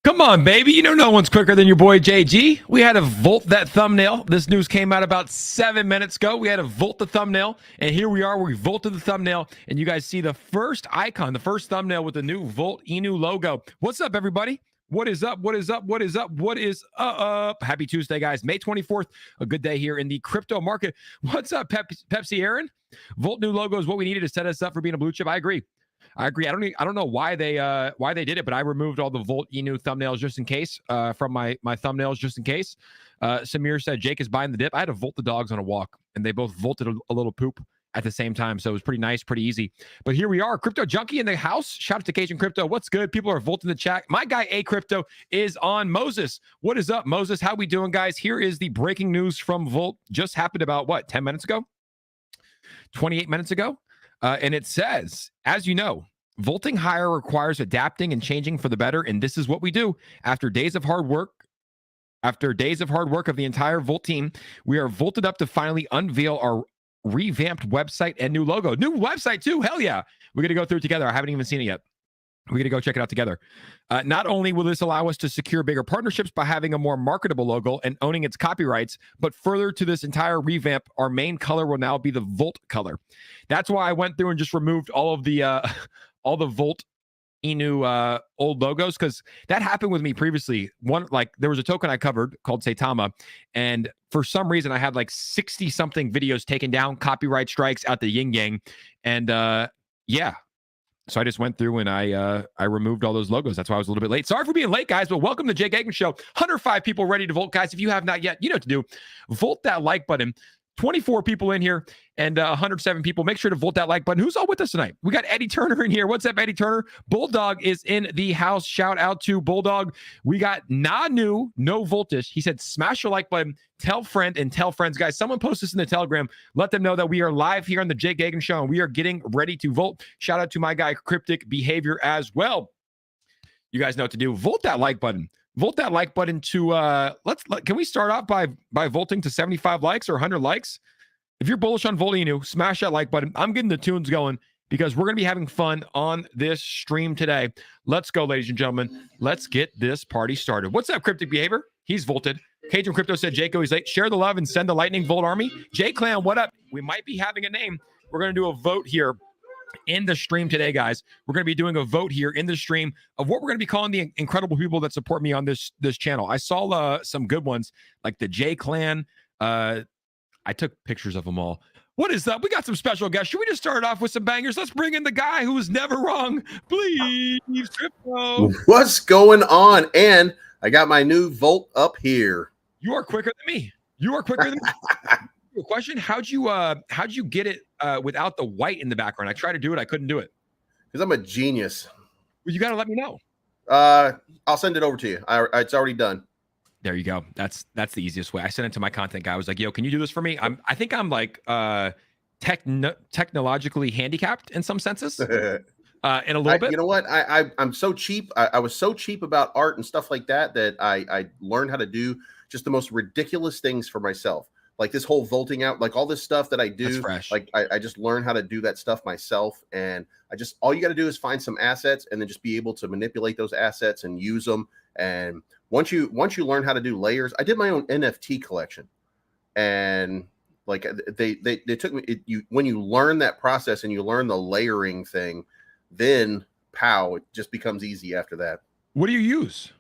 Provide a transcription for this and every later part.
Come on, baby. You know no one's quicker than your boy JG. We had to Volt that thumbnail. This news came out about 7 minutes ago. We had to Volt the thumbnail, and here we are. We Volted the thumbnail, and you guys see the first icon, the first thumbnail with the new Volt Inu logo. What's up, everybody? What is up? What is up? What is up? What is up? Happy Tuesday, guys. May 24th, a good day here in the crypto market. What's up, Pepsi Aaron? Volt new logo is what we needed to set us up for being a blue chip. I agree. I don't know why they did it, but I removed all the Volt Inu thumbnails just in case from my thumbnails just in case. Samir said Jake is buying the dip. I had to Volt the dogs on a walk, and they both volted a little poop at the same time, so it was pretty nice, pretty easy. But here we are, Crypto Junkie in the house. Shout out to Cajun Crypto. What's good? People are Volting the chat. My guy A Crypto is on. Moses, what is up, Moses? How we doing, guys? Here is the breaking news from Volt. Just happened about what, 10 minutes ago, 28 minutes ago. And it says, as you know, vaulting higher requires adapting and changing for the better. And this is what we do. After days of hard work of the entire Volt team, we are vaulted up to finally unveil our revamped website and new logo. New website too. Hell yeah. We're going to go through it together. I haven't even seen it yet. We're going to go check it out together. Not only will this allow us to secure bigger partnerships by having a more marketable logo and owning its copyrights, but further to this entire revamp, our main color will now be the Volt color. That's why I went through and just removed all of the Volt Inu old logos, because that happened with me previously. There was a token I covered called 𝗖𝗧𝗧, and for some reason I had like 60 something videos taken down, copyright strikes out the yin yang, and yeah. So I just went through and I removed all those logos. That's why I was a little bit late. Sorry for being late, guys, but welcome to Jake Gsg Show. 105 people ready to Volt, guys. If you have not yet, you know what to do. Volt that like button. 24 people in here and 107 people. Make sure to Volt that like button. Who's all with us tonight? We got Eddie Turner in here. What's up, Eddie Turner? Bulldog is in the house. Shout out to Bulldog. We got Nanu, no voltage. He said, smash your like button. Tell friend and tell friends. Guys, someone post this in the Telegram. Let them know that we are live here on the Jake Gsg Show and we are getting ready to Volt. Shout out to my guy, Cryptic Behavior, as well. You guys know what to do. Volt that like button. Volt that like button to can we start off by volting to 75 likes or 100 likes? If you're bullish on Volt Inu, smash that like button. I'm getting the tunes going because we're going to be having fun on this stream today. Let's go, ladies and gentlemen. Let's get this party started. What's up, Cryptic Behavior? He's volted. Cajun Crypto said, Jaco, he's late. Share the love and send the Lightning Volt Army. J Clan, what up? We might be having a name. We're going to do a vote here in the stream today, guys. We're going to be doing a vote here in the stream of what we're going to be calling the incredible people that support me on this channel. I saw some good ones like the J Clan. I took pictures of them all. What is up? We got some special guests. Should we just start off with some bangers? Let's bring in the guy who is never wrong. Bleeves. What's going on? And I got my new Volt up here. You are quicker than me. You are quicker than me. Question: How'd you get it without the white in the background? I tried to do it, I couldn't do it. Because I'm a genius. Well, you got to let me know. I'll send it over to you. It's already done. There you go. That's the easiest way. I sent it to my content guy. I was like, "Yo, can you do this for me?" I think I'm like technologically handicapped in some senses. In a little bit. You know what? I'm so cheap. I was so cheap about art and stuff like that I learned how to do just the most ridiculous things for myself. Like this whole volting out, like all this stuff that I do, like I just learned how to do that stuff myself. And all you got to do is find some assets and then just be able to manipulate those assets and use them. And once you learn how to do layers, I did my own NFT collection, and like they took me. When you learn that process and you learn the layering thing, then it just becomes easy after that. What do you use?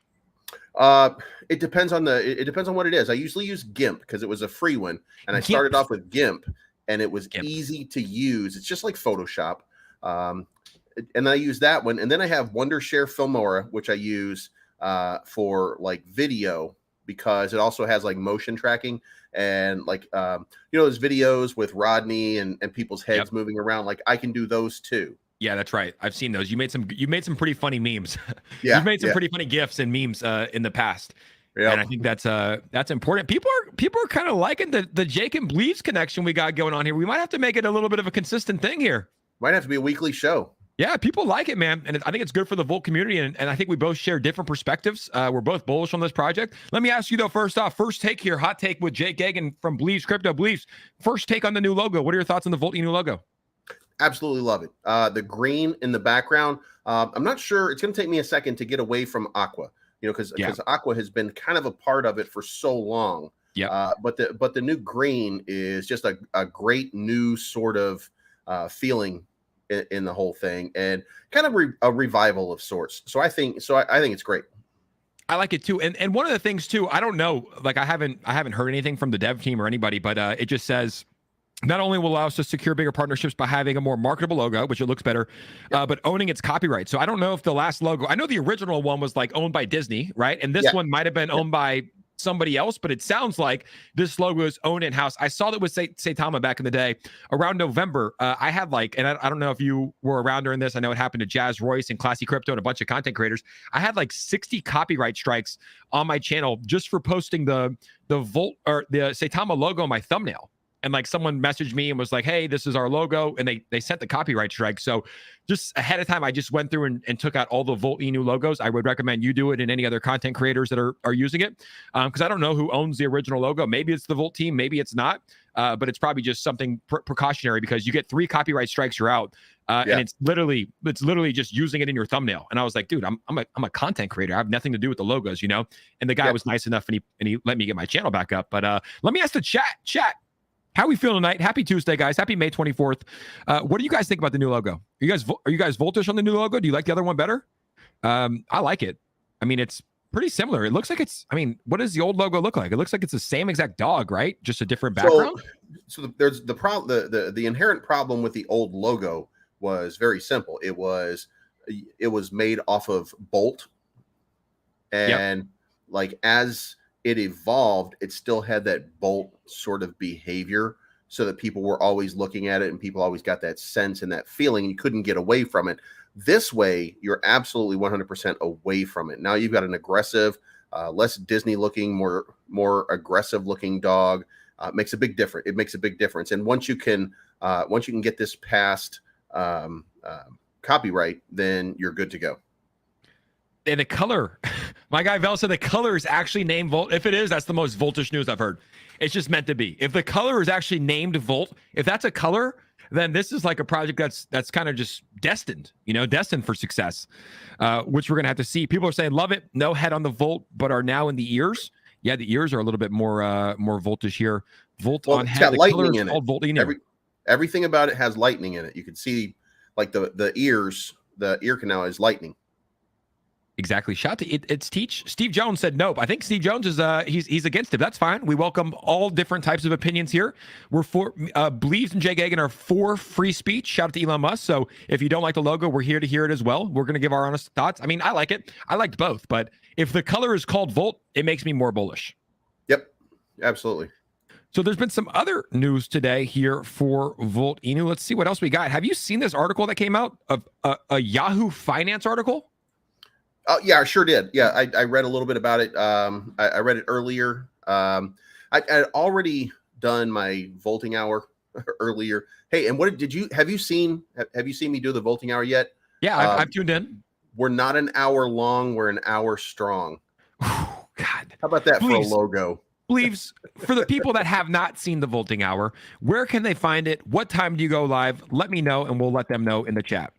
It depends on what it is. I usually use GIMP because it was a free one, and I started off with GIMP, and it was easy to use. It's just like Photoshop, and I use that one, and then I have Wondershare Filmora, which I use for like video because it also has like motion tracking and like those videos with Rodney and people's heads moving around. Like I can do those too. Yeah, that's right. I've seen those. You made some pretty funny memes. Yeah, you've made some pretty funny GIFs and memes in the past. Yeah, and I think that's important. People are kind of liking the Jake and Bleeves connection we got going on here. We might have to make it a little bit of a consistent thing here. Might have to be a weekly show. Yeah, people like it, man. And I think it's good for the Volt community. And I think we both share different perspectives. We're both bullish on this project. Let me ask you, though, first take here, hot take with Jake Gsg from Bleeves Crypto. Bleeves, first take on the new logo. What are your thoughts on the Volt Inu logo? Absolutely love it. The green in the background. I'm not sure. It's going to take me a second to get away from aqua. because aqua has been kind of a part of it for so long. Yeah. But the new green is just a great new sort of feeling in the whole thing, and kind of a revival of sorts. So I think it's great. I like it too. And one of the things too, I don't know, like I haven't heard anything from the dev team or anybody, but it just says not only will allow us to secure bigger partnerships by having a more marketable logo, which it looks better, but owning its copyright. So I don't know if the last logo, I know the original one was like owned by Disney, right? And this one might have been owned by somebody else, but it sounds like this logo is owned in-house. I saw that with 𝗖𝗧𝗧 back in the day around November. I had like, and I don't know if you were around during this. I know it happened to Jazz, Royce, and Classy Crypto and a bunch of content creators. I had like 60 copyright strikes on my channel just for posting the Volt or the 𝗖𝗧𝗧 logo on my thumbnail. And like someone messaged me and was like, hey, this is our logo. And they sent the copyright strike. So just ahead of time, I just went through and took out all the Volt Inu logos. I would recommend you do it and any other content creators that are using it. Because I don't know who owns the original logo. Maybe it's the Volt team, maybe it's not. But it's probably just something precautionary because you get 3 copyright strikes, you're out. And it's literally just using it in your thumbnail. And I was like, dude, I'm a content creator. I have nothing to do with the logos, And the guy was nice enough and he let me get my channel back up. But let me ask the chat. How we feeling tonight? Happy Tuesday, guys. Happy May 24th. What do you guys think about the new logo? Are you guys voltish on the new logo? Do you like the other one better? I like it. I mean, it's pretty similar. It looks like what does the old logo look like? It looks like it's the same exact dog, right? Just a different background. So there's the problem. The inherent problem with the old logo was very simple. It was made off of Bolt, and like as it evolved, it still had that Bolt sort of behavior, so that people were always looking at it and people always got that sense and that feeling, and you couldn't get away from it. This way, you're absolutely 100% away from it. Now you've got an aggressive, less Disney looking, more aggressive looking dog. Makes a big difference. It makes a big difference. And once you can get this past copyright, then you're good to go. And the color, my guy Vel said the color is actually named Volt. If it is, that's the most voltish news I've heard. It's just meant to be. If the color is actually named Volt, if that's a color, then this is like a project that's kind of just destined, destined for success, which we're going to have to see. People are saying, love it. No head on the Volt, but are now in the ears. Yeah, the ears are a little bit more voltish here. Volt on head. Got lightning in it. Volt Inu. Everything about it has lightning in it. You can see like the ears, the ear canal is lightning. Exactly. Shout to it's Teach. Steve Jones said nope. I think Steve Jones is he's against it. That's fine. We welcome all different types of opinions here. We're for Bleeves and Jay Gagan are for free speech. Shout out to Elon Musk. So if you don't like the logo, we're here to hear it as well. We're going to give our honest thoughts. I mean, I like it. I liked both, but if the color is called Volt, it makes me more bullish. Yep, absolutely. So there's been some other news today here for Volt Inu. Let's see what else we got. Have you seen this article that came out of a Yahoo Finance article? Yeah, I sure did. Yeah, I read a little bit about it. I read it earlier. I had already done my vaulting hour earlier. Hey, and have you seen me do the vaulting hour yet? Yeah, I've tuned in. We're not an hour long. We're an hour strong. God, how about that for a logo? Bleeves, for the people that have not seen the vaulting hour, where can they find it? What time do you go live? Let me know, and we'll let them know in the chat.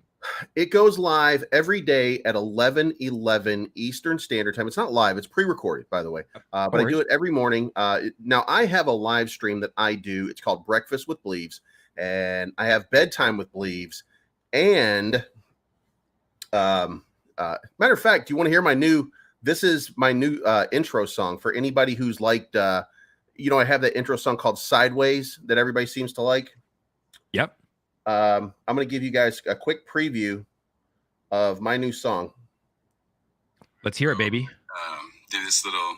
It goes live every day at 11:11 Eastern Standard Time. It's not live; it's pre-recorded, by the way. But I do it every morning. Now I have a live stream that I do. It's called Breakfast with Bleeves, and I have Bedtime with Bleeves. And matter of fact, do you want to hear my new? This is my new intro song for anybody who's liked. I have that intro song called Sideways that everybody seems to like. Yep. I'm going to give you guys a quick preview of my new song. Let's hear it, baby. Did this little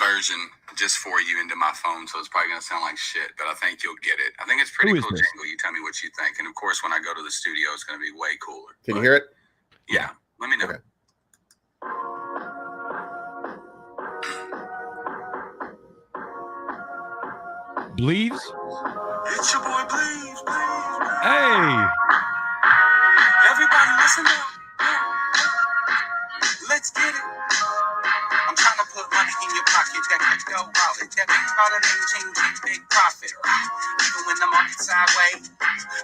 version just for you into my phone, so it's probably going to sound like shit, but I think you'll get it. I think it's pretty cool jingle. You tell me what you think. And, of course, when I go to the studio, it's going to be way cooler. Can you hear it? Yeah. Let me know. Okay. Bleeves. It's your boy Bleeves. Hey. Everybody listen up. Let's get it. I'm trying to put money in your pocket. That crypto wallet, that big product and change, big profit. Even when the market's sideways,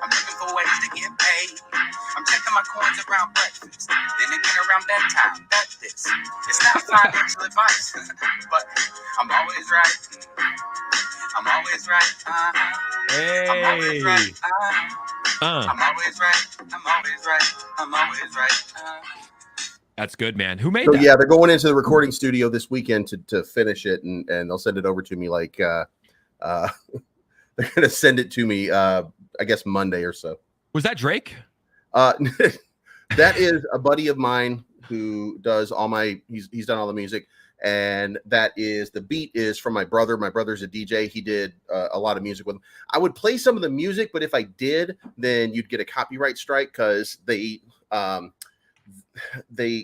I'm looking for ways to get paid. I'm checking my coins around breakfast. Then again around bedtime. Bet this. It's not financial advice, but I'm always right. I'm always right. Hey. I'm always right. I'm always right. I'm always right. I'm always right. That's good, man. Who made so, that? Yeah, they're going into the recording studio this weekend to finish it, and they'll send it over to me like they're gonna send it to me I guess Monday or so. Was that Drake? That is a buddy of mine who does all my he's done all the music, and that is the beat is from my brother. My brother's a DJ. He did a lot of music with him. I would play some of the music, but if I did, then you'd get a copyright strike because they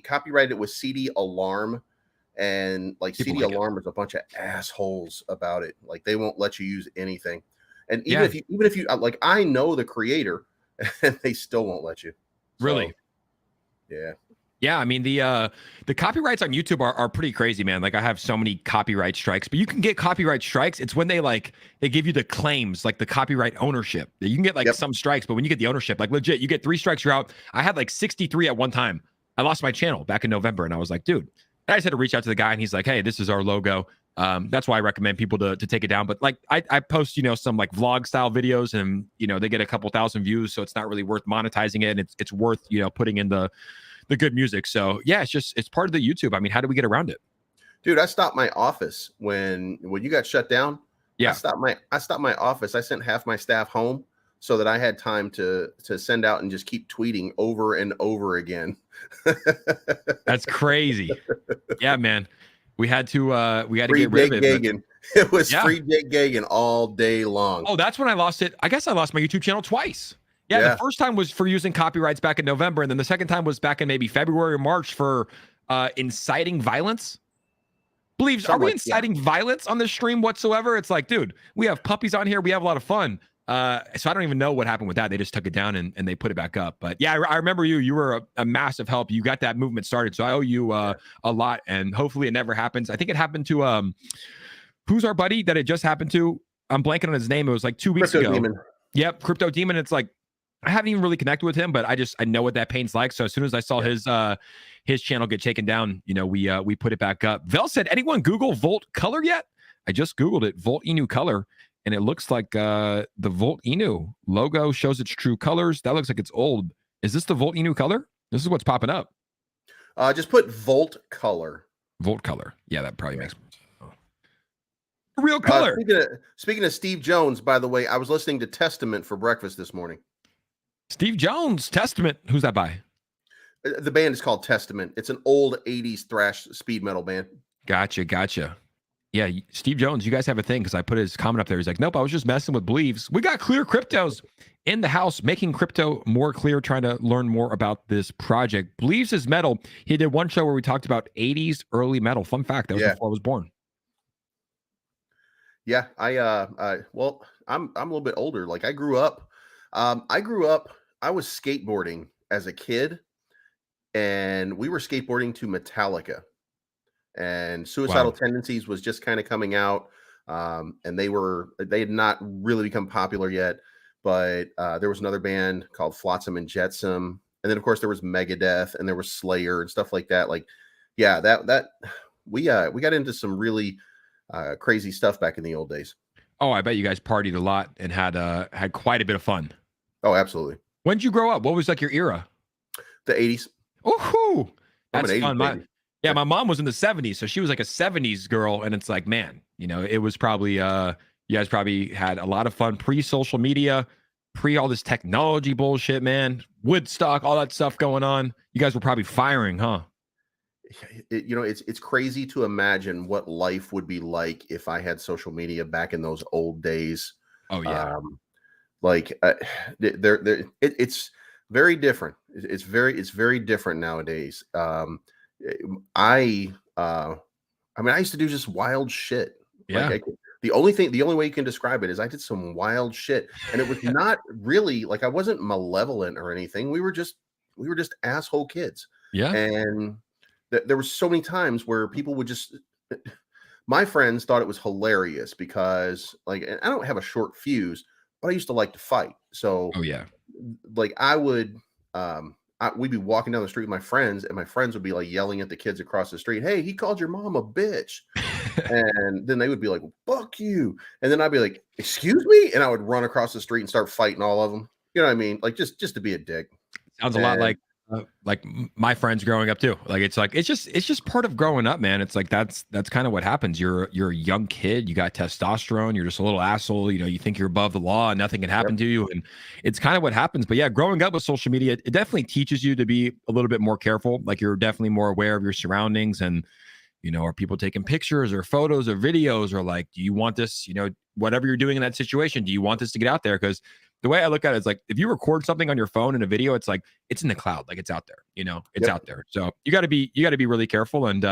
copyrighted it with CD Alarm, and like CD Alarm is a bunch of assholes about it. Like they won't let you use anything, and even if you like, I know the creator, and they still won't let you. Really? Yeah. Yeah, I mean the copyrights on YouTube are pretty crazy, man. Like I have so many copyright strikes, but you can get copyright strikes. It's when they give you the claims, like the copyright ownership. You can get some strikes, but when you get the ownership, like legit, you get 3 strikes, you're out. I had like 63 at one time. I lost my channel back in November, and I was like, dude. And I just had to reach out to the guy, and he's like, hey, this is our logo. That's why I recommend people to take it down. But like I post, some like vlog style videos, and they get a couple thousand views, so it's not really worth monetizing it, and it's worth putting in the good music. So yeah, it's part of the YouTube. I mean, how do we get around it? Dude, I stopped my office when you got shut down. Yeah. I stopped my office. I sent half my staff home so that I had time to send out and just keep tweeting over and over again. That's crazy. Yeah, man. We had to free get rid of it. Gagan. It was free Jake Gagan all day long. Oh, that's when I lost it. I guess I lost my YouTube channel twice. Yeah, the first time was for using copyrights back in November, and then the second time was back in maybe February or March for inciting violence. Bleeves, are we inciting violence on this stream whatsoever? It's like, dude, we have puppies on here. We have a lot of fun. So I don't even know what happened with that. They just took it down and they put it back up. But yeah, I remember you were a massive help. You got that movement started. So I owe you a lot, and hopefully it never happens. I think it happened to who's our buddy that it just happened to? I'm blanking on his name. It was like 2 weeks ago. Demon. Yep, Crypto Demon. It's like, I haven't even really connected with him, but I know what that pain's like. So as soon as I saw his channel get taken down, we put it back up. Vel said, anyone Google Volt Color yet? I just Googled it, Volt Inu Color, and it looks like the Volt Inu logo shows its true colors. That looks like it's old. Is this the Volt Inu Color? This is what's popping up. Just put Volt Color. Volt Color. Yeah, that probably makes sense. Real color. Speaking of Steve Jones, by the way, I was listening to Testament for breakfast this morning. Steve Jones, Testament. Who's that by? The band is called Testament. It's an old 80s thrash speed metal band. Gotcha. Yeah, Steve Jones, you guys have a thing, because I put his comment up there. He's like, nope, I was just messing with Bleeves. We got Clear Cryptos in the house, making crypto more clear, trying to learn more about this project. Bleeves is metal. He did one show where we talked about 80s early metal. Fun fact, that was before I was born. Yeah, well, I'm a little bit older. Like I grew up, I was skateboarding as a kid, and we were skateboarding to Metallica, and Suicidal Tendencies was just kind of coming out. And they had not really become popular yet, but there was another band called Flotsam and Jetsam. And then of course there was Megadeth, and there was Slayer and stuff like that. Like, yeah, that we got into some really crazy stuff back in the old days. Oh, I bet you guys partied a lot and had quite a bit of fun. Oh, absolutely. When did you grow up? What was like your era? The 80s. Ooh, that's fun. My mom was in the 70s, so she was like a 70s girl, and it's like, man, it was probably you guys probably had a lot of fun pre-social media, pre all this technology bullshit, man. Woodstock, all that stuff going on. You guys were probably firing, huh? It's crazy to imagine what life would be like if I had social media back in those old days. Oh yeah. It's very different. It's very different nowadays. I used to do just wild shit. Yeah. Like the only way you can describe it is I did some wild shit, and it was not really like I wasn't malevolent or anything. We were just asshole kids. Yeah. And there were so many times where people would just my friends thought it was hilarious because, like, and I don't have a short fuse, but I used to like to fight. So, Oh yeah. like, I would, we'd be walking down the street with my friends, and my friends would be like yelling at the kids across the street, "Hey, he called your mom a bitch." And then they would be like, "Fuck you." And then I'd be like, "Excuse me?" And I would run across the street and start fighting all of them. You know what I mean? Like, just to be a dick. Sounds a lot like my friends growing up too. Like it's just part of growing up, man. It's like that's kind of what happens. You're a young kid, you got testosterone, you're just a little asshole, you know, you think you're above the law and nothing can happen to you, and it's kind of what happens. But yeah, growing up with social media, it definitely teaches you to be a little bit more careful. Like you're definitely more aware of your surroundings, and you know, are people taking pictures or photos or videos, or like, do you want this, you know, whatever you're doing in that situation, do you want this to get out there? Because the way I look at it is like, if you record something on your phone in a video, it's like, it's in the cloud, like it's out there, you know, it's out there. So you got to be really careful and,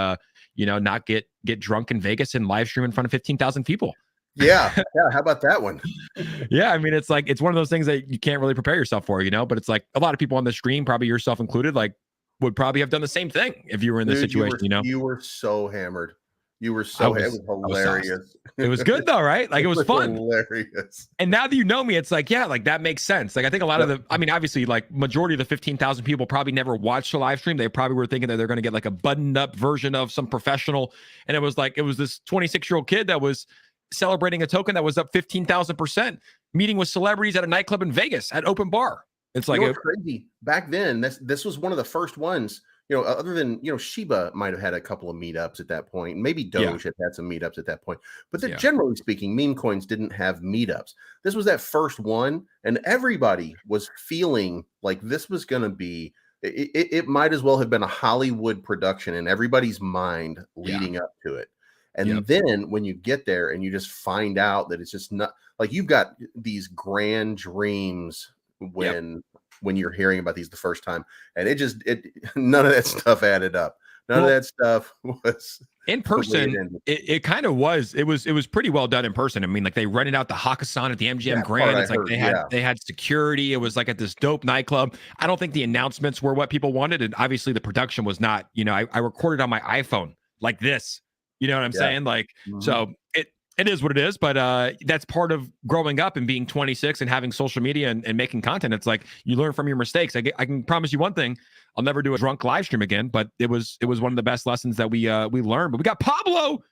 you know, not get drunk in Vegas and live stream in front of 15,000 people. Yeah. How about that one? Yeah. I mean, it's like, it's one of those things that you can't really prepare yourself for, you know, but it's like a lot of people on the stream, probably yourself included, like would probably have done the same thing if you were in this situation, you know? You were so hammered. You were so it was hilarious. It was good though, right? Like it was fun. Hilarious. And now that you know me, it's like, yeah, like that makes sense. Like I think a lot of I mean, obviously, like majority of the 15,000 people probably never watched the live stream. They probably were thinking that they're going to get like a buttoned up version of some professional. And it was this 26-year-old kid that was celebrating a token that was up 15,000%, meeting with celebrities at a nightclub in Vegas at open bar. It's like crazy. Back then, this was one of the first ones. You know, other than, you know, Shiba might have had a couple of meetups at that point. Maybe Doge had some meetups at that point. But generally speaking, meme coins didn't have meetups. This was that first one, and everybody was feeling like this was going to be. It might as well have been a Hollywood production in everybody's mind leading up to it. And then when you get there and you just find out that it's just not like you've got these grand dreams when you're hearing about these the first time, and none of that stuff added up. None of that stuff was in person. It kind of was. It was pretty well done in person. I mean, like they rented out the Hakkasan at the MGM Grand. It's like they had security. It was like at this dope nightclub. I don't think the announcements were what people wanted, and obviously the production was not. You know, I recorded on my iPhone like this. You know what I'm saying? Like, so it is what it is, but that's part of growing up and being 26 and having social media and making content. It's like you learn from your mistakes. I can promise you one thing: I'll never do a drunk live stream again. But it was one of the best lessons that we learned. But we got Pablo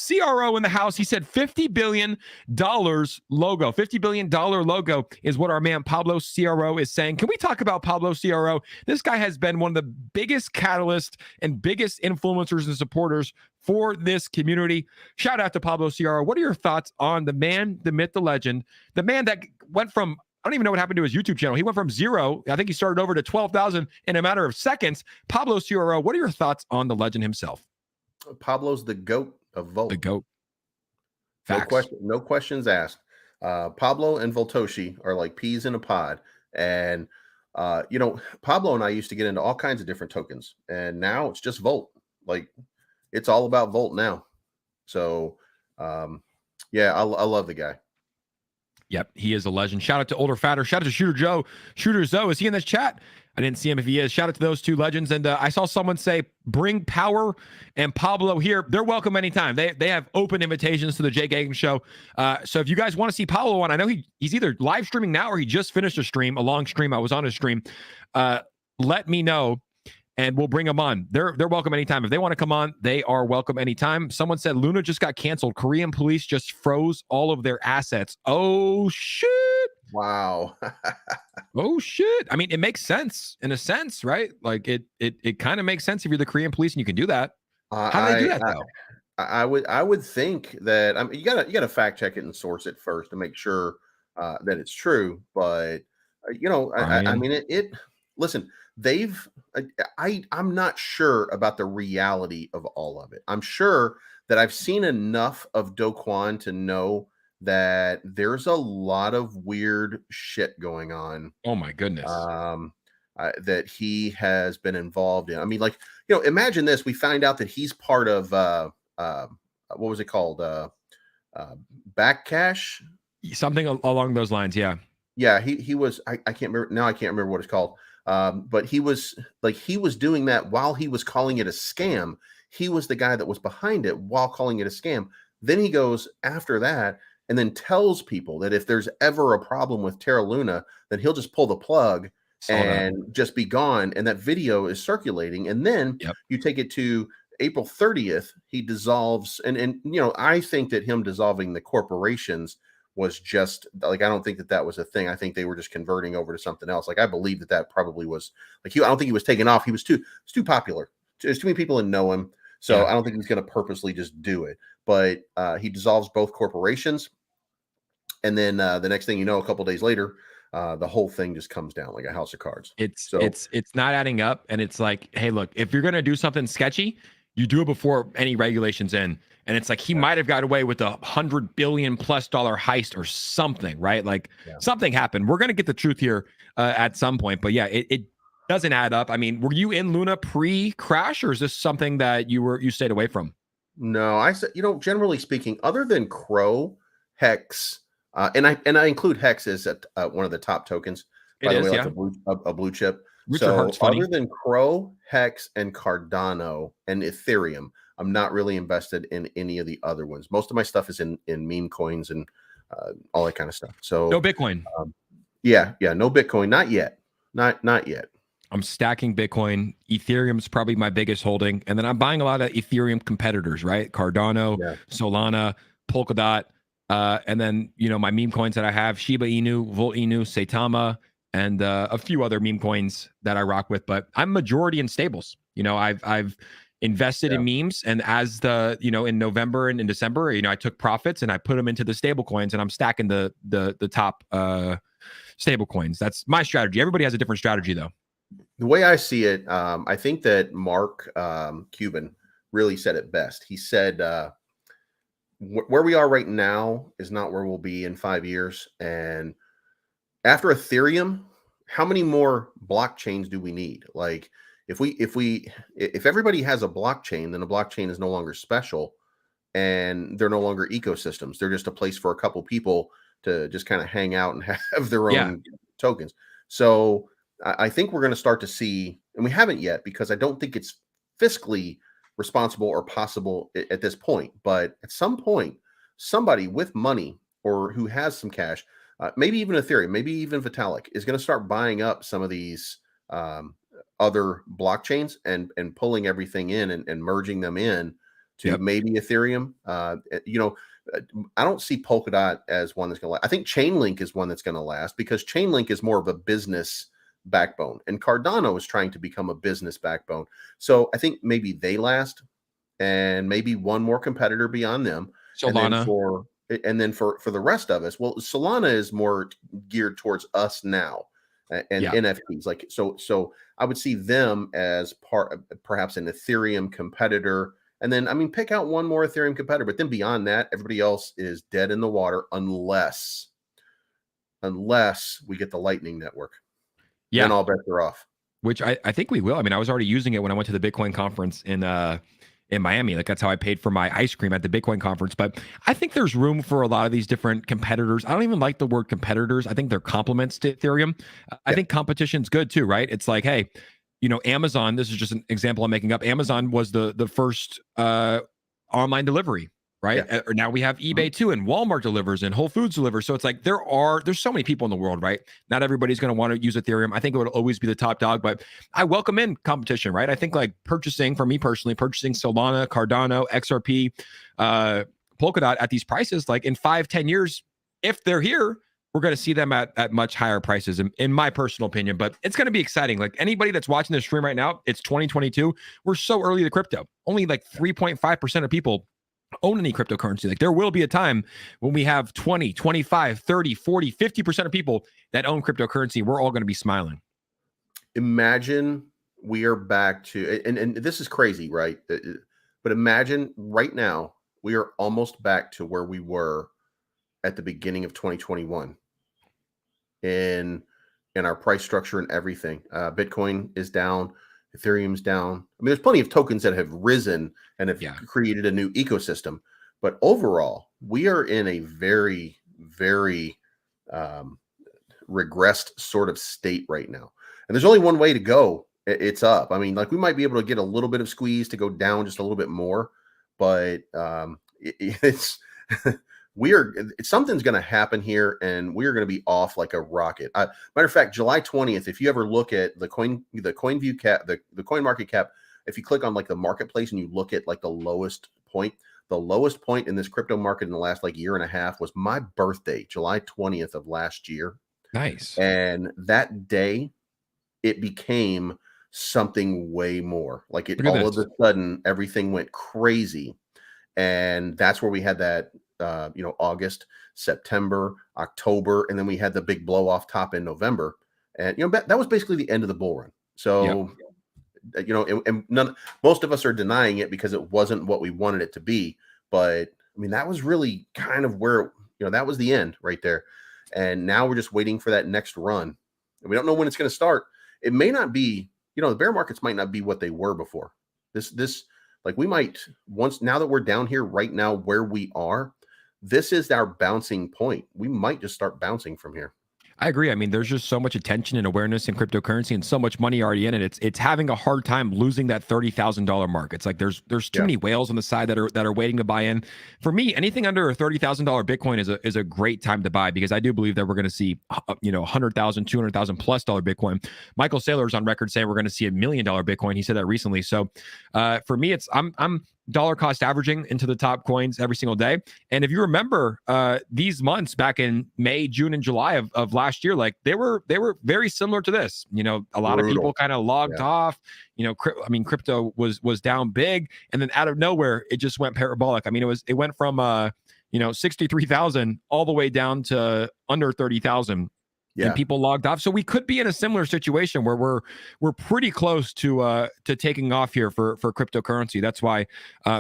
CRO in the house. He said $50 billion logo. $50 billion logo is what our man Pablo CRO is saying. Can we talk about Pablo CRO? This guy has been one of the biggest catalysts and biggest influencers and supporters for this community. Shout out to Pablo CRO. What are your thoughts on the man, the myth, the legend, the man that went from, I don't even know what happened to his YouTube channel. He went from 0, I think he started over to 12,000 in a matter of seconds. Pablo CRO, what are your thoughts on the legend himself? Pablo's the GOAT of Volt. The GOAT. Facts. No questions asked. Pablo and Voltoshi are like peas in a pod. And, you know, Pablo and I used to get into all kinds of different tokens. And now it's just Volt. Like, it's all about Volt now. So, yeah, I love the guy. Yep, he is a legend. Shout out to Older Fatter. Shout out to Shooter Joe. Shooter Zoe. Is he in this chat? I didn't see him if he is. Shout out to those two legends. And I saw someone say, bring Power and Pablo here. They're welcome anytime. They have open invitations to the Jake Hagan show. So if you guys want to see Pablo on, I know he's either live streaming now or he just finished a stream, a long stream. I was on his stream. Let me know. And we'll bring them on. They're welcome anytime. If they want to come on, they are welcome anytime. Someone said Luna just got canceled. Korean police just froze all of their assets. Oh, shit. Wow. Oh, shit. I mean, it makes sense in a sense, right? Like it kind of makes sense if you're the Korean police and you can do that. How do they do that, though? I would think that, I mean, you gotta fact check it and source it first to make sure that it's true. But, you know, I mean, listen, I'm not sure about the reality of all of it. I'm sure that I've seen enough of Do Kwon to know that there's a lot of weird shit going on. Oh my goodness. That he has been involved in. I mean, like, you know, imagine this. We find out that he's part of what was it called? Backcash? Something along those lines, yeah. Yeah, he was, I can't remember now. I can't remember what it's called. But he was doing that while he was calling it a scam. He was the guy that was behind it while calling it a scam. Then he goes after that and then tells people that if there's ever a problem with Terra Luna, then he'll just pull the plug and just be gone. And that video is circulating. And then you take it to April 30th, he dissolves. And you know, I think that him dissolving the corporations was just like, I don't think that was a thing. I think they were just converting over to something else. Like, I believe that probably was like, I don't think he was taken off. He was too popular. There's too many people that know him. So I don't think he's going to purposely just do it. But he dissolves both corporations. And then the next thing you know, a couple of days later, the whole thing just comes down like a house of cards. It's not adding up. And it's like, hey, look, if you're going to do something sketchy, you do it before any regulations in. And it's like, he might have got away with $100 billion+ heist or something, right? Like something happened. We're going to get the truth here at some point. But yeah, it doesn't add up. I mean, were you in Luna pre-crash, or is this something that you stayed away from? No, I said, you know, generally speaking, other than Crow, Hex, and I include Hex as one of the top tokens. By the way, like a blue chip. Richard Hart's funny. Other than Crow, Hex, and Cardano and Ethereum, I'm not really invested in any of the other ones. Most of my stuff is in meme coins and all that kind of stuff. So no Bitcoin. No Bitcoin, not yet. Not yet. I'm stacking Bitcoin. Ethereum's probably my biggest holding, and then I'm buying a lot of Ethereum competitors, right? Cardano, Solana, Polkadot, and then, you know, my meme coins that I have: Shiba Inu, Volt Inu, 𝗖𝗓𝗧, and a few other meme coins that I rock with. But I'm majority in stables. You know, I've invested in memes, and as in November and in December, you know, I took profits and I put them into the stable coins, and I'm stacking the top stable coins. That's my strategy. Everybody has a different strategy, though. The way I see it, I think that Mark Cuban really said it best. He said, where we are right now is not where we'll be in 5 years. And after Ethereum, how many more blockchains do we need? Like, if everybody has a blockchain, then a blockchain is no longer special, and they're no longer ecosystems. They're just a place for a couple people to just kind of hang out and have their own tokens. So I think we're going to start to see, and we haven't yet, because I don't think it's fiscally responsible or possible at this point. But at some point, somebody with money or who has some cash, maybe even Ethereum, maybe even Vitalik, is going to start buying up some of these other blockchains and pulling everything in and merging them in to maybe Ethereum. You know, I don't see Polkadot as one that's going to last. I think Chainlink is one that's going to last, because Chainlink is more of a business backbone, and Cardano is trying to become a business backbone. So I think maybe they last, and maybe one more competitor beyond them. Solana. And then for the rest of us, well, Solana is more geared towards us now, and NFTs. Like, so I would see them as perhaps an Ethereum competitor. And then, I mean, pick out one more Ethereum competitor, but then beyond that, everybody else is dead in the water unless we get the Lightning Network. Yeah, then all bets are off. Which I think we will. I mean, I was already using it when I went to the Bitcoin conference in Miami. Like, that's how I paid for my ice cream at the Bitcoin conference. But I think there's room for a lot of these different competitors. I don't even like the word competitors. I think they're complements to Ethereum. I think competition's good too, right? It's like, hey, you know, Amazon, this is just an example I'm making up. Amazon was the first online delivery, right? Or now we have eBay too, and Walmart delivers, and Whole Foods delivers. So it's like there's so many people in the world, right? Not everybody's going to want to use Ethereum. I think it would always be the top dog, but I welcome in competition, right? I think, like, for me personally, purchasing Solana, Cardano, XRP, Polkadot at these prices, like in 5-10 years, if they're here, we're going to see them at much higher prices, in my personal opinion. But it's going to be exciting. Like, anybody that's watching this stream right now, it's 2022. We're so early to crypto. Only like 3.5% of people own any cryptocurrency. Like, there will be a time when we have 20, 25, 30, 40, 50% of people that own cryptocurrency. We're all going to be smiling. Imagine we are back to, and this is crazy, right? But imagine right now, we are almost back to where we were at the beginning of 2021 in our price structure and everything. Bitcoin is down. Ethereum's down. I mean, there's plenty of tokens that have risen and have created a new ecosystem. But overall, we are in a very, very regressed sort of state right now. And there's only one way to go. It's up. I mean, like we might be able to get a little bit of squeeze to go down just a little bit more, but it's something's going to happen here, and we're going to be off like a rocket. Matter of fact, July 20th, if you ever look at the coin view cap, the coin market cap, if you click on like the marketplace and you look at like the lowest point in this crypto market in the last like year and a half was my birthday, July 20th of last year. Nice. And that day it became something way more. Like it all of a sudden everything went crazy. And that's where we had that August, September, October, and then we had the big blow off top in November. And that was basically the end of the bull run. So most of us are denying it because it wasn't what we wanted it to be. But I mean, that was really kind of where, that was the end right there. And now we're just waiting for that next run. And we don't know when it's going to start. It may not be, the bear markets might not be what they were before. Like we might now that we're down here right now where we are, this is our bouncing point. We might just start bouncing from here. I agree. I mean, there's just so much attention and awareness in cryptocurrency and so much money already in it. It's having a hard time losing that $30,000 mark. It's like there's too many whales on the side that are waiting to buy in. For me, anything under a $30,000 Bitcoin is a great time to buy, because I do believe that we're going to see $100,000, $200,000 plus Bitcoin. Michael Saylor's on record saying we're going to see $1 million Bitcoin. He said that recently. So for me, I'm dollar cost averaging into the top coins every single day. And if you remember these months back in May, June, and July of last year, like they were very similar to this. A lot of people kind of logged off. Crypto was down big, and then out of nowhere it just went parabolic. I mean, it went from 63,000 all the way down to under 30,000. And people logged off. So we could be in a similar situation where we're pretty close to taking off here for cryptocurrency. That's why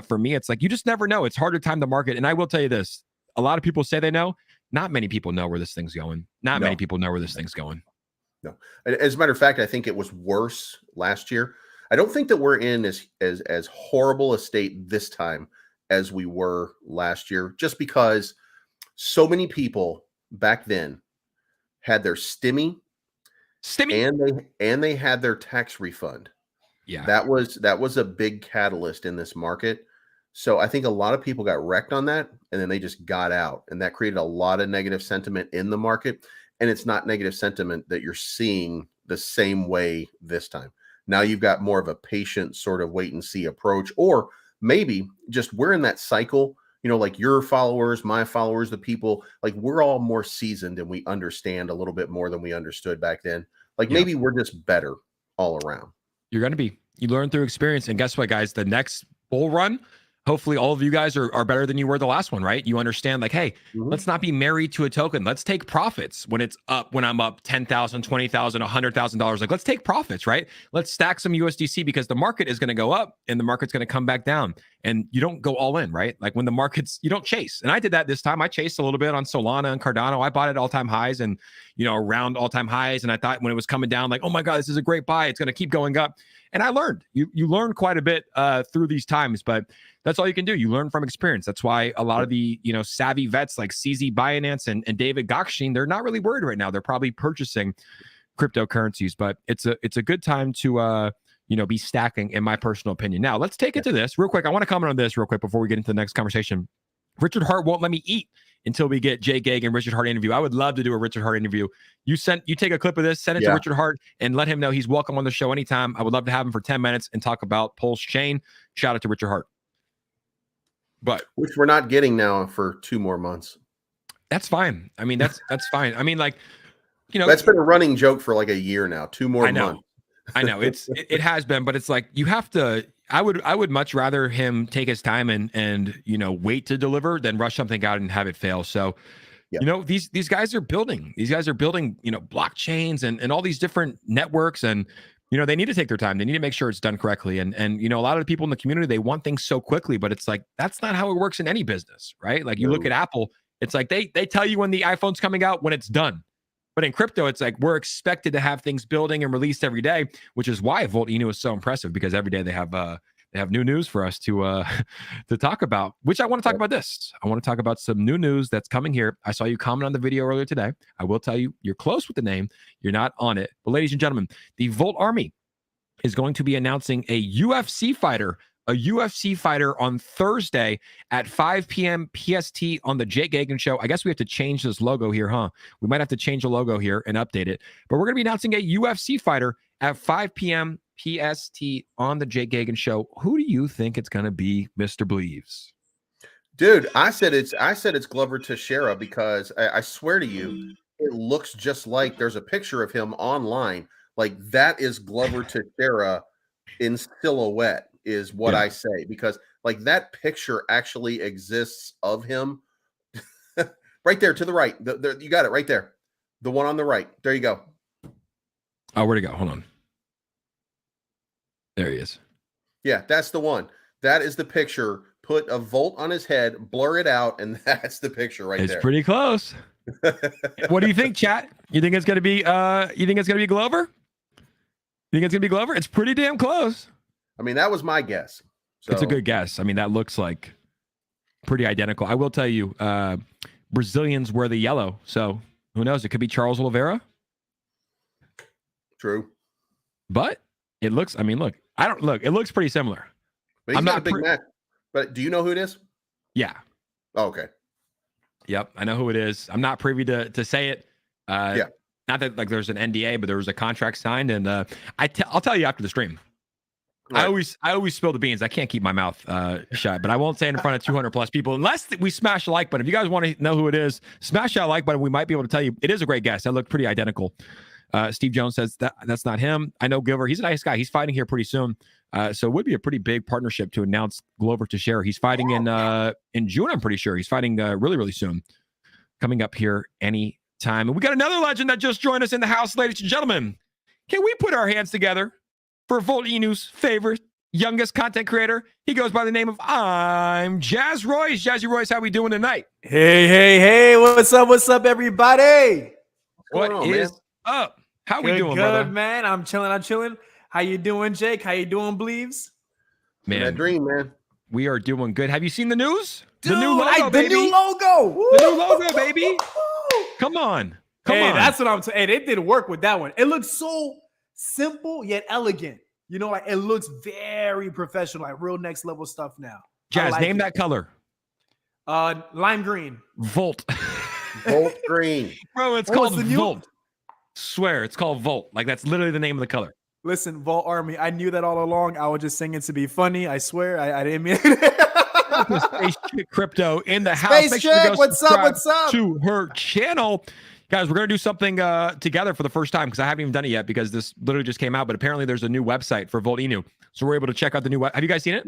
for me, it's like you just never know. It's hard to time the market. And I will tell you this: a lot of people say they know. Not many people know where this thing's going. Many people know where this thing's going. No. As a matter of fact, I think it was worse last year. I don't think that we're in as horrible a state this time as we were last year, just because so many people back then had their stimmy, and they had their tax refund. Yeah, that was a big catalyst in this market. So I think a lot of people got wrecked on that, and then they just got out, and that created a lot of negative sentiment in the market. And it's not negative sentiment that you're seeing the same way this time. Now you've got more of a patient sort of wait and see approach, or maybe just we're in that cycle. Like your followers, my followers, the people, like we're all more seasoned and we understand a little bit more than we understood back then. Like maybe we're just better all around. You're going to be. You learn through experience. And guess what, guys? The next bull run, hopefully all of you guys are better than you were the last one, right? You understand like, hey, let's not be married to a token. Let's take profits when it's up, when I'm up $10,000, $20,000, $100,000. Like let's take profits, right? Let's stack some USDC, because the market is going to go up and the market's going to come back down. And you don't go all in, right? Like when the markets, you don't chase. And I did that this time. I chased a little bit on Solana and Cardano. I bought it all-time highs and, around all-time highs. And I thought when it was coming down, like, oh my God, this is a great buy. It's going to keep going up. And I learned. You learn quite a bit through these times, but that's all you can do. You learn from experience. That's why a lot of the, savvy vets like CZ Binance and David Gokshin, they're not really worried right now. They're probably purchasing cryptocurrencies, but it's a good time to, be stacking, in my personal opinion. Now, let's take it to this real quick. I want to comment on this real quick before we get into the next conversation. Richard Hart won't let me eat until we get Jay Gag and Richard Hart interview. I would love to do a Richard Hart interview. You take a clip of this, send it to Richard Hart, and let him know he's welcome on the show anytime. I would love to have him for 10 minutes and talk about Pulse Chain. Shout out to Richard Hart. But which we're not getting now for 2 more months. That's fine. I mean, that's fine. I mean, like, that's been a running joke for like a year now. 2 more months. I know it has been, but it's like you have to. I would much rather him take his time and wait to deliver than rush something out and have it fail. So, these guys are building. These guys are building blockchains and all these different networks, and they need to take their time. They need to make sure it's done correctly. And a lot of the people in the community, they want things so quickly, but it's like that's not how it works in any business, right? Like you look at Apple, it's like they tell you when the iPhone's coming out when it's done. But in crypto, it's like we're expected to have things building and released every day, which is why Volt Inu is so impressive, because every day they have they have new news for us to to talk about, which I want to talk about this. I want to talk about some new news that's coming here. I saw you comment on the video earlier today. I will tell you, you're close with the name. You're not on it. But ladies and gentlemen, the Volt Army is going to be announcing a UFC fighter on Thursday at 5 p.m. PST on the Jake Gagan show. I guess we have to change this logo here, huh? We might have to change the logo here and update it. But we're going to be announcing a UFC fighter at 5 p.m. PST on the Jake Gagan show. Who do you think it's going to be, Mr. Bleeves? Dude, I said it's Glover Teixeira because I swear to you, it looks just like there's a picture of him online. Like that is Glover Teixeira in silhouette is what I say, because like that picture actually exists of him right there to the right. You got it right there. The one on the right. There you go. Oh, where'd he go? Hold on. There he is. Yeah, that's the one. That is the picture. Put a Volt on his head, blur it out, and that's the picture right there. It's pretty close. What do you think, chat? You think it's gonna be Glover? You think it's gonna be Glover? It's pretty damn close. I mean, that was my guess. So. It's a good guess. I mean, that looks like pretty identical. I will tell you, Brazilians wear the yellow, so who knows? It could be Charles Oliveira. True. But it looks, I mean, look, it looks pretty similar. But he's not a big match. But do you know who it is? Yeah. Oh, okay. Yep, I know who it is. I'm not privy to say it. Yeah. Not that like there's an NDA, but there was a contract signed, and I'll tell you after the stream. Right. I always spill the beans. I can't keep my mouth shut, but I won't say it in front of 200 plus people unless we smash the like button. If you guys want to know who it is, smash that like button. We might be able to tell you. It is a great guess. That looked pretty identical. Steve Jones says that's not him. I know Glover. He's a nice guy. He's fighting here pretty soon. So it would be a pretty big partnership to announce Glover Teixeira. He's fighting in June, I'm pretty sure. He's fighting really, really soon. Coming up here any time. And we got another legend that just joined us in the house, ladies and gentlemen. Can we put our hands together for Volt Inu's favorite, youngest content creator? He goes by the name of I'm Jazz Royce. Jazzy Royce, how we doing tonight? Hey, what's up, everybody? What is up? How we doing, good, brother? Man. I'm chilling. How you doing, Jake? How you doing, Bleeves? Man, that dream, man. We are doing good. Have you seen the news? Dude, the new logo, baby. The new logo. The new logo, baby. Come on. Come on. That's what I'm saying. Hey, they did work with that one. It looks so simple yet elegant. You know, like it looks very professional, like real next level stuff now. Jazz, name that color. Lime green. Volt. Volt green. Bro, it's called Volt. Swear, it's called Volt. Like that's literally the name of the color. Listen, Volt Army, I knew that all along. I was just singing to be funny. I swear, I didn't mean it. Space Chick Crypto in the house. Space Chick, what's up? To her channel. Guys, we're going to do something together for the first time because I haven't even done it yet because this literally just came out. But apparently there's a new website for Volt Inu. So we're able to check out the new web. Have you guys seen it?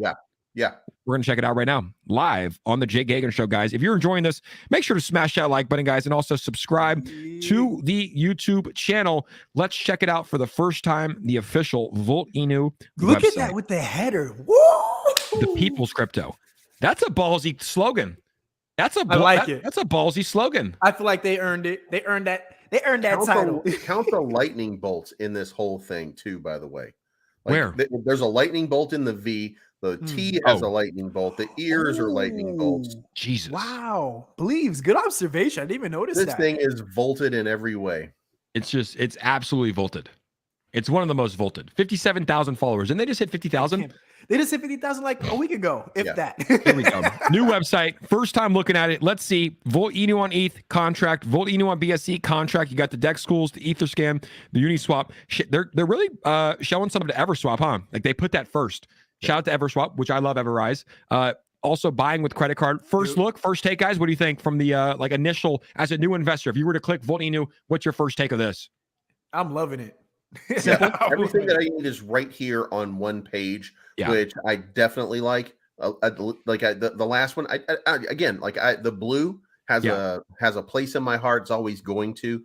Yeah. We're going to check it out right now, live on the Jake Gagan show, guys. If you're enjoying this, make sure to smash that like button, guys, and also subscribe to the YouTube channel. Let's check it out for the first time, the official Volt Inu Look website. at that with the header. Woo! The People's Crypto. That's a ballsy slogan. That's a ballsy slogan. I feel like they earned it. They earned that title. Count the lightning bolts in this whole thing, too, by the way. Like, where? There's a lightning bolt in the V. The T has a lightning bolt. The ears are lightning bolts. Jesus. Wow. Bleeves. Good observation. I didn't even notice that. This thing is volted in every way. It's absolutely volted. It's one of the most volted. 57,000 followers. And they just hit 50,000. They just hit 50,000 like a week ago, if that. Here we go. New website. First time looking at it. Let's see. Volt Inu on ETH contract. Volt Inu on BSC contract. You got the DEX schools, the Etherscan, the Uniswap. They're really showing some of the Everswap, huh? Like they put that first. Shout out to Everswap, which I love, Everrise. Also buying with credit card. First look, first take, guys. What do you think from the like initial as a new investor? If you were to click Volt Inu, what's your first take of this? I'm loving it. Everything that I need is right here on one page, which I definitely like. The last one, the blue has a place in my heart. It's always going to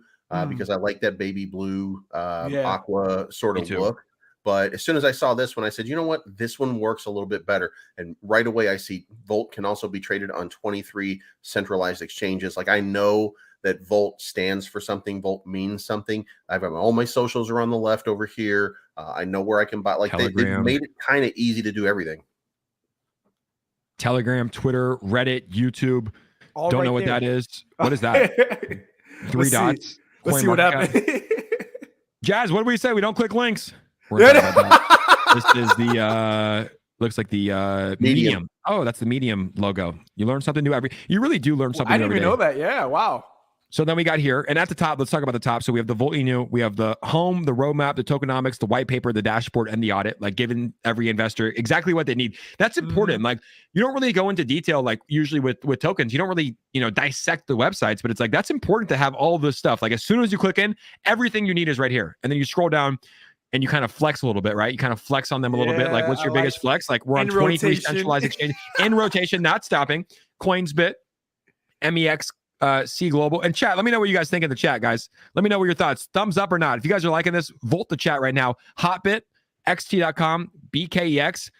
because I like that baby blue aqua sort of look. But as soon as I saw this one, I said, you know what? This one works a little bit better. And right away, I see Volt can also be traded on 23 centralized exchanges. Like I know that Volt stands for something. Volt means something. I've got all my socials are on the left over here. I know where I can buy. Like they've made it kind of easy to do everything. Telegram, Twitter, Reddit, YouTube. All Don't right know what there. that is. What is that? Three dots. Let's see what happens. Jazz, what do we say? We don't click links. We're gonna talk about that. This is the looks like the medium. Oh, that's the medium logo. You learn something new you really do learn something new every day. I didn't even know that. Yeah, wow. So then we got here, and at the top, let's talk about the top. So we have the Volt Inu, we have the home, the roadmap, the tokenomics, the white paper, the dashboard, and the audit, like giving every investor exactly what they need. That's important. Like you don't really go into detail, like usually with tokens, you don't really, dissect the websites, but it's like, that's important to have all this stuff. Like as soon as you click in, everything you need is right here. And then you scroll down and you kind of flex a little bit, right? You kind of flex on them a little bit. Like what's your biggest flex? Like we're on 23 centralized exchanges in rotation, not stopping. Coinsbit, MEX, C Global, and chat. Let me know what you guys think in the chat, guys. Let me know what your thoughts. Thumbs up or not. If you guys are liking this, vote the chat right now. Hotbit, xt.com, BKEX,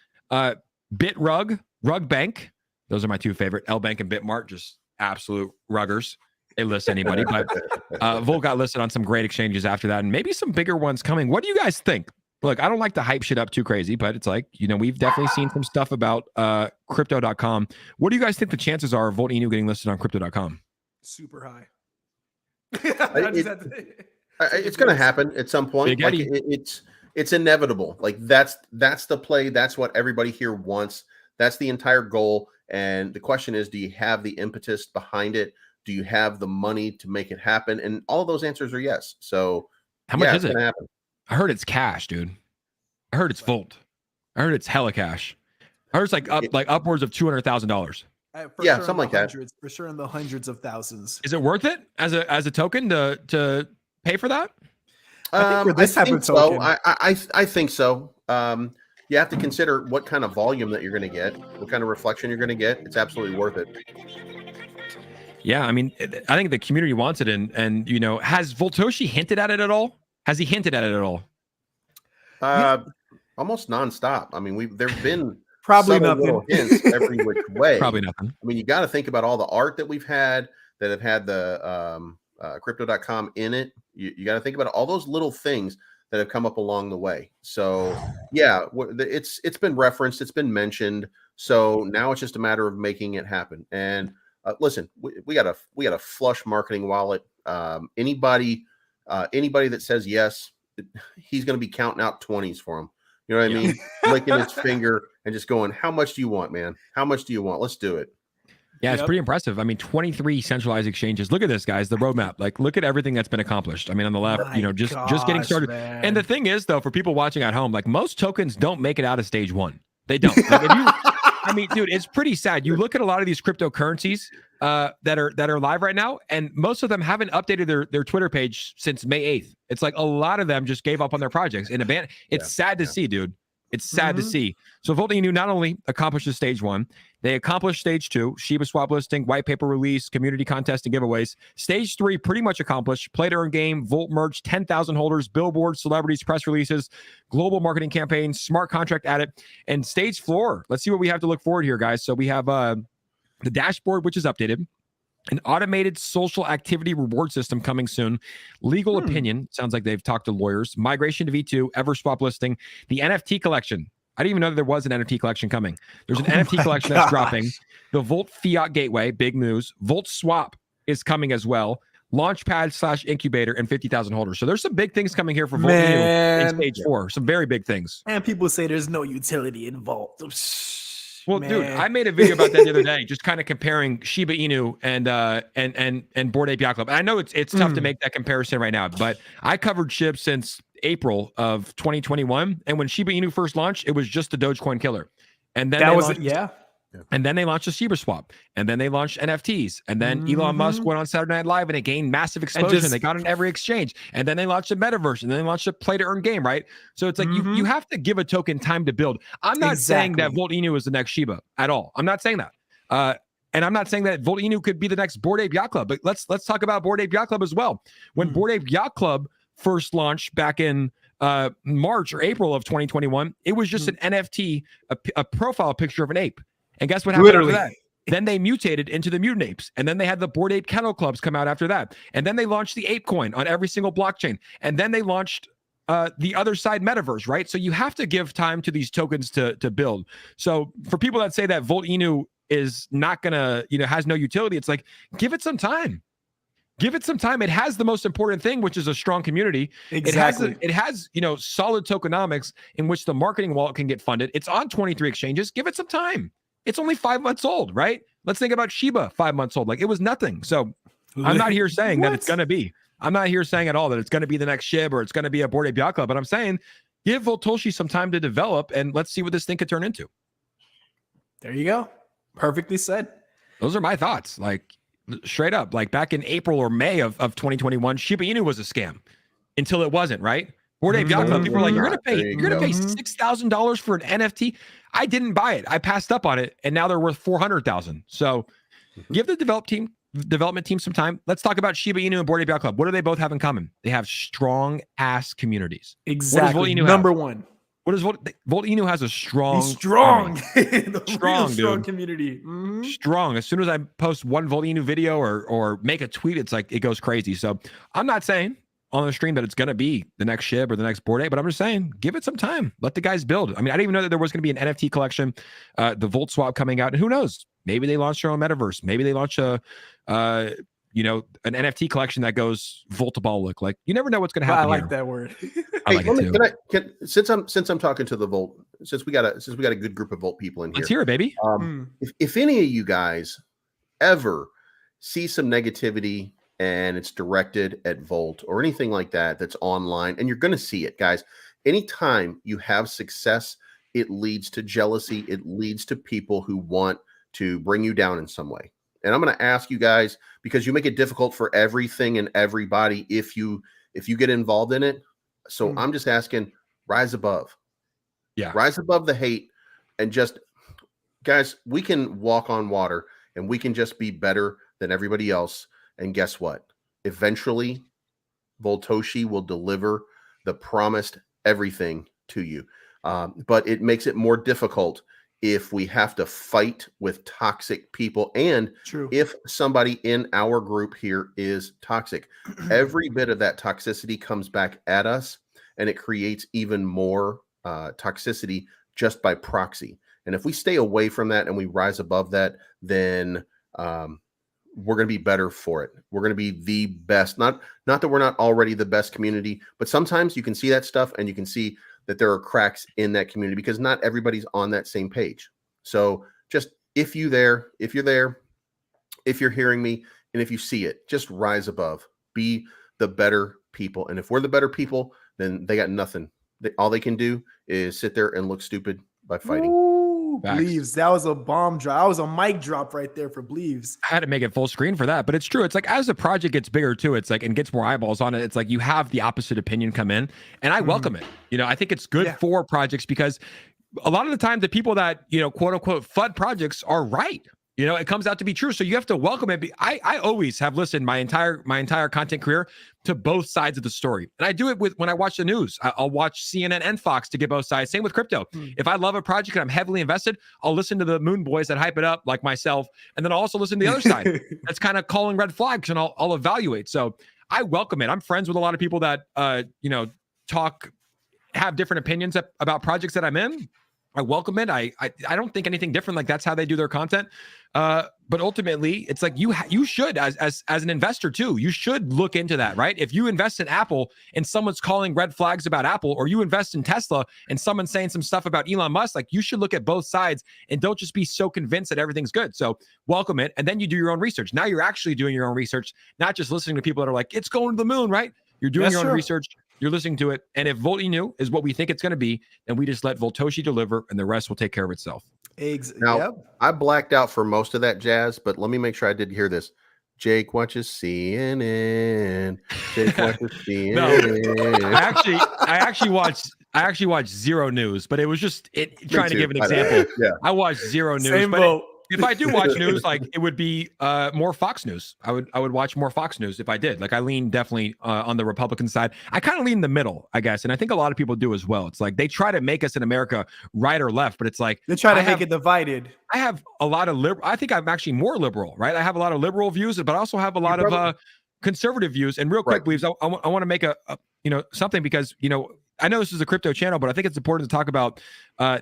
BitRug, Rug Bank. Those are my two favorite. L Bank and Bitmart, just absolute ruggers. They list anybody, but Volt got listed on some great exchanges after that, and maybe some bigger ones coming. What do you guys think? Look, I don't like to hype shit up too crazy, but it's like, we've definitely seen some stuff about crypto.com. What do you guys think the chances are of Volt Inu getting listed on crypto.com? Super high. It's going to happen at some point. Like it's inevitable. Like that's the play. That's what everybody here wants. That's the entire goal. And the question is, do you have the impetus behind it? Do you have the money to make it happen? And all of those answers are yes. So how much is it? I heard it's cash, dude. I heard it's Volt. I heard it's hella cash. I heard it's like upwards of $200,000. Yeah, something like that. For sure, in the hundreds of thousands. Is it worth it as a token to pay for that? I think for this type of token, I think so. You have to consider what kind of volume that you're going to get, what kind of reflection you're going to get. It's absolutely worth it. Yeah, I mean, I think the community wants it, and has Voltoshi hinted at it at all? Has he hinted at it at all? Almost nonstop. I mean, there've been probably nothing. Little hints every which way. Probably nothing. I mean, you got to think about all the art that we've had that have had the crypto.com in it. You got to think about all those little things that have come up along the way. So yeah, it's been referenced, it's been mentioned. So now it's just a matter of making it happen. And listen, we got a flush marketing wallet. Anybody that says yes, he's going to be counting out 20s for him. You know what I mean? Licking his finger and just going, how much do you want, man? How much do you want? Let's do it. Yeah, it's pretty impressive. I mean, 23 centralized exchanges. Look at this, guys, the roadmap. Like, look at everything that's been accomplished. I mean, on the left, just getting started. Man. And the thing is, though, for people watching at home, like most tokens don't make it out of stage one. They don't. Like, I mean, dude, it's pretty sad. You look at a lot of these cryptocurrencies that are live right now, and most of them haven't updated their Twitter page since May 8th. It's like a lot of them just gave up on their projects in a band. It's sad to see, dude. It's sad to see. So Volt Inu not only accomplishes stage one, they accomplished stage two, Shiba swap listing, white paper release, community contest and giveaways. Stage three pretty much accomplished. Play to earn game, Volt merch, 10,000 holders, billboards, celebrities, press releases, global marketing campaign, smart contract added, and stage four. Let's see what we have to look forward here, guys. So we have the dashboard, which is updated. An automated social activity reward system coming soon. Legal opinion. Sounds like they've talked to lawyers. Migration to V2, Everswap listing. The NFT collection. I didn't even know that there was an NFT collection coming. There's an NFT collection that's dropping. The Volt Fiat Gateway, big news. Volt Swap is coming as well. Launchpad / incubator and 50,000 holders. So there's some big things coming here for Volt Inu in stage four. Some very big things. And people say there's no utility in Volt. Well, dude, I made a video about that the other day, just kind of comparing Shiba Inu and Bored Ape Yacht Club. And I know it's tough to make that comparison right now, but I covered SHIB since April of 2021, and when Shiba Inu first launched, it was just the Dogecoin killer, and then and then they launched a Shiba swap, and then they launched NFTs, and then Elon Musk went on Saturday Night Live, and it gained massive explosion. They got in every exchange, and then they launched a metaverse, and then they launched a play to earn game, right? So it's like you have to give a token time to build. I'm not saying that Volt Inu is the next Shiba at all. I'm not saying that. And I'm not saying that Volt Inu could be the next Bored Ape Yacht Club, but let's talk about Bored Ape Yacht Club as well. When Bored Ape Yacht Club first launched back in March or April of 2021, it was just an NFT, a profile picture of an ape. And guess what happened after that? Then they mutated into the mutant apes. And then they had the Bored Ape Kennel Clubs come out after that. And then they launched the Ape Coin on every single blockchain. And then they launched the other side metaverse, right? So you have to give time to these tokens to build. So for people that say that Volt Inu is not gonna, has no utility, it's like, give it some time. Give it some time. It has the most important thing, which is a strong community. Exactly. It has solid tokenomics in which the marketing wallet can get funded. It's on 23 exchanges. Give it some time. It's only 5 months old, right? Let's think about Shiba, 5 months old. Like, it was nothing. So I'm not here saying that it's going to be. I'm not here saying at all that it's going to be the next SHIB or it's going to be a Bored Ape Yacht Club, but I'm saying give Voltoshi some time to develop and let's see what this thing could turn into. There you go. Perfectly said. Those are my thoughts. Like, straight up, like back in April or May of 2021, Shiba Inu was a scam until it wasn't, right? Bored Ape Yacht Club, people are like, you're gonna pay $6,000 for an NFT. I didn't buy it. I passed up on it, and now they're worth $400,000. So give the development team some time. Let's talk about Shiba Inu and Bored Ape Yacht Club. What do they both have in common? They have strong ass communities. Exactly. Number one. What does Volt Inu has a strong, strong community. Strong. As soon as I post one Volt Inu video or make a tweet, it's like it goes crazy. So I'm not saying on the stream that it's going to be the next SHIB or the next Bored Ape, but I'm just saying give it some time. Let the guys build. I mean, I didn't even know that there was going to be an NFT collection, the Volt Swap coming out, and who knows? Maybe they launch their own metaverse. Maybe they launch an NFT collection that goes Voltabolic. Like, you never know what's going to happen. I like that word. I like it too. Since I'm talking to the Volt, since we got a good group of Volt people in here. Let's hear it, baby. If any of you guys ever see some negativity and it's directed at Volt or anything like that that's online, and you're going to see it, guys. Anytime you have success, it leads to jealousy. It leads to people who want to bring you down in some way. And I'm going to ask you guys, because you make it difficult for everything and everybody if you get involved in it. So I'm just asking, rise above. Yeah. Rise above the hate and just, guys, we can walk on water and we can just be better than everybody else. And guess what? Eventually, Voltoshi will deliver the promised everything to you. But it makes it more difficult if we have to fight with toxic people and if somebody in our group here is toxic. Every bit of that toxicity comes back at us, and it creates even more toxicity just by proxy. And if we stay away from that and we rise above that, then we're going to be better for it. We're going to be the best. Not that we're not already the best community, but sometimes you can see that stuff and you can see that there are cracks in that community because not everybody's on that same page. So just if you're there, if you're hearing me, and if you see it, just rise above. Be the better people. And if we're the better people, then they got nothing. All they can do is sit there and look stupid by fighting. Ooh, Bleeves. That was a bomb drop. That was a mic drop right there for Bleeves. I had to make it full screen for that, but it's true. It's like as the project gets bigger too, it's like, and gets more eyeballs on it, it's like you have the opposite opinion come in, and I welcome it. I think it's good for projects because a lot of the time the people that, quote unquote FUD projects are right. It comes out to be true. So you have to welcome it. I always have listened my entire content career to both sides of the story. And I do it when I watch the news. I'll watch CNN and Fox to get both sides. Same with crypto. If I love a project and I'm heavily invested, I'll listen to the Moon Boys that hype it up like myself. And then I'll also listen to the other side that's kind of calling red flags, and I'll evaluate. So I welcome it. I'm friends with a lot of people that, have different opinions about projects that I'm in. I welcome it. I don't think anything different. Like, that's how they do their content. But ultimately, it's like you should, as an investor too, you should look into that, right? If you invest in Apple and someone's calling red flags about Apple, or you invest in Tesla and someone's saying some stuff about Elon Musk, like, you should look at both sides and don't just be so convinced that everything's good. So welcome it, and then you do your own research. Now you're actually doing your own research, not just listening to people that are like, it's going to the moon, right? You're doing your own research. You're listening to it. And if Volt Inu is what we think it's going to be, then we just let Voltoshi deliver, and the rest will take care of itself. Now, I blacked out for most of that, Jazz, but let me make sure I did hear this. Jake watches CNN. Jake watches CNN. I actually watched Zero News, but it was just trying to give an example. I watched Zero News. Same boat. If I do watch news, like, it would be more Fox News. I would watch more Fox News if I did. Like, I lean definitely on the Republican side. I kind of lean in the middle, I guess, and I think a lot of people do as well. It's like they try to make us in America right or left, but it's like they try to make it divided. I have a lot of liberal. I think I'm actually more liberal, right? I have a lot of liberal views, but I also have a lot of conservative views. And real quick, Bleeves, I want to make a something, because I know this is a crypto channel, but I think it's important to talk about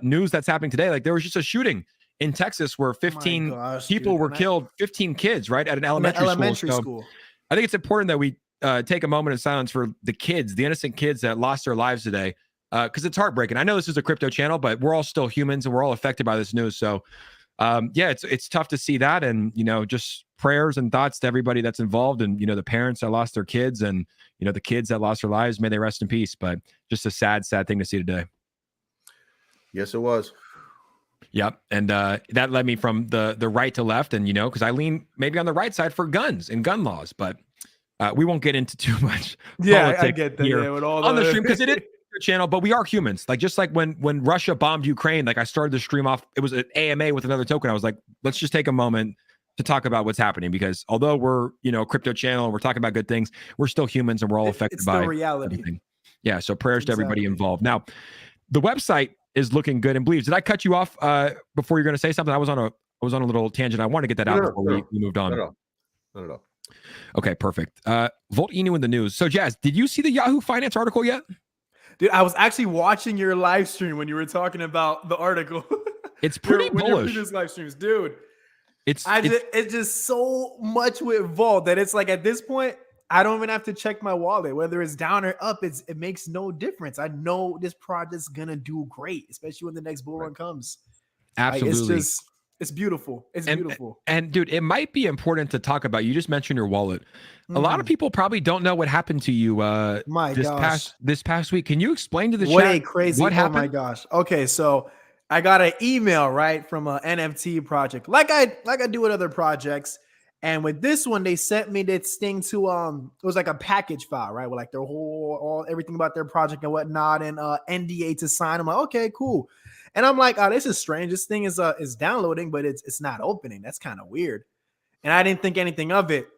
news that's happening today. Like, there was just a shooting in Texas where 15 people were killed, 15 kids, right, at an elementary school. So I think it's important that we take a moment of silence for the kids, the innocent kids that lost their lives today, because it's heartbreaking. I know this is a crypto channel, but we're all still humans and we're all affected by this news. So it's tough to see that, and just prayers and thoughts to everybody that's involved, and the parents that lost their kids, and the kids that lost their lives. May they rest in peace. But just a sad thing to see today. Yes, it was. Yep. And that led me from the right to left, and because I lean maybe on the right side for guns and gun laws, but we won't get into too much politics I get that here with all on the stream, because it is a channel, but we are humans. Like, just like when Russia bombed Ukraine, like, I started the stream off, it was an AMA with another token. I was like, let's just take a moment to talk about what's happening, because although we're a crypto channel and we're talking about good things, we're still humans and we're all affected by reality. everything. Yeah. So prayers to everybody involved. Now, the website is looking good. And Bleeves, did I cut you off before you're going to say something? I was on a little tangent. I want to get that out before we moved on. Not at all. Okay, perfect. Volt Inu in the news. So Jazz, did you see the Yahoo Finance article yet? Dude, I was actually watching your live stream when you were talking about the article. It's pretty bullish. Your live streams, dude. It's just so much with Volt that it's like, at this point, I don't even have to check my wallet. Whether it's down or up, it makes no difference. I know this project's gonna do great, especially when the next bull run comes. Absolutely. It's beautiful. It's beautiful. And dude, it might be important to talk about. You just mentioned your wallet. A lot of people probably don't know what happened to you this past week. Can you explain to the chat what happened? Oh my gosh. Okay, so I got an email from an NFT project, like I do with other projects. And with this one, they sent me this thing to it was like a package file, right? With like their everything about their project and whatnot, and NDA to sign. I'm like, okay, cool. And I'm like, oh, this is strange. This thing is downloading, but it's not opening. That's kind of weird. And I didn't think anything of it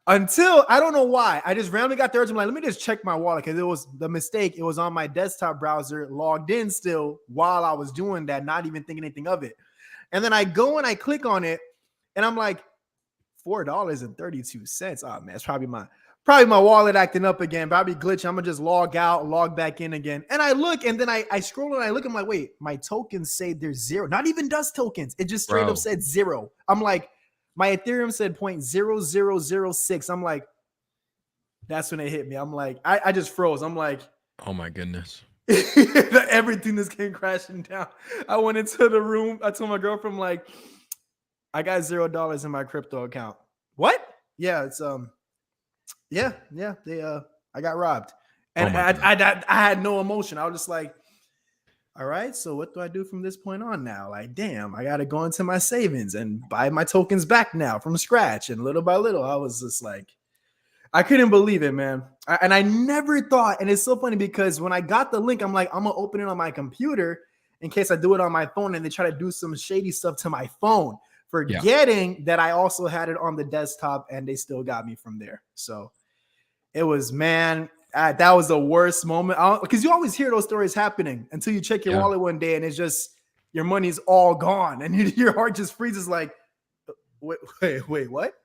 until, I don't know why, I just randomly got the urge. I'm like, let me just check my wallet, because it was the mistake. It was on my desktop browser, logged in still while I was doing that, not even thinking anything of it. And then I go and I click on it, and I'm like, $4.32. Oh man, it's probably my wallet acting up again. Probably glitching. I'm gonna just log out, log back in again. And I look, and then I scroll and I look. I'm like, wait, my tokens say there's zero. Not even dust tokens. It just straight up said zero. I'm like, my Ethereum said 0.0006. I'm like, that's when it hit me. I'm like, I just froze. I'm like, oh my goodness. Everything just came crashing down. I went into the room. I told my girlfriend, I'm like, I got $0 in my crypto account. What? Yeah, it's they I got robbed. And I had no emotion. I was just like, all right, so what do I do from this point on now? Like, damn, I got to go into my savings and buy my tokens back now from scratch. And little by little, I was just like, I couldn't believe it, man. And I never thought, and it's so funny because when I got the link, I'm like, I'm going to open it on my computer in case I do it on my phone and they try to do some shady stuff to my phone, forgetting that I also had it on the desktop, and they still got me from there. So it was, man, that was the worst moment, because you always hear those stories happening until you check your wallet one day and it's just your money's all gone and your heart just freezes like, wait, what?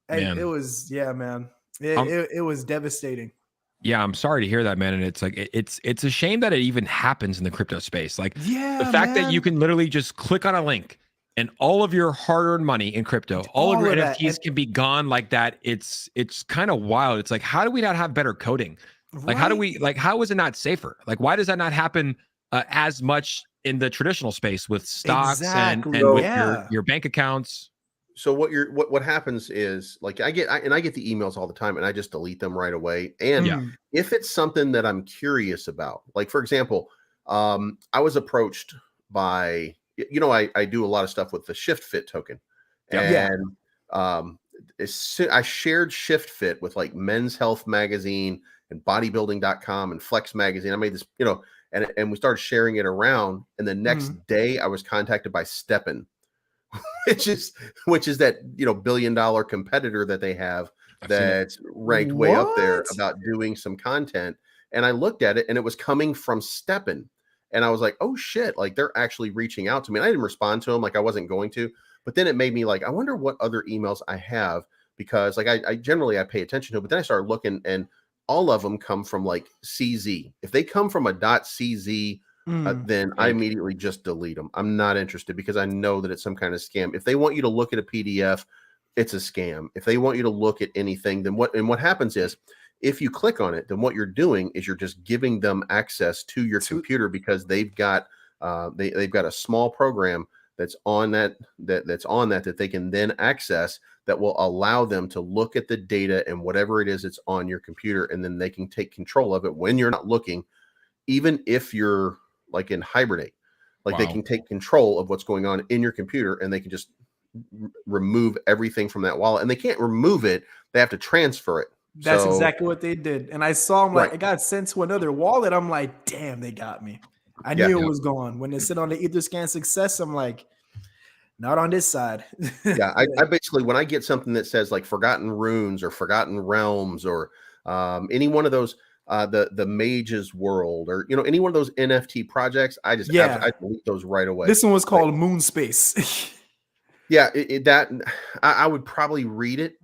And it was, man, it was devastating. Yeah, I'm sorry to hear that, man. And it's like, it's a shame that it even happens in the crypto space. Like, the fact that you can literally just click on a link and all of your hard-earned money in crypto, all of your NFTs can be gone like that. It's kind of wild. It's like, how do we not have better coding? Like, how is it not safer? Like, why does that not happen as much in the traditional space with stocks and with your bank accounts? So what happens is, like, I get the emails all the time and I just delete them right away. And if it's something that I'm curious about, like, for example, I was approached by, I do a lot of stuff with the ShiftFit token, and I shared ShiftFit with like Men's Health magazine and bodybuilding.com and Flex magazine. I made this, and we started sharing it around. And the next day I was contacted by Steppen, which is that, $1 billion competitor that they have that's ranked way up there about doing some content. And I looked at it and it was coming from Steppen. And I was like, oh shit, like they're actually reaching out to me. And I didn't respond to them like I wasn't going to, but then it made me like, I wonder what other emails I have, because like I generally I pay attention to it, but then I started looking and all of them come from like CZ. If they come from a .cz, then I immediately just delete them. I'm not interested because I know that it's some kind of scam. If they want you to look at a PDF, it's a scam. If they want you to look at anything, then what happens is if you click on it, then what you're doing is you're just giving them access to your computer because they've got they've got a small program that's on that they can then access that will allow them to look at the data and whatever it is that's on your computer, and then they can take control of it when you're not looking, even if you're like in hibernate. Like they can take control of what's going on in your computer, and they can just remove everything from that wallet. And they can't remove it; they have to transfer it. That's exactly what they did. And I saw them like it got sent to another wallet. I'm like, damn, they got me. I knew it was gone. When they sit on the Etherscan success, I'm like, not on this side. I basically, when I get something that says like Forgotten Runes or Forgotten Realms or any one of those, the Mage's World or, any one of those NFT projects, I just I delete those right away. This one was called Moon Space. I would probably read it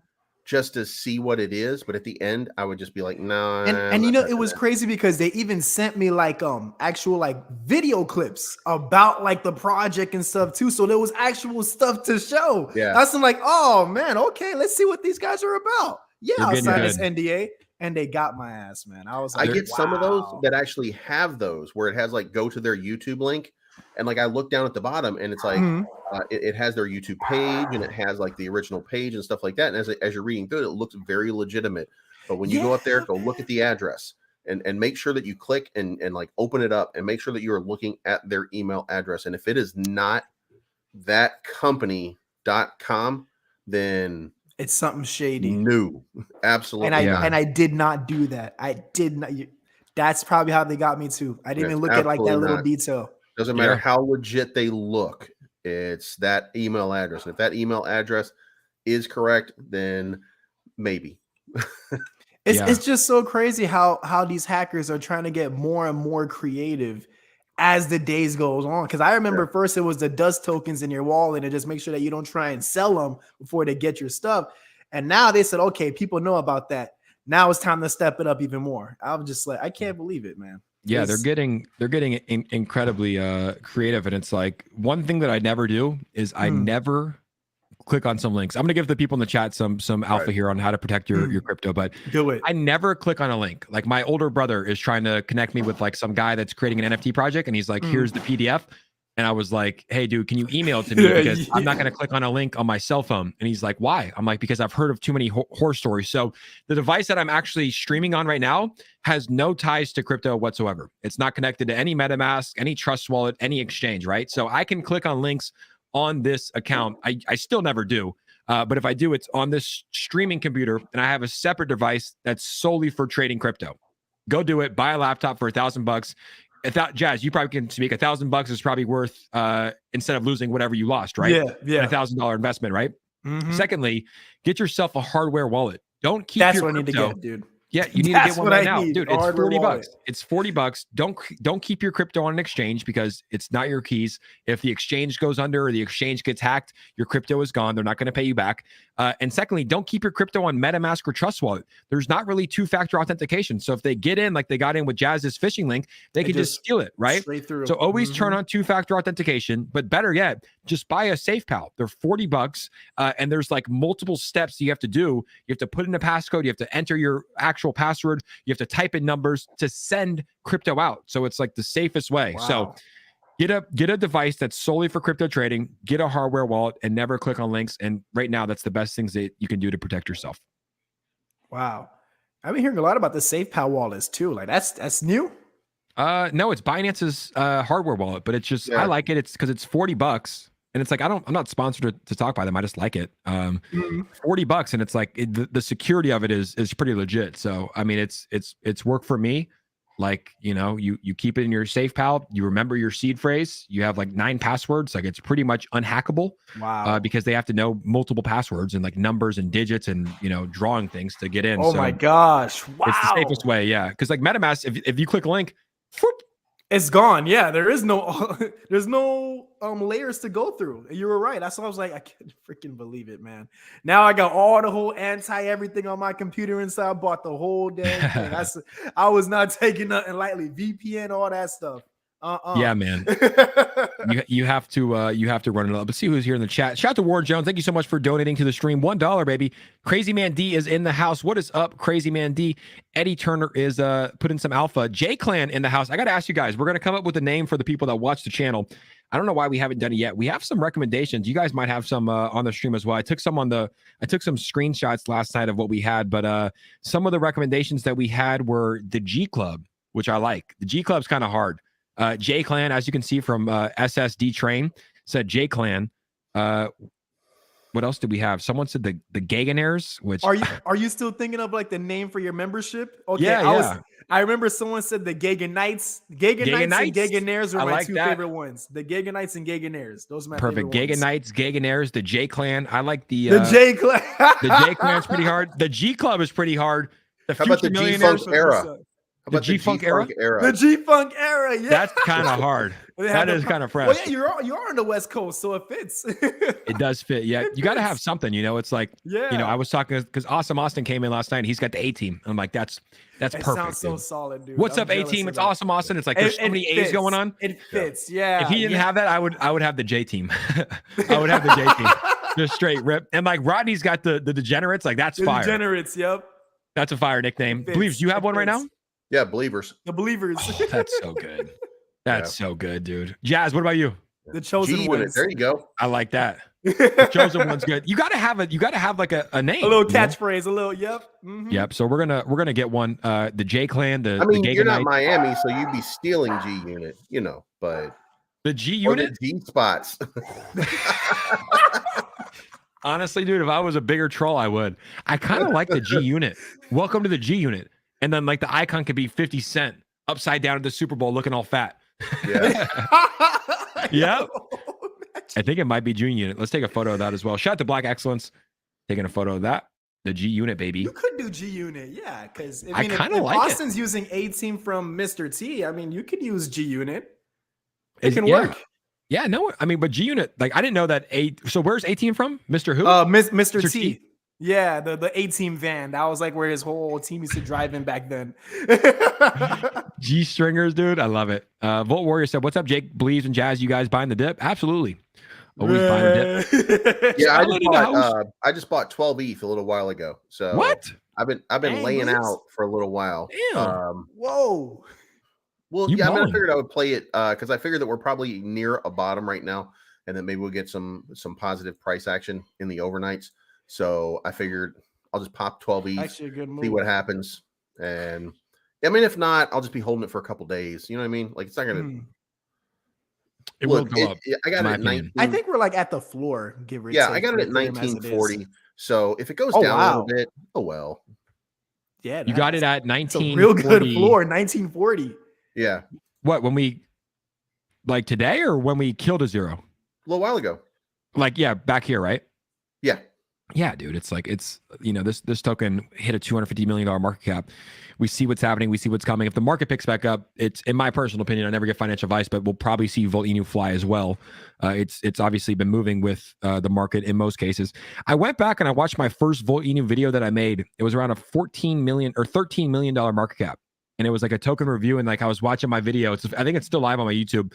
just to see what it is, but at the end I would just be like, no. And it was crazy because they even sent me like actual like video clips about like the project and stuff too, so there was actual stuff to show. That's like, oh man, okay, let's see what these guys are about. I'll sign this NDA. And they got my ass, man. I was like, I get some of those that actually have those where it has like go to their YouTube link, and like I look down at the bottom and it's like it has their YouTube page and it has like the original page and stuff like that. And as you're reading through it, it looks very legitimate. But when you go up there, go look at the address and make sure that you click and like open it up and make sure that you are looking at their email address. And if it is not thatcompany.com, then it's something shady. No, absolutely. And I did not do that. I did not. That's probably how they got me too. I didn't even look at like that little detail. Doesn't matter how legit they look. It's that email address. And if that email address is correct, then maybe. It's just so crazy how these hackers are trying to get more and more creative as the days goes on. Because I remember first it was the dust tokens in your wallet and just make sure that you don't try and sell them before they get your stuff. And now they said, okay, people know about that. Now it's time to step it up even more. I'm just like, I can't believe it, man. Yeah, they're getting incredibly creative. And it's like one thing that I never do is I never click on some links. I'm going to give the people in the chat some alpha here on how to protect your crypto, but do it. I never click on a link. Like my older brother is trying to connect me with like some guy that's creating an NFT project. And he's like, here's the PDF. And I was like, hey dude, can you email it to me? Because I'm not going to click on a link on my cell phone. And he's like, why? I'm like, because I've heard of too many horror stories. So the device that I'm actually streaming on right now has no ties to crypto whatsoever. It's not connected to any MetaMask, any Trust Wallet, any exchange, right? So I can click on links on this account. I still never do. But if I do, it's on this streaming computer and I have a separate device that's solely for trading crypto. Go do it. Buy a laptop for $1,000. Jazz, you probably can speak. $1,000 is probably worth instead of losing whatever you lost, right? Yeah. $1,000 investment, right? Secondly, get yourself a hardware wallet. Don't keep That's your what crypto. I need to get, dude. Yeah, you need to get one right now, dude. It's $40. Wallet. It's $40. Don't keep your crypto on an exchange because it's not your keys. If the exchange goes under or the exchange gets hacked, your crypto is gone. They're not going to pay you back. And secondly, don't keep your crypto on MetaMask or Trust Wallet. There's not really two-factor authentication. So if they get in like they got in with Jazz's phishing link, they can just steal it, right? Straight through. So always turn on two-factor authentication. But better yet, just buy a SafePal. They're $40, and there's like multiple steps you have to do. You have to put in a passcode. You have to enter your actual password. You have to type in numbers to send crypto out. So it's like the safest way. Wow. So get a device that's solely for crypto trading, get a hardware wallet, and never click on links. And right now, that's the best things that you can do to protect yourself. Wow. I've been hearing a lot about the SafePal wallets too. Like that's new? No, it's Binance's hardware wallet, but it's just, I like it. It's because it's $40. And it's like, I'm not sponsored to talk by them. I just like it. $40, and it's like the security of it is pretty legit. So I mean, it's worked for me. Like, you keep it in your SafePal. You remember your seed phrase. You have like 9 passwords. Like it's pretty much unhackable. Wow. Because they have to know multiple passwords and like numbers and digits and drawing things to get in. Oh my gosh! Wow. It's the safest way. Yeah, because like MetaMask, if you click a link, whoop, It's gone. Yeah, there's no layers to go through. You were right. That's why I was like, I can't freaking believe it, man. Now I got all the whole everything on my computer inside. I bought the whole damn thing. I was not taking nothing lightly. VPN, all that stuff. Yeah, man. you have to run it up. Let's see who's here in the chat. Shout out to Ward Jones. Thank you so much for donating to the stream. $1, baby. Crazy Man D is in the house. What is up, Crazy Man D? Eddie Turner is putting some alpha. J Clan in the house. I gotta ask you guys. We're gonna come up with a name for the people that watch the channel. I don't know why we haven't done it yet. We have some recommendations. You guys might have some on the stream as well. I took some screenshots last night of what we had, but some of the recommendations that we had were the G Club, which I like. The G Club's kind of hard. J Clan, as you can see from SSD Train, said J Clan. What else did we have? Someone said the Gaganerz, which are you still thinking of like the name for your membership? Okay, yeah. I remember someone said the Gaganites. Gaganites and Gaganerz are my two favorite ones. The Gaganites and Gaganerz. Those are my perfect. Favorite Gaganites, Gaganerz, the J Clan. I like the J Clan. The J Clan's pretty hard. The G Club is pretty hard. How about the G Funk era? The G-Funk era? The G-Funk era, yeah. That's kind of hard. That is kind of fresh. Well, yeah, you are on the West Coast, so it fits. It does fit. Yeah, you got to have something. You know, it's like, I was talking because Awesome Austin came in last night. And he's got the A-Team. I'm like, that's perfect. Sounds so dude. Solid, dude. What's up, A-Team? It's Awesome Austin. It's like there's so many A's going on. It fits, yeah. If he didn't have that, I would have the J-Team. I would have the J-Team. Just straight rip. And like Rodney's got the Degenerates. Like that's fire. Degenerates, yep. That's a fire nickname. Bleeves, do you have one right now? Yeah, Believers. The Believers. Oh, that's so good. That's so good, dude. Jazz, what about you? The Chosen Ones. There you go. I like that. The Chosen One's good. You gotta have like a name. A little catchphrase, a little, yep. Mm-hmm. Yep. So we're gonna get one. The J Clan, you're not Miami, so you'd be stealing G Unit, but the G Unit, G spots. Honestly, dude, if I was a bigger troll, I would. I kind of like the G Unit. Welcome to the G Unit. And then like the icon could be 50 Cent upside down at the Super Bowl looking all fat. Yeah. Yeah. I think it might be G Unit. Let's take a photo of that as well. Shout out to Black Excellence. Taking a photo of that. The G Unit, baby. You could do G Unit, yeah. Because I kind of like Austin's using A-Team from Mr. T. I mean, you could use G Unit. It can work. Yeah, no, I mean, but G Unit, like I didn't know that so where's A-Team from? Mr. Who? Mr. T. Yeah, the A-Team van. That was like where his whole team used to drive in back then. G-stringers, dude. I love it. Volt Warrior said, what's up, Jake? Bleeves and Jazz, you guys buying the dip? Absolutely. Always buying the dip. Yeah, I just bought 12 ETH a little while ago. So what? I've been laying out for a little while. Damn. Whoa. Well, yeah, I figured I would play it because I figured that we're probably near a bottom right now, and then maybe we'll get some positive price action in the overnights. So I figured I'll just pop 12 ETH, see what happens. And I mean, if not, I'll just be holding it for a couple days. You know what I mean? Like it's not gonna. It will go up. I got it at 19. I think we're like at the floor. Give or take. I got it at 1940. So if it goes down a little bit, oh well. Yeah, you got it at 19. Real good floor, 1940. Yeah. What, when we like today or when we killed a zero? A little while ago. Like, yeah, back here, right? Yeah. Yeah, dude. It's like this token hit a $250 million market cap. We see what's happening. We see what's coming. If the market picks back up, it's, in my personal opinion, I never get financial advice, but we'll probably see Volt Inu fly as well. It's obviously been moving with the market in most cases. I went back and I watched my first Volt Inu video that I made. It was around a $14 million or $13 million market cap. And it was like a token review. And like I was watching my video. I think it's still live on my YouTube.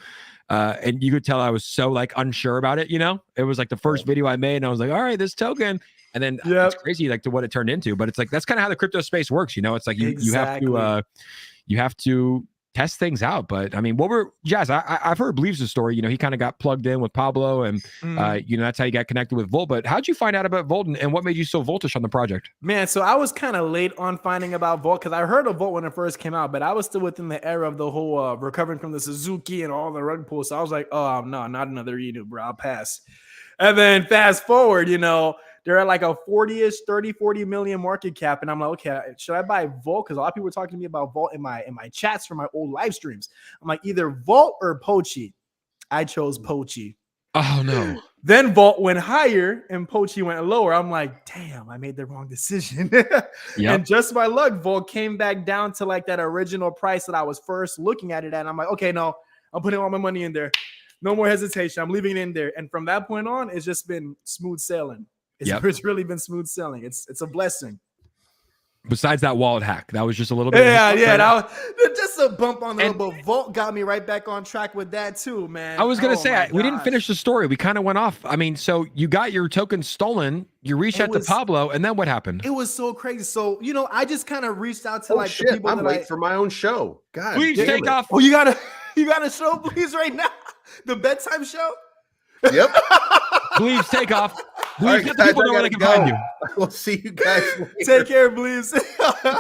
And you could tell I was so like unsure about it. It was like the first video I made, and I was like, all right, this token. And then it's crazy like to what it turned into. But it's like that's kind of how the crypto space works. It's like you have to test things out. But I mean, Jazz, I've heard Bleeves' story. He kind of got plugged in with Pablo, and that's how you got connected with Volt. But how'd you find out about Volt, and what made you so voltish on the project? Man, so I was kind of late on finding about Volt because I heard of Volt when it first came out, but I was still within the era of the whole recovering from the Suzuki and all the rug pulls. So I was like, oh no, not another Inu, bro. I'll pass. And then fast forward, they're at like a 40 million market cap. And I'm like, okay, should I buy Volt? Because a lot of people were talking to me about Volt in my chats from my old live streams. I'm like, either Volt or Pochi. I chose Pochi. Oh no. Then Volt went higher and Pochi went lower. I'm like, damn, I made the wrong decision. And just by luck, Volt came back down to like that original price that I was first looking at it at. And I'm like, okay, no, I'm putting all my money in there. No more hesitation. I'm leaving it in there. And from that point on, it's just been smooth sailing. It's really been smooth sailing. It's a blessing. Besides that wallet hack, that was just a little bit. Yeah, that was just a bump on the road. But Volt got me right back on track with that too, man. I was gonna say we didn't finish the story. We kind of went off. I mean, so you got your token stolen. You reached out to Pablo, and then what happened? It was so crazy. So I just kind of reached out to the people. I'm late for my own show. God, please take off. Oh, you got a show, please, right now. The bedtime show. Yep. Bleeves, take off. Bleeves, let the people know where they can find you. We'll see you guys later. Take care, Bleeves.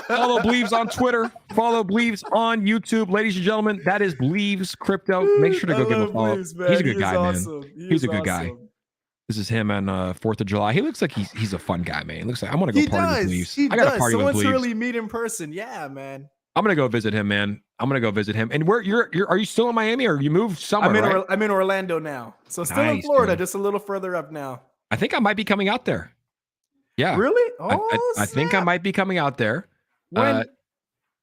Follow Bleeves on Twitter. Follow Bleeves on YouTube. Ladies and gentlemen, that is Bleeves Crypto. Make sure to go give him a follow. Bleeves, he's a good guy, awesome. man. He's a good guy. This is him on 4th of July. He looks like he's a fun guy, man. He looks like I want to go party with Bleeves. I got to party with Bleeves. Someone to really meet in person. Yeah, man. I'm gonna go visit him, man. I'm gonna go visit him. And where are you still in Miami or you moved somewhere? I'm in Orlando now. So still in Florida, just a little further up now. I think I might be coming out there. Yeah. Really? I think I might be coming out there. When?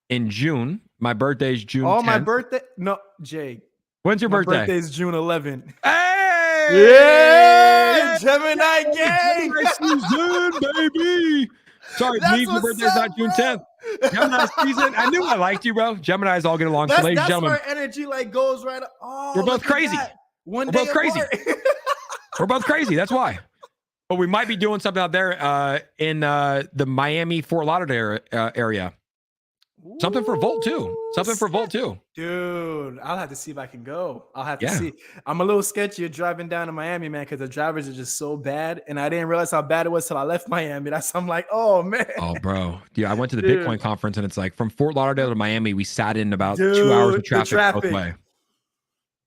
In June. My birthday's June 10th. My birthday? No, Jay. When's your birthday? My birthday's June 11th. Hey! Yeah! Gemini gang! Season, baby! Sorry, Bleeves, your birthday's not June 10th. Gemini season. I knew I liked you, bro. Geminis all get along. So, ladies and gentlemen, our energy goes right. We're both crazy. We're both crazy. We're both crazy. That's why. But we might be doing something out there in the Miami, Fort Lauderdale area. Something for Volt too. Dude, I'll have to see if I can go. I'll have to see. I'm a little sketchy of driving down to Miami, man, because the drivers are just so bad. And I didn't realize how bad it was till I left Miami. I'm like, oh, man. Oh, bro. Yeah, I went to the Bitcoin conference, and it's like from Fort Lauderdale to Miami, we sat in about 2 hours of traffic both way.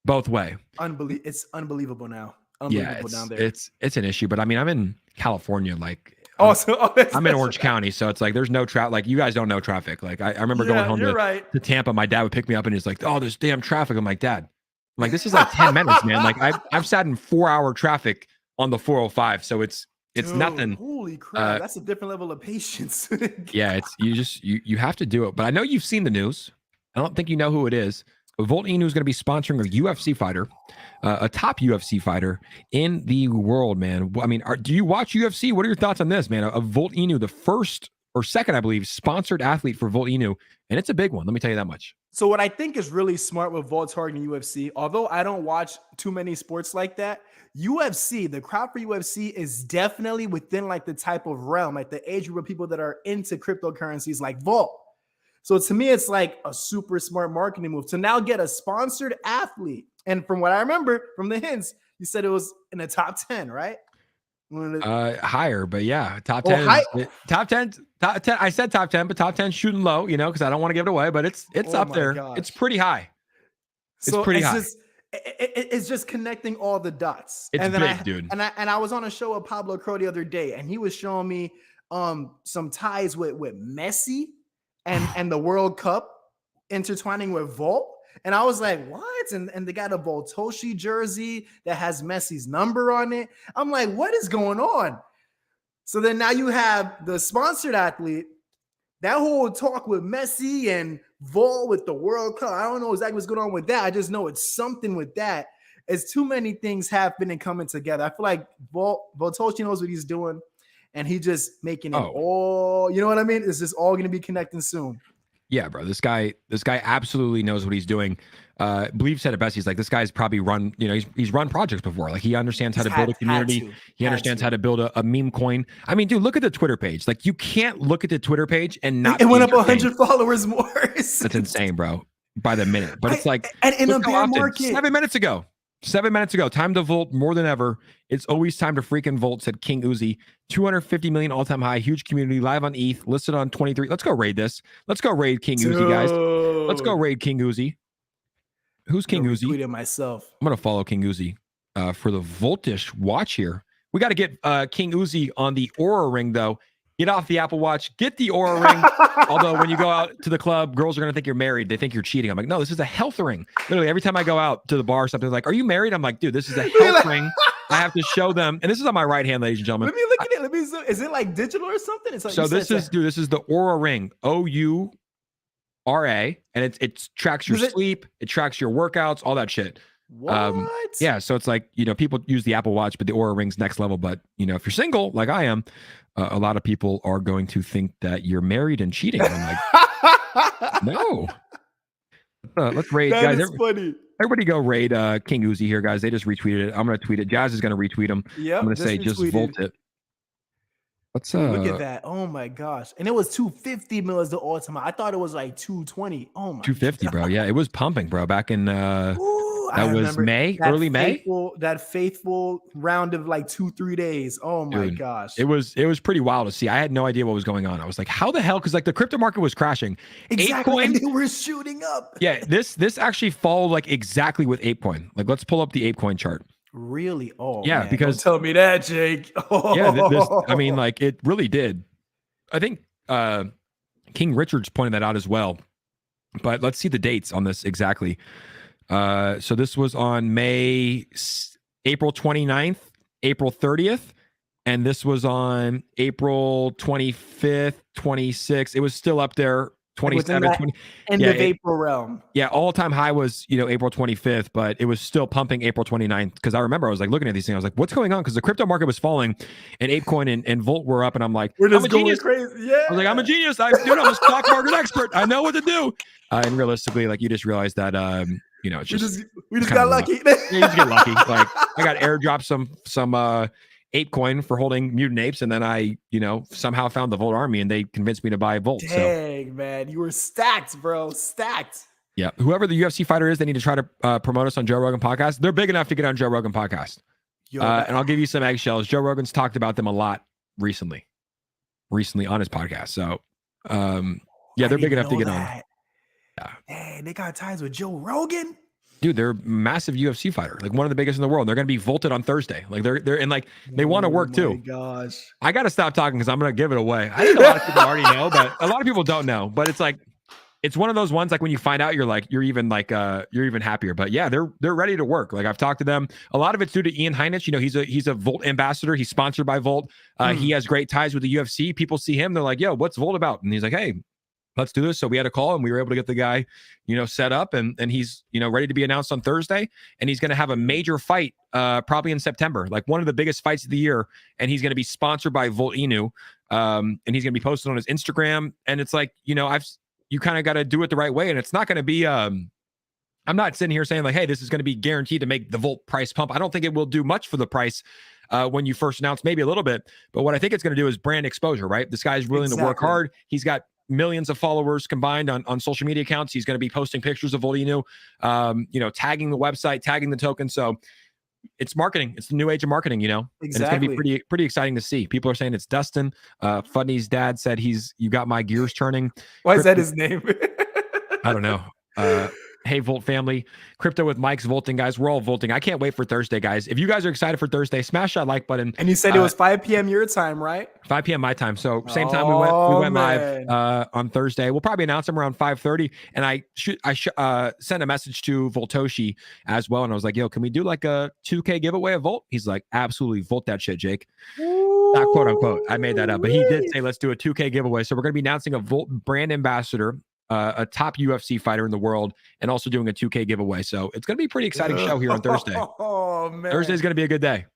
Both way. It's unbelievable now. Down there. It's an issue. But I mean, I'm in California, like. I'm in Orange County, so it's like there's no traffic. Like you guys don't know traffic. Like I remember going home to Tampa. My dad would pick me up and he's like, "Oh, there's damn traffic." I'm like, "Dad, this is like 10 minutes, man. Like I've sat in 4-hour traffic on the 405, so it's nothing." Holy crap, that's a different level of patience. Yeah, it's you have to do it. But I know you've seen the news. I don't think you know who it is. But Volt Inu is going to be sponsoring a UFC fighter, a top UFC fighter in the world, man. I mean, do you watch UFC? What are your thoughts on this, man? A Volt Inu, the first or second, I believe, sponsored athlete for Volt Inu, and it's a big one. Let me tell you that much. So what I think is really smart with Volt targeting UFC, although I don't watch too many sports like that, UFC, the crowd for UFC is definitely within like the type of realm, like the age group of people that are into cryptocurrencies like Volt. So to me, it's like a super smart marketing move to now get a sponsored athlete. And from what I remember from the hints, you said it was in the top 10, right? Higher, but yeah, top 10. Top 10. I said top 10, but top 10 shooting low, because I don't want to give it away, but it's up there. Gosh. It's pretty high. It's pretty high. It's just connecting all the dots. It's big, dude. And I was on a show with Pablo Crow the other day, and he was showing me some ties with Messi and the World Cup intertwining with Volt. And I was like, what? And they got a Voltoshi jersey that has Messi's number on it. I'm like, what is going on? So then now you have the sponsored athlete, that whole talk with Messi and Volt with the World Cup. I don't know exactly what's going on with that. I just know it's something with that. It's too many things happening and coming together. I feel like Voltoshi knows what he's doing, and he just making it all, you know what I mean? It's just all going to be connecting soon. Yeah, bro. This guy absolutely knows what he's doing. Bleeves said it best. He's like, this guy's probably run, he's run projects before. Like he understands how to build a community. He understands how to build a meme coin. I mean, dude, look at the Twitter page. Like you can't look at the Twitter page and not. It went up 100 followers more. That's insane, bro. By the minute, but it's like, and in a bear market, 7 minutes ago. 7 minutes ago, time to Volt more than ever. It's always time to freaking Volt, said King Uzi. 250 million all-time high, huge community, live on ETH, listed on 23. Let's go raid this. Let's go raid King Uzi, guys. Let's go raid King Uzi. Who's King Uzi? Tweet it myself. I'm going to follow King Uzi for the Voltish watch here. We got to get King Uzi on the Aura ring, though. Get off the Apple Watch. Get the Aura ring. Although when you go out to the club, girls are going to think you're married. They think you're cheating. I'm like, no, this is a health ring. Literally, every time I go out to the bar or something, like, are you married? I'm like, dude, this is a health ring. I have to show them, and this is on my right hand, ladies and gentlemen. Let me look at it. Let me zoom. Is it like digital or something? It's like, so this is the Oura Ring, OURA, and it tracks your sleep, it tracks your workouts, all that shit. What? Yeah, so it's like, people use the Apple Watch, but the Oura Ring's next level. But if you're single, like I am, a lot of people are going to think that you're married and cheating. I'm like, no. Let's raid, that guys. Is funny. Everybody go raid King Uzi here, guys. They just retweeted it. I'm going to tweet it. Jazz is going to retweet them. Yeah, I'm going to say just Volt it. Let's look at that. Oh my gosh. And it was 250 mil as the ultimate. I thought it was like 220. Oh my 250, God. bro. Yeah, it was pumping, bro. Back in that was May, early May. That faithful round of like 2-3 days. Oh my gosh. It was pretty wild to see. I had no idea what was going on. I was like, how the hell? Because like the crypto market was crashing. Exactly. And they were shooting up. Yeah, this actually followed like exactly with ApeCoin. Like, let's pull up the ApeCoin chart. Really? Oh yeah, man. because don't tell me that, Jake. Oh. Yeah, I mean, like it really did. I think King Richard's pointed that out as well. But let's see the dates on this exactly. So this was on April 29th, April 30th, and this was on April 25th, 26th. It was still up there. 27, 20, end of April realm. Yeah, all-time high was, April 25th, but it was still pumping April 29th. Because I remember I was like looking at these things. I was like, what's going on? Because the crypto market was falling and ApeCoin and Volt were up. And I'm like, we're just I'm a genius. Crazy. Yeah. I was like, I'm a genius. I'm a stock market expert. I know what to do. And realistically, like you just realize that it's just we just got lucky. You just get lucky. Like I got airdropped some ApeCoin for holding mutant apes, and then I, somehow found the Volt army, and they convinced me to buy Volt. Dang, man, you were stacked, bro, stacked. Yeah, whoever the UFC fighter is, they need to try to promote us on Joe Rogan podcast. They're big enough to get on Joe Rogan podcast. And I'll give you some eggshells. Joe Rogan's talked about them a lot recently on his podcast. So, they're big enough to get on. Yeah, dang, they got ties with Joe Rogan. Dude, they're a massive UFC fighter, like one of the biggest in the world. They're going to be vaulted on Thursday. Like they're and like they want to work too. Gosh, I got to stop talking because I'm going to give it away. I think a lot of people already know, but a lot of people don't know. But it's like it's one of those ones like when you find out, you're even happier. But yeah, they're ready to work. Like I've talked to them. A lot of it's due to Ian Heinich. He's a Volt ambassador. He's sponsored by Volt. He has great ties with the UFC. People see him, they're like, "Yo, what's Volt about?" And he's like, "Hey, let's do this." So we had a call and we were able to get the guy, set up and he's, ready to be announced on Thursday. And he's going to have a major fight probably in September, like one of the biggest fights of the year. And he's going to be sponsored by Volt Inu. And he's going to be posted on his Instagram. And it's like, you kind of got to do it the right way. And it's not going to be, I'm not sitting here saying like, hey, this is going to be guaranteed to make the Volt price pump. I don't think it will do much for the price when you first announce, maybe a little bit. But what I think it's going to do is brand exposure, right? This guy's willing to work hard. He's got millions of followers combined on social media accounts. He's going to be posting pictures of Volt Inu, tagging the website, tagging the token. So it's marketing. It's the new age of marketing, Exactly. And it's going to be pretty exciting to see. People are saying it's Dustin. Fudney's dad said you got my gears turning. Why is that his name? I don't know. Hey, Volt family, crypto with Mike's Volting, guys. We're all Volting. I can't wait for Thursday, guys. If you guys are excited for Thursday, smash that like button. And you said it was 5 p.m. your time, right? 5 p.m. my time. So same time we went live on Thursday. We'll probably announce them around 5:30. And I sent a message to Voltoshi as well. And I was like, yo, can we do like a 2K giveaway of Volt? He's like, absolutely. Volt that shit, Jake. Not quote unquote. I made that up. But he did say, let's do a 2K giveaway. So we're going to be announcing a Volt brand ambassador, a top UFC fighter in the world, and also doing a 2K giveaway. So it's going to be a pretty exciting show here on Thursday. Oh, man. Thursday's going to be a good day.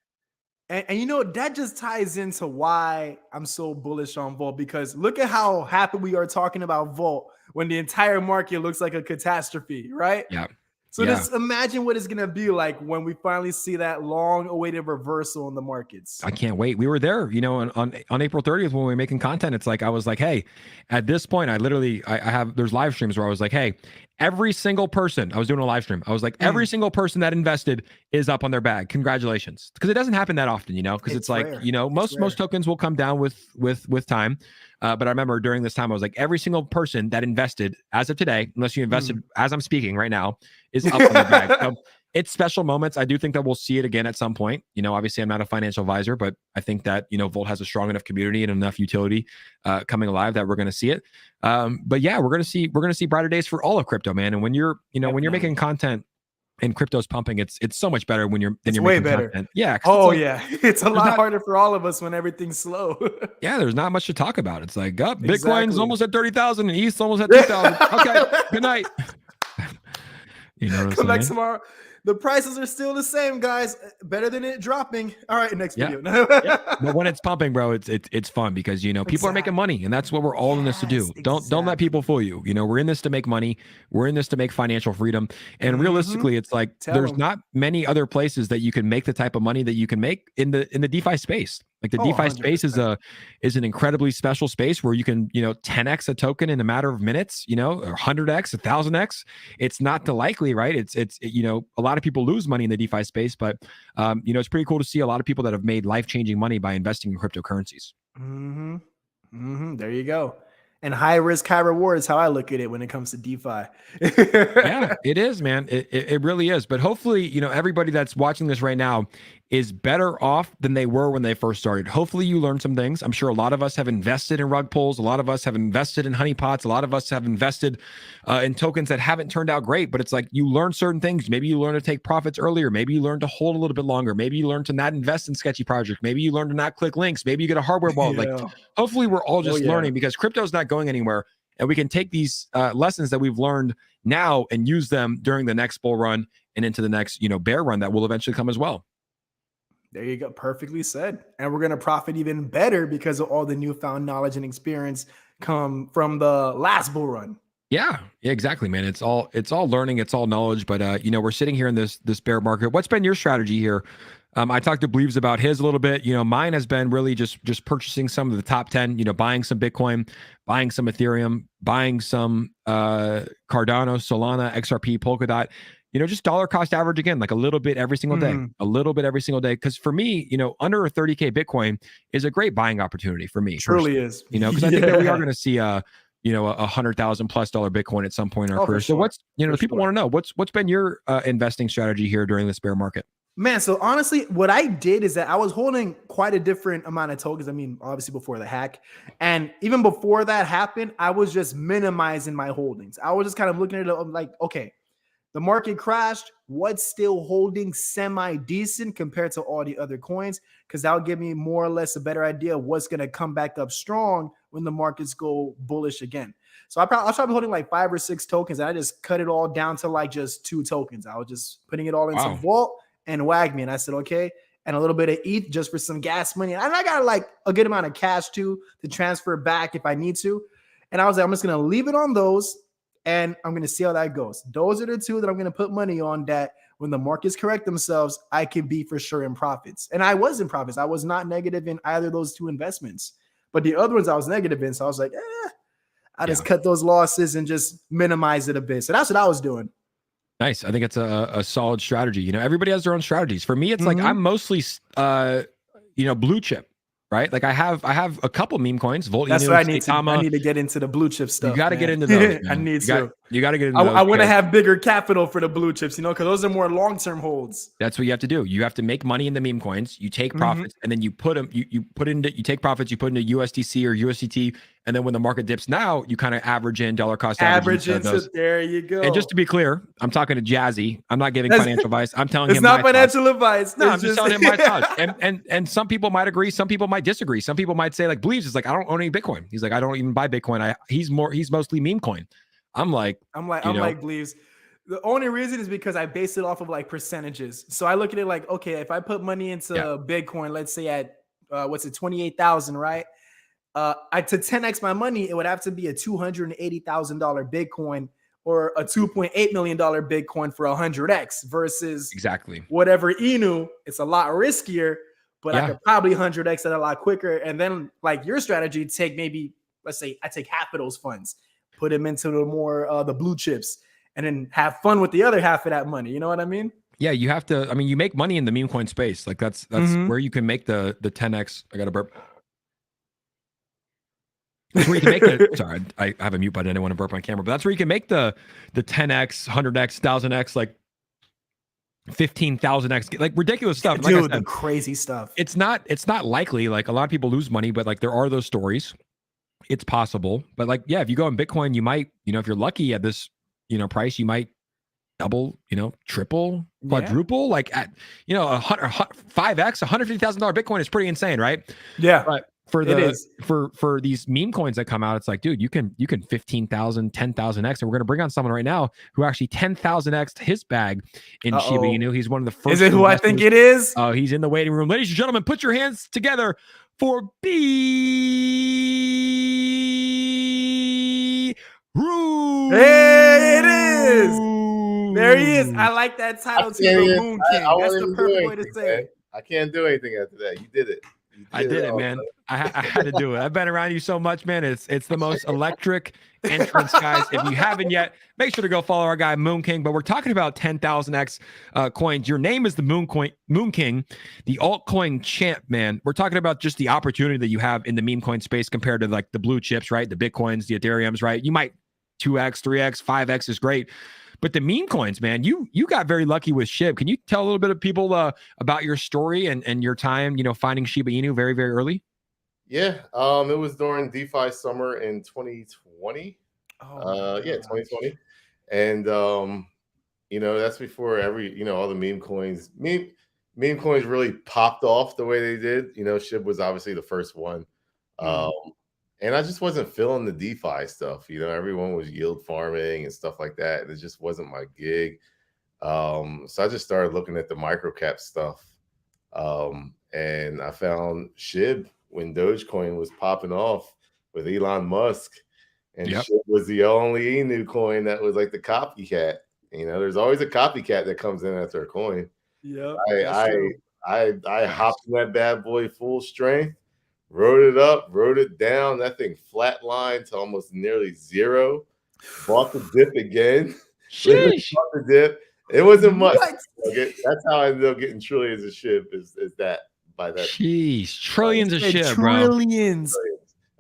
And that just ties into why I'm so bullish on Volt, because look at how happy we are talking about Volt when the entire market looks like a catastrophe, right? Yeah. So just imagine what it's going to be like when we finally see that long-awaited reversal in the markets. I can't wait. We were there, on April 30th when we were making content. It's like, I was like, hey, at this point, there's live streams where I was like, hey, every single person, I was doing a live stream. I was like, every single person that invested is up on their bag. Congratulations. Because it doesn't happen that often, because it's like, rare. Most tokens will come down with time. But I remember during this time, I was like, every single person that invested as of today, unless you invested as I'm speaking right now, is up on the bag. So it's special moments. I do think that we'll see it again at some point. Obviously I'm not a financial advisor, but I think that, Volt has a strong enough community and enough utility coming alive that we're going to see it. But yeah, we're going to see brighter days for all of crypto, man. And when you're, when you're making content and crypto's pumping, it's so much better when you're way better. Content. Yeah. Oh yeah, it's a lot harder for all of us when everything's slow. Yeah, there's not much to talk about. It's like, Bitcoin's Exactly. almost at 30,000 and ETH's almost at 2,000. Okay, good night. You know what I'm Come back saying? tomorrow. The prices are still the same, guys. Better than it dropping. All right, next video. But when it's pumping, bro, it's fun because people are making money, and that's what we're all in this to do. Don't let people fool you. We're in this to make money. We're in this to make financial freedom. And realistically, it's like there's not many other places that you can make the type of money that you can make in the DeFi space. Like the DeFi 100%. Space is an incredibly special space where you can 10x a token in a matter of minutes, or 100x, 1,000x. It's not the likely, right? It's a lot of people lose money in the DeFi space, but it's pretty cool to see a lot of people that have made life-changing money by investing in cryptocurrencies. There you go. And high risk, high reward is how I look at it when it comes to DeFi. Yeah, it is, man. It really is. But hopefully, everybody that's watching this right now is better off than they were when they first started. Hopefully you learned some things. I'm sure a lot of us have invested in rug pulls. A lot of us have invested in honeypots. A lot of us have invested in tokens that haven't turned out great, but it's like you learn certain things. Maybe you learn to take profits earlier. Maybe you learn to hold a little bit longer. Maybe you learn to not invest in sketchy projects. Maybe you learn to not click links. Maybe you get a hardware wallet. Like hopefully we're all just learning because crypto is not going anywhere. And we can take these lessons that we've learned now and use them during the next bull run and into the next, bear run that will eventually come as well. There you go. Perfectly said. And we're going to profit even better because of all the newfound knowledge and experience come from the last bull run. Yeah, exactly, man. It's all learning. It's all knowledge. But, we're sitting here in this bear market. What's been your strategy here? I talked to Bleeves about his a little bit. Mine has been really just purchasing some of the top 10, buying some Bitcoin, buying some Ethereum, buying some Cardano, Solana, XRP, Polkadot, just dollar cost average again, like a little bit every single day, a little bit every single day. Because for me, under a 30K Bitcoin is a great buying opportunity for me. Truly is. Because I think that we are going to see a $100,000+ Bitcoin at some point in our career. So what's, people want to know what's been your investing strategy here during this bear market? Man, so honestly, what I did is that I was holding quite a different amount of tokens. I mean, obviously before the hack. And even before that happened, I was just minimizing my holdings. I was just kind of looking at it like, okay, the market crashed. What's still holding semi-decent compared to all the other coins? Because that'll give me more or less a better idea of what's going to come back up strong when the markets go bullish again. So I'll probably be holding like 5 or 6 tokens. And I just cut it all down to like just 2 tokens. I was just putting it all into Volt and WAGMI. And I said, okay. And a little bit of ETH just for some gas money. And I got like a good amount of cash too to transfer back if I need to. And I was like, I'm just going to leave it on those. And I'm going to see how that goes. Those are the 2 that I'm going to put money on that when the markets correct themselves, I can be for sure in profits. And I was in profits. I was not negative in either of those 2 investments. But the other ones I was negative in. So I was like, I just cut those losses and just minimize it a bit. So that's what I was doing. Nice. I think it's a solid strategy. Everybody has their own strategies. For me, it's like I'm mostly, blue chip. Right, like I have a couple meme coins. Volt That's Inu, what I need to. I need to get into the blue chip stuff. You got to get into those. I need to. You got to get into those. I want to have bigger capital for the blue chips, because those are more long-term holds. That's what you have to do. You have to make money in the meme coins. You take profits and then you put them. You take profits. You put into USDC or USDT, and then when the market dips, now you kind of average in dollar cost average into those. There you go. And just to be clear, I'm talking to Jazzy. I'm not giving financial advice. I'm telling him. It's not financial advice. No, I'm just telling him my thoughts. And some people might agree. Some people might disagree. Some people might say like Bleeves is like, I don't own any Bitcoin. He's like, I don't even buy Bitcoin. He's mostly meme coin. I'm like Bleeves. The only reason is because I base it off of like percentages. So I look at it like, okay, if I put money into Bitcoin, let's say at 28,000, right? To 10x my money, it would have to be a $280,000 Bitcoin or a $2.8 million Bitcoin for 100x versus whatever Inu. It's a lot riskier, but I could probably 100x it a lot quicker. And then like your strategy, take maybe, let's say I take half of those funds, put them into the more the blue chips, and then have fun with the other half of that money. You know what I mean? Yeah, you have to. I mean, you make money in the meme coin space. Like that's where you can make the 10x. I got to burp. That's where you can make the. Sorry, I have a mute button. I didn't want to burp on camera, but that's where you can make the 10x, 100x, 1000x, like 15,000x, like ridiculous stuff. Dude, like I said, the crazy stuff. It's not likely. Like a lot of people lose money, but like there are those stories. It's possible, but like if you go in Bitcoin, you might, if you're lucky at this, price, you might double, triple, quadruple, like at, 5x, $150,000 Bitcoin is pretty insane, right? Yeah. But for these meme coins that come out, it's like, dude, you can 15,000, 10,000x, and we're gonna bring on someone right now who actually 10,000x his bag in Shiba Inu. He's one of the first. Is it who I think it is? Oh, he's in the waiting room, ladies and gentlemen. Put your hands together for B. Hey, it is. There he is. I like that title too, the Moon King. That's the perfect way to say it. I can't do anything after that. You did it. I did it, man. I had to do it. I've been around you so much, man. It's the most electric entrance, guys. If you haven't yet, make sure to go follow our guy Moon King. But we're talking about 10,000x coins. Your name is the Moon King, the altcoin champ, man. We're talking about just the opportunity that you have in the meme coin space compared to like the blue chips, right? The Bitcoins, the Ethereums, right? You might 2x, 3x, 5x is great. But the meme coins, man, you got very lucky with SHIB. Can you tell a little bit of people about your story and your time, finding Shiba Inu very, very early? Yeah, it was during DeFi summer in 2020. 2020. And that's before all the meme coins really popped off the way they did. SHIB was obviously the first one. And I just wasn't feeling the DeFi stuff. Everyone was yield farming and stuff like that. And it just wasn't my gig. So I just started looking at the microcap stuff. And I found SHIB when Dogecoin was popping off with Elon Musk. And SHIB was the only Inu coin that was like the copycat. There's always a copycat that comes in after a coin. Yeah. I hopped in that bad boy full strength. Wrote it up, wrote it down. That thing flatlined to almost nearly zero. Bought the dip again. Bought the dip. It wasn't much. That's how I ended up getting trillions of SHIB. Is that by that? Jeez, trillions of SHIB, bro. Trillions.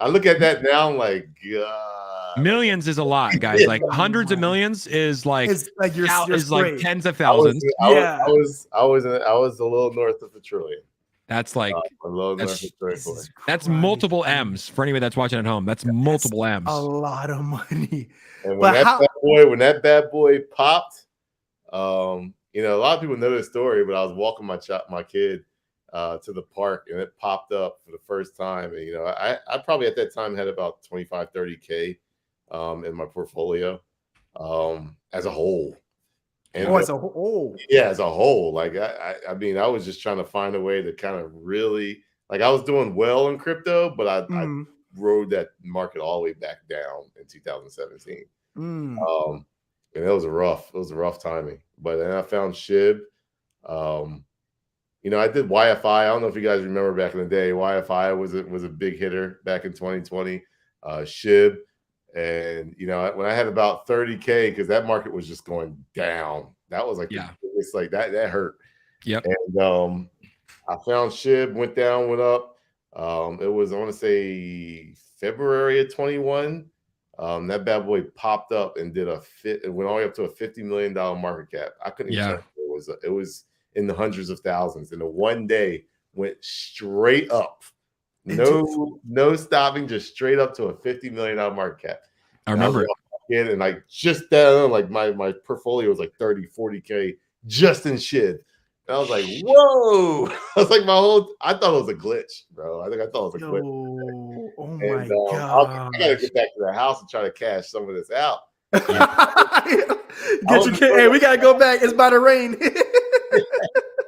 I look at that now. I'm like, God. Millions is a lot, guys. Like hundreds of millions is like like tens of thousands. I was a little north of a trillion. That's like that's multiple M's for anybody that's watching at home. That's multiple M's. A lot of money. And when that bad boy popped, a lot of people know this story, but I was walking my kid to the park and it popped up for the first time. And I probably at that time had about 25, 30K in my portfolio as a whole. And as a whole. Yeah, as a whole. Like I mean, I was just trying to find a way to kind of really I was doing well in crypto, but I rode that market all the way back down in 2017. And it was a rough timing. But then I found SHIB. I did YFI. I don't know if you guys remember back in the day. YFI was a big hitter back in 2020. SHIB. And when I had about 30K, because that market was just going down, that was like it's like that hurt. Yep. And I found SHIB, went down, went up. It was, I want to say, February of 21. That bad boy popped up and it went all the way up to a $50 million market cap. I couldn't even tell it was in the hundreds of thousands. And in one day went straight up. No stopping, just straight up to a $50 million market cap. I remember it. And just down, my portfolio was like 30, 40K just in SHIB. And I was like, whoa. I was like, I thought it was a glitch, bro. I thought it was a glitch. Oh my God. I gotta get back to the house and try to cash some of this out. Hey, we gotta go back. It's about to rain.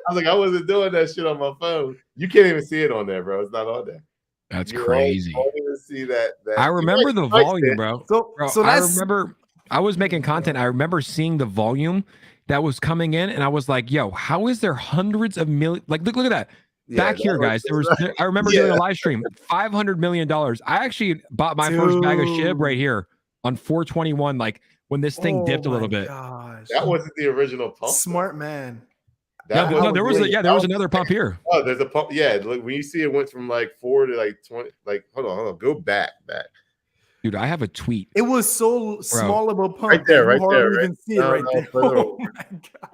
I was like, I wasn't doing that shit on my phone. You can't even see it on there, bro. It's not on there. That's crazy. I don't even see that. I remember the volume, bro. So I remember I was making content. I remember seeing the volume that was coming in, and I was like, "Yo, how is there hundreds of million? Like, look at that." Back here, guys. I remember doing a live stream. $500 million. I actually bought my first bag of SHIB right here on 421. Like when this thing dipped a little bit. Gosh. That wasn't the original pump. Smart man. No, there was another pump here. Oh, there's a pump. Yeah, look, when you see it went from like 4 to like 20. Like, hold on, go back. Dude, I have a tweet. It was so small of a pump. Right there. Even see it right there. Oh my God.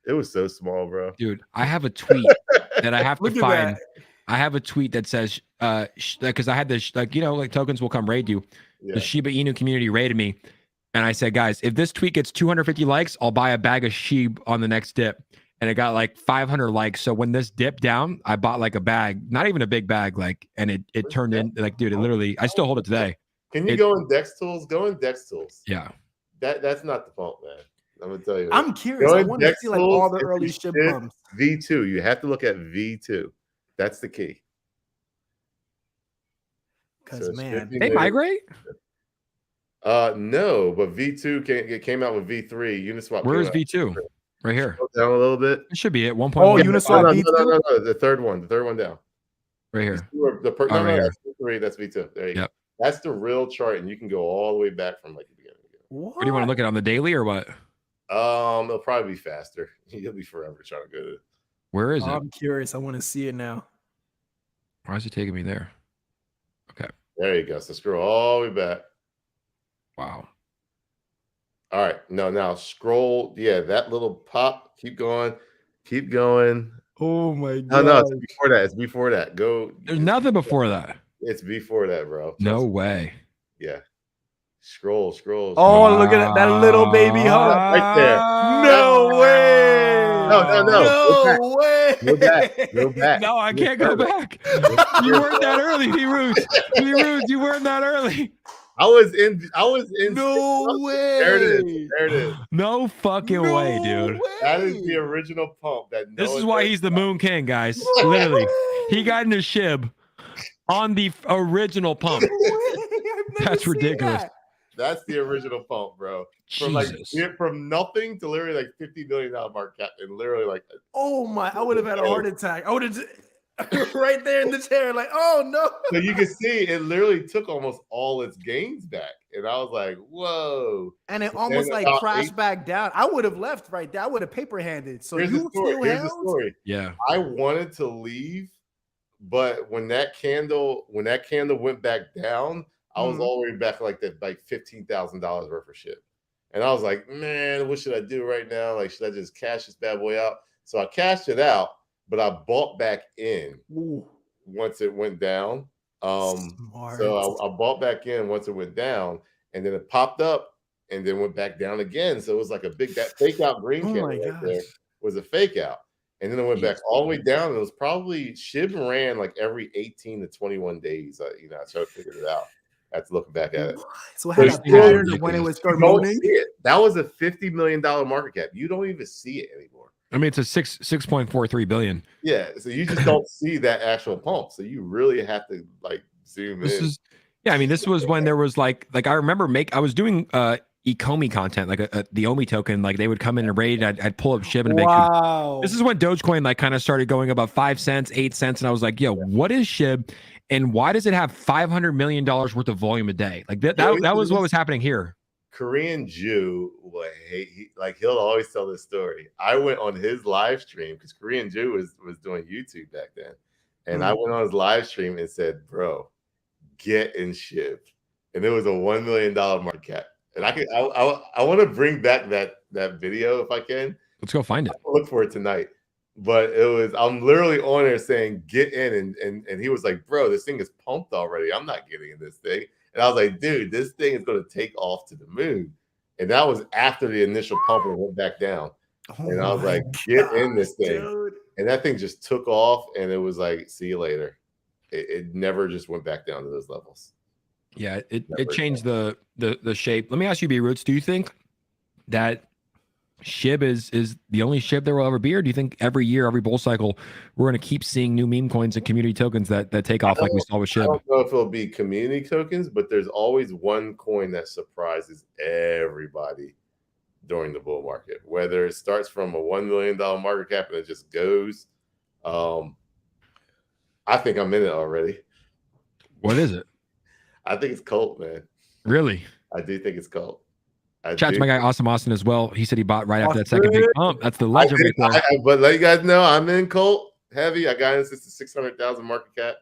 It was so small, bro. Dude, I have a tweet that I have to find. I have a tweet that says, because I had this, like tokens will come raid you. Yeah. The Shiba Inu community raided me. and I said, guys, if this tweet gets 250 likes, I'll buy a bag of sheep on the next dip. And it got like 500 likes. So when this dipped down, I bought like a bag, not even a big bag, like, and it turned in like, dude, it literally, I still hold it today. Can you go in Dex Tools? Go in Dex Tools. Yeah. That's not the pump, man. I'm gonna tell you. I'm curious. I want to see like all the early ship pumps. V2. You have to look at V2. That's the key. Because man, they migrate. No, but V2 came out with V3. Uniswap. Where is V2? Right here. Scroll down a little bit. It should be at 1.1. Oh, Uniswap V2. No. The third one down. Right here. That's V3. That's V2. There you go. That's the real chart, and you can go all the way back from like the beginning. What do you want to look at on the daily or what? It'll probably be faster. You'll be forever trying to go to it. Where is it? I'm curious. I want to see it now. Why is it taking me there? Okay. There you go. So scroll all the way back. Wow. All right. No, now scroll. Yeah, that little pop. Keep going. Keep going. Oh my god. No, it's before that. It's before that. Go. There's nothing before that. It's before that, bro. No way. Yeah. Scroll. Oh, look at that little baby hump right there. No way. No way. Go back. No, I can't go back. You weren't that early, D-Roots. You weren't that early. I was in. No way. There it is. No fucking way, dude. That is the original pump. This is why he's the Moon King, guys. Literally, he got in his shib on the original pump. That's ridiculous. That's the original pump, bro. From nothing to literally like $50 million market cap, and literally like, oh my! I would have had a heart attack. I would have right there in the chair, like, oh no. So you can see it literally took almost all its gains back, and I was like, whoa! And it almost like crashed back down. I would have left right there. I would have paper handed. So here's the story. Yeah, I wanted to leave, but when that candle went back down, I was already back like $15,000 worth of shit. And I was like, man, what should I do right now? Like, should I just cash this bad boy out? So I cashed it out, but I bought back in once it went down. So I bought back in once it went down, and then it popped up and then went back down again. So it was like that fake out green candle right there was a fake out. And then it went back all the way down. And it was probably SHIB ran like every 18 to 21 days. I tried to figure it out. After looking back at it. So it had a pattern of when it was started moving. That was a $50 million market cap. You don't even see it anymore. I mean, it's a 6.43 billion. Yeah, so you just don't see that actual pump. So you really have to like zoom in. I mean, this was when there was like I remember I was doing 𝗖𝗢𝗡𝗡𝗘 content, like the OMI token. Like they would come in and raid. I'd pull up SHIB and make. Wow. This is when Dogecoin like kind of started going about 5 cents, 8 cents, and I was like, yo, what is SHIB? And why does it have $500 million worth of volume a day? Like that was what was happening here. Korean Jew, he'll always tell this story. I went on his live stream because Korean Jew was doing YouTube back then. And I went on his live stream and said, bro, get in SHIB. And it was a $1 million market cap. And I want to bring back that video if I can. Let's go find it. I'll look for it tonight. But I'm literally on there saying get in, and he was like, bro, this thing is pumped already. I'm not getting in this thing. And I was like, dude, this thing is going to take off to the moon. And that was after the initial pump and went back down. And I was like, get in this thing. Dude. And that thing just took off, and it was like, see you later. It never just went back down to those levels. Yeah, it changed the shape. Let me ask you, B-Roots, do you think that SHIB is the only SHIB there will ever be, or do you think every year, every bull cycle, we're going to keep seeing new meme coins and community tokens that take off like we saw with SHIB? I don't know if it'll be community tokens, but there's always one coin that surprises everybody during the bull market, whether it starts from a $1 million market cap and it just goes. I think I'm in it already. What is it? I think it's Cult, man. Really? I do think it's Cult. Shout out to my guy Awesome Austin as well. He said he bought right after that second big pump. That's the legend right there. But let you guys know, I'm in Cult heavy. I got into 600,000 market cap.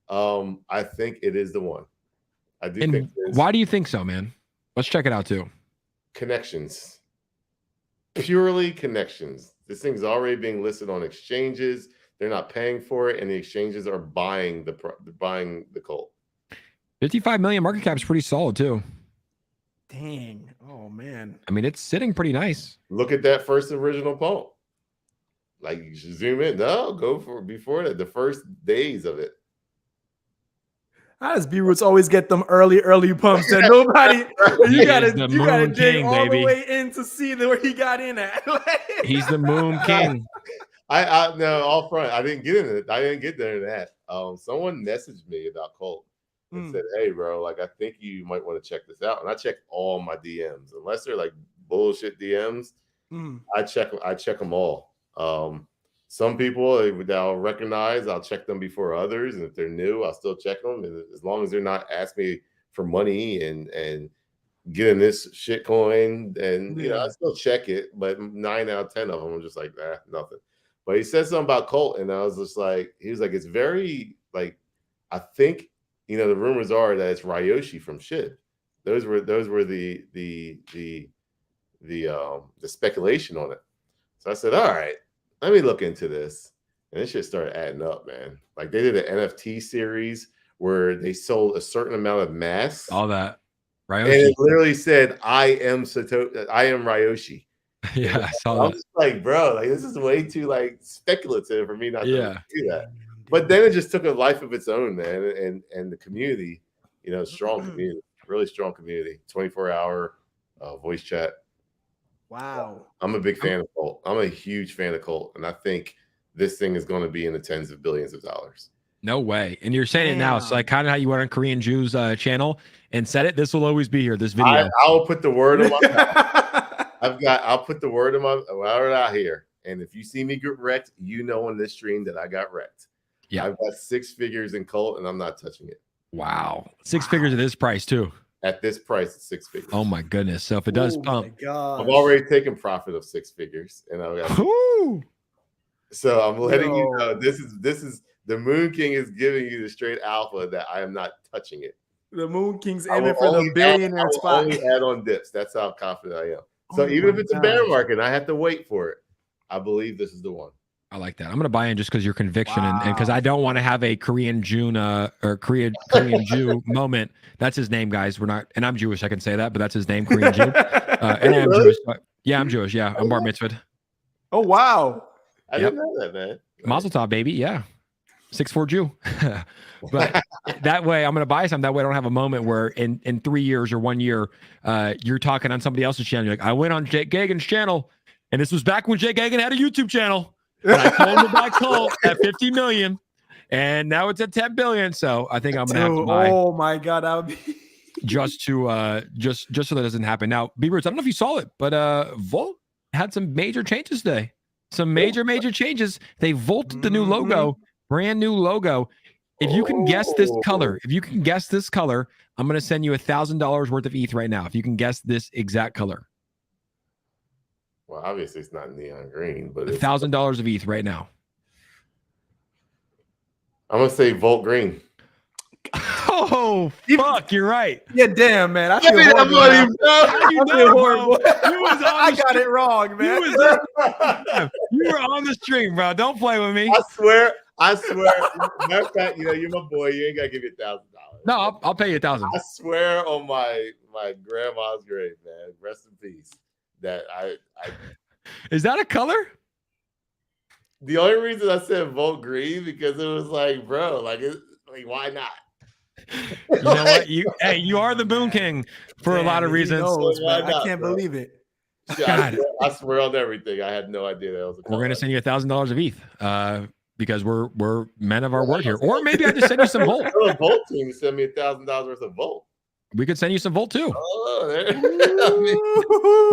I think it is the one. I do think it is. Why do you think so, man? Let's check it out too. Connections. Purely connections. This thing's already being listed on exchanges. They're not paying for it, and the exchanges are buying the Cult. 55 million market cap is pretty solid too. Dang. Oh man. I mean, it's sitting pretty nice. Look at that first original pump. Like, you should zoom in. No, go for before that. The first days of it. How does B-Roots always get them early pumps that nobody? You gotta dig all the way in to see where he got in at. He's the Moon King. I no, all front. I didn't get in it. I didn't get there in that. Someone messaged me about Colt and said, "Hey, bro, like I think you might want to check this out." And I check all my DMs, unless they're like bullshit DMs. I check them all. Some people that I'll recognize, I'll check them before others, and if they're new, I'll still check them. And as long as they're not asking me for money and getting this shit coin, and you know, I still check it. But 9 out of 10 of them, I'm just like, nothing. But he said something about Colt, and I was just like, he was like, it's very like, I think, you know, the rumors are that it's Ryoshi from Shib. Those were the speculation on it. So I said, all right, let me look into this. And this shit started adding up, man. Like they did an NFT series where they sold a certain amount of masks. All that. Ryoshi. And it literally said, I am Ryoshi. Yeah, I saw that. I'm just like, bro, like this is way too like speculative for me not to do that. But then it just took a life of its own, man. And the community, you know, strong community, really strong community, 24-hour voice chat. Wow. I'm a big fan of Colt. I'm a huge fan of Colt. And I think this thing is going to be in the tens of billions of dollars. No way. And you're saying it now. So like kind of how you went on Korean Jew's channel and said it. This will always be here. This video. I'll put the word in my mouth. I'll put the word in my word out here. And if you see me get wrecked, you know on this stream that I got wrecked. Yeah. I've got 6 figures in Colt and I'm not touching it. Wow. 6 figures at this price too. At this price, it's 6 figures. Oh my goodness! So if it does pump, I've already taken profit of 6 figures, and I've got. So I'm letting you know this is the Moon King is giving you the straight alpha that I am not touching it. The Moon King's aiming for the billionaire spot. I will only add on dips. That's how confident I am. So even if it's a bear market, and I have to wait for it. I believe this is the one. I like that. I'm going to buy in just because your conviction and because I don't want to have a Korean June or Korean Jew moment. That's his name, guys. We're not, and I'm Jewish. I can say that, but that's his name, Korean Jew. And I'm Jewish. Yeah, I'm Jewish. Yeah, I'm bar mitzvahed. Oh wow! I didn't know that, man. Mazel tov, baby. Yeah, 6'4" Jew. But that way, I'm going to buy some. That way, I don't have a moment where in 3 years or 1 year, you're talking on somebody else's channel. You're like, I went on Jake Gagan's channel, and this was back when Jake Gagan had a YouTube channel. And I told him to buy Colt at 50 million, and now it's at 10 billion. So I think I'm gonna have to buy. Oh my god, that would be just to just so that doesn't happen. Now, B-Roots, I don't know if you saw it, but Volt had some major changes today. Some major changes. They vaulted the new logo, brand new logo. If you can guess this color, I'm gonna send you $1,000 worth of ETH right now. If you can guess this exact color. Well, obviously it's not neon green, but $1,000 of ETH right now. I'm gonna say Volt green. Oh fuck! You're right. Yeah, damn, man. I feel horrible. I got it wrong, man. You were on the stream, bro. Don't play with me. I swear. Matter of fact, you know, you're my boy. You ain't gotta give me $1,000. No, I'll pay you $1,000. I swear on my grandma's grave, man. Rest in peace. That I Is that a color? The only reason I said Volt green because it was like, bro, like why not? You know what? You are the Moon King for a lot of reasons. Knows, I can't believe it. God. I swear on everything. I had no idea that was a color. We're gonna send you $1,000 of ETH. Because we're men of our word here. Or maybe I just send you some Volt. The Volt team send me $1,000 worth of Volt. We could send you some Volt too. Oh,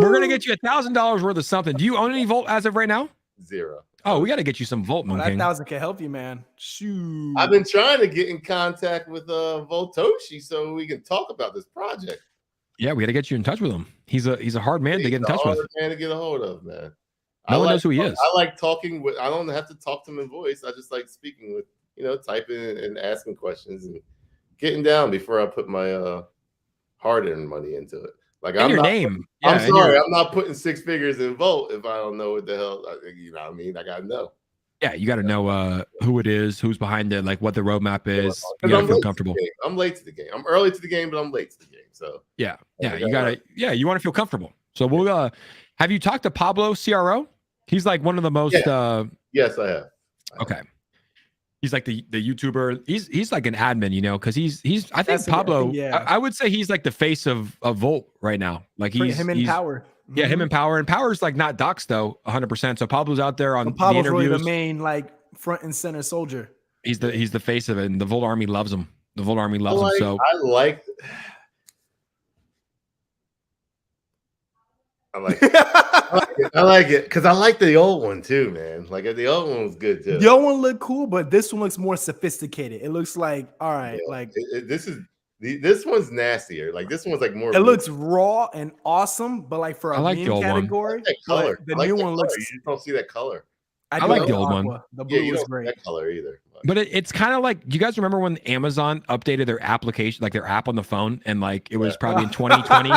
we're gonna get you $1,000 worth of something. Do you own any Volt as of right now? 0. Oh, we got to get you some Volt, Moon King. That 1,000 can help you, man. Shoot. I've been trying to get in contact with Voltoshi so we can talk about this project. Yeah, we got to get you in touch with him. He's a hard man to get in touch with. Hard man to get a hold of, man. No one knows who he is. I like talking with. I don't have to talk to him in voice. I just like speaking with, typing and asking questions and getting down before I put my hard-earned money into it. Like I'm your not, name. I'm sorry, I'm not putting 6 figures in Volt if I don't know what the hell. You know what I mean? I gotta know. Yeah, you got to know who it is, who's behind it, like what the roadmap is. You got to feel comfortable. I'm late to the game. I'm early to the game, but I'm late to the game. So yeah, you gotta, you want to feel comfortable. So we'll have you talked to Pablo CRO? He's like one of the most. Yes, I have. Okay. He's like the YouTuber. He's like an admin, because he's I think Pablo. I would say he's like the face of Volt right now. Like he's him in Power. Yeah, him in Power. And Power's like not doxed though, 100%. So Pablo's out there on Pablo's the interviews. Really the main like front and center soldier. He's the face of it, and the Volt Army loves him. The Volt Army loves him. So I like it because I like the old one too, man. Like the old one was good too. The old one looked cool, but this one looks more sophisticated. It looks like this one's nastier. Like this one's like more. It looks raw and awesome, but like for a meme category, that color. The new one looks. You just don't see that color. I like the old one. The blue you is don't great. see that color either. But it's kind of like, do you guys remember when Amazon updated their application, like their app on the phone, and like it was probably in 2020,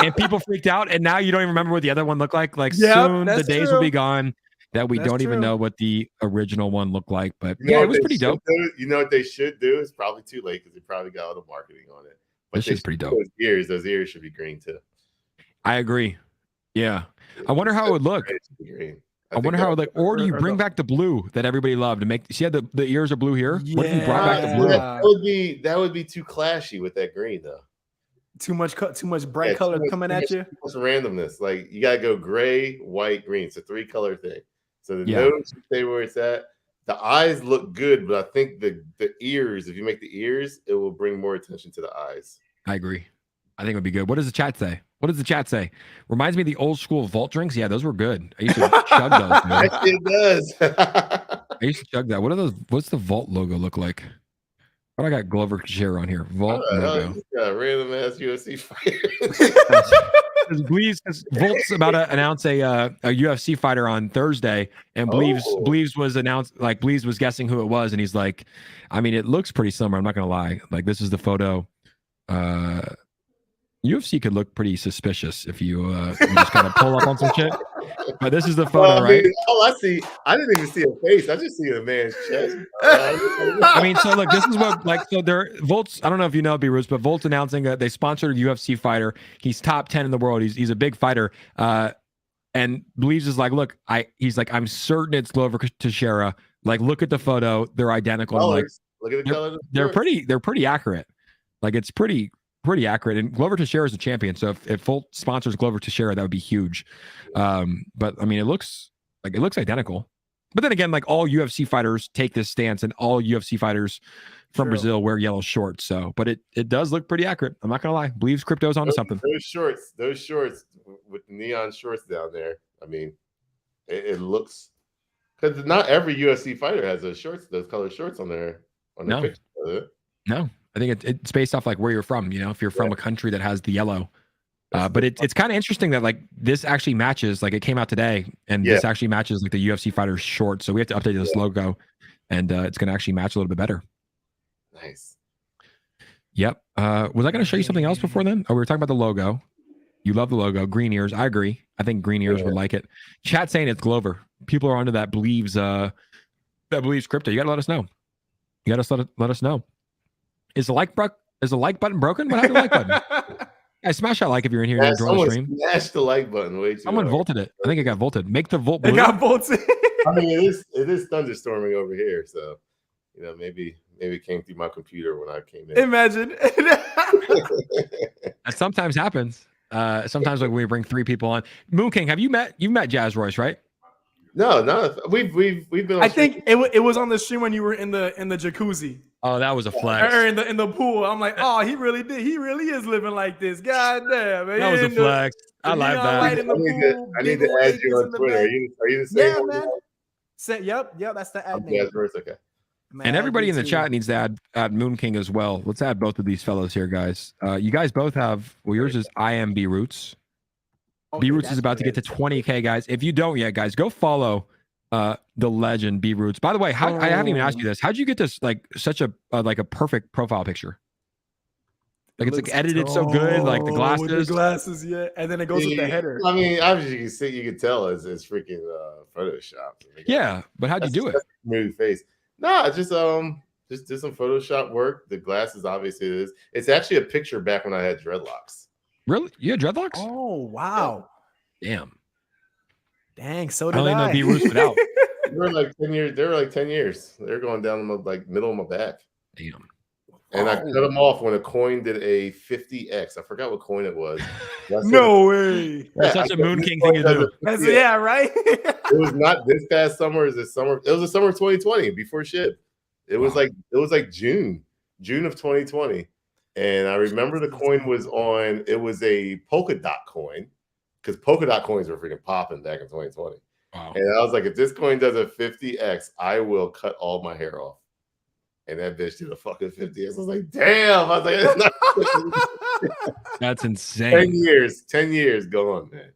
and people freaked out, and now you don't even remember what the other one looked like. Like soon the days will be gone that we don't even know what the original one looked like. But it was pretty dope. You know what they should do? It's probably too late because they probably got all the marketing on it. But this is pretty dope. Those ears should be green too. I agree. Yeah, I wonder how it would look. I wonder how, like, or do you bring back the blue that everybody loved to make? See, the ears are blue here. Yeah. What if you brought back the blue? That would be too clashy with that green, though. Too much bright color coming at you. Too much randomness. Like you gotta go gray, white, green. It's a 3-color thing. So the nose should stay where it's at. The eyes look good, but I think the ears, if you make the ears, it will bring more attention to the eyes. I agree. I think it would be good. What does the chat say? What does the chat say? Reminds me of the old school Volt drinks. Yeah, those were good. I used to chug those. Man. It does. I used to chug that. What are those? What's the Volt logo look like? What I got Glover Share on here. Volt logo. Random ass UFC fighter. Because Volt's about to announce a UFC fighter on Thursday, and Bleeves was announced. Like Bleeves was guessing who it was, and he's like, I mean, it looks pretty similar. I'm not gonna lie. Like this is the photo. UFC could look pretty suspicious if you just kind of pull up on some shit. But this is the photo, right? I see. I didn't even see a face. I just see a man's chest. I mean, so look, this is what Volt's. I don't know if you know 𝗖𝗎𝗓s, but Volt's announcing that they sponsored a UFC fighter. He's top 10 in the world. He's a big fighter. And Bleeves is like, look, he's like, I'm certain it's Glover Teixeira. Like, look at the photo. They're identical. Like, look at the color. They're pretty accurate. Like, it's pretty accurate. And Glover Teixeira is a champion. So if Volt sponsors Glover Teixeira, that would be huge. But I mean, it looks identical. But then again, like all UFC fighters take this stance, and all UFC fighters from Brazil wear yellow shorts. So, but it does look pretty accurate. I'm not gonna lie. Bleeves Crypto's onto something. Those shorts with the neon shorts down there. I mean, it looks, because not every UFC fighter has those colored shorts on their picture. No. I think it's based off like where you're from, if you're from a country that has the yellow. But it's kind of interesting that like this actually matches, like it came out today, and this actually matches like the UFC fighter's shorts. So we have to update this logo, and it's going to actually match a little bit better. Nice. Yep. Was I going to show you something else before then? Oh, we were talking about the logo. You love the logo. Green ears. I agree. I think green ears would like it. Chat saying it's Glover. People are onto that Bleeves crypto. You got to let us know. You got to let us know. Is the like button broken? What happened to the like button? I smash that like if you're in here and you're enjoying the stream. Smash the like button. Way too Someone volted it. I think it got volted. Make the Volt blue. It got volted. I mean, it is thunderstorming over here, so maybe it came through my computer when I came in. Imagine. That sometimes happens. Sometimes like when we bring 3 people on. Moon King, you've met Jazz Royce, right? No, we've been. I think it was on the stream when you were in the jacuzzi. Oh, that was a flex. Or in the pool. I'm like, oh, he really did. He really is living like this. God damn, man. That was a flex. I like that. I need to add you on Twitter. Are you the same? Yeah, man. Yep. That's the ad name. Yeah, okay. Man, and everybody in the chat needs to add Moon King as well. Let's add both of these fellows here, guys. You guys both have. Well, yours is I am 𝗖𝗎𝗓s. Okay, 𝗖𝗎𝗓s is about to get to 20K, guys. If you don't yet, guys, go follow the legend 𝗖𝗎𝗓s. By the way, I haven't even asked you this. How'd you get this like such a perfect profile picture? Like it's like edited so good, like the glasses. With the glasses, yeah. And then it goes with the header. I mean, obviously you can tell it's freaking Photoshop. Yeah, but how'd you do it? Smooth face. Nah, just did some Photoshop work. The glasses, obviously, it is. It's actually a picture back when I had dreadlocks. Really? You had dreadlocks? Oh wow! Damn. Dang. So did I. only know B-Roos without. They were like 10 years. They were like 10 years. They're going down my middle of my back. Damn. And I cut them off when a coin did a 50x. I forgot what coin it was. No way. That's such a Moon King thing to do. Yeah, right. It was not this past summer. It was the summer of 2020 before ship. It was like June of 2020. And I remember the coin was on. It was a polka dot coin because polka dot coins were freaking popping back in 2020. Wow. And I was like, if this coin does a 50x, I will cut all my hair off. And that bitch did a fucking 50x. I was like, damn. I was like, that's insane. 10 years gone, man.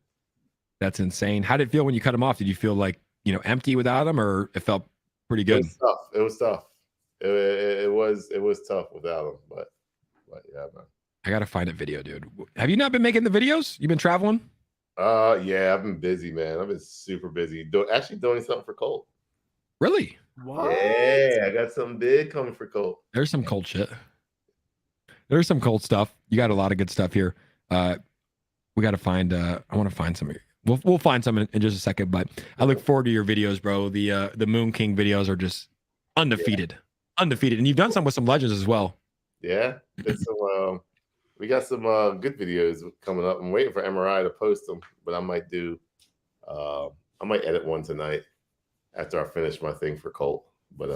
That's insane. How did it feel when you cut them off? Did you feel like, empty without them, or it felt pretty good? It was tough. It was tough without them, but yeah, man. I gotta find a video, dude. Have you not been making the videos? You've been traveling? Yeah, I've been busy, man. I've been super busy. Actually doing something for Colt. Really? What? Yeah, I got something big coming for Colt. There's some Colt shit. There's some Colt stuff. You got a lot of good stuff here. We got to find. I want to find some. We'll find some in just a second. But I look forward to your videos, bro. The Moon King videos are just undefeated, undefeated. And you've done some with some legends as well. Yeah, we got some good videos coming up. I'm waiting for MRI to post them, but I might edit one tonight after I finish my thing for Colt. But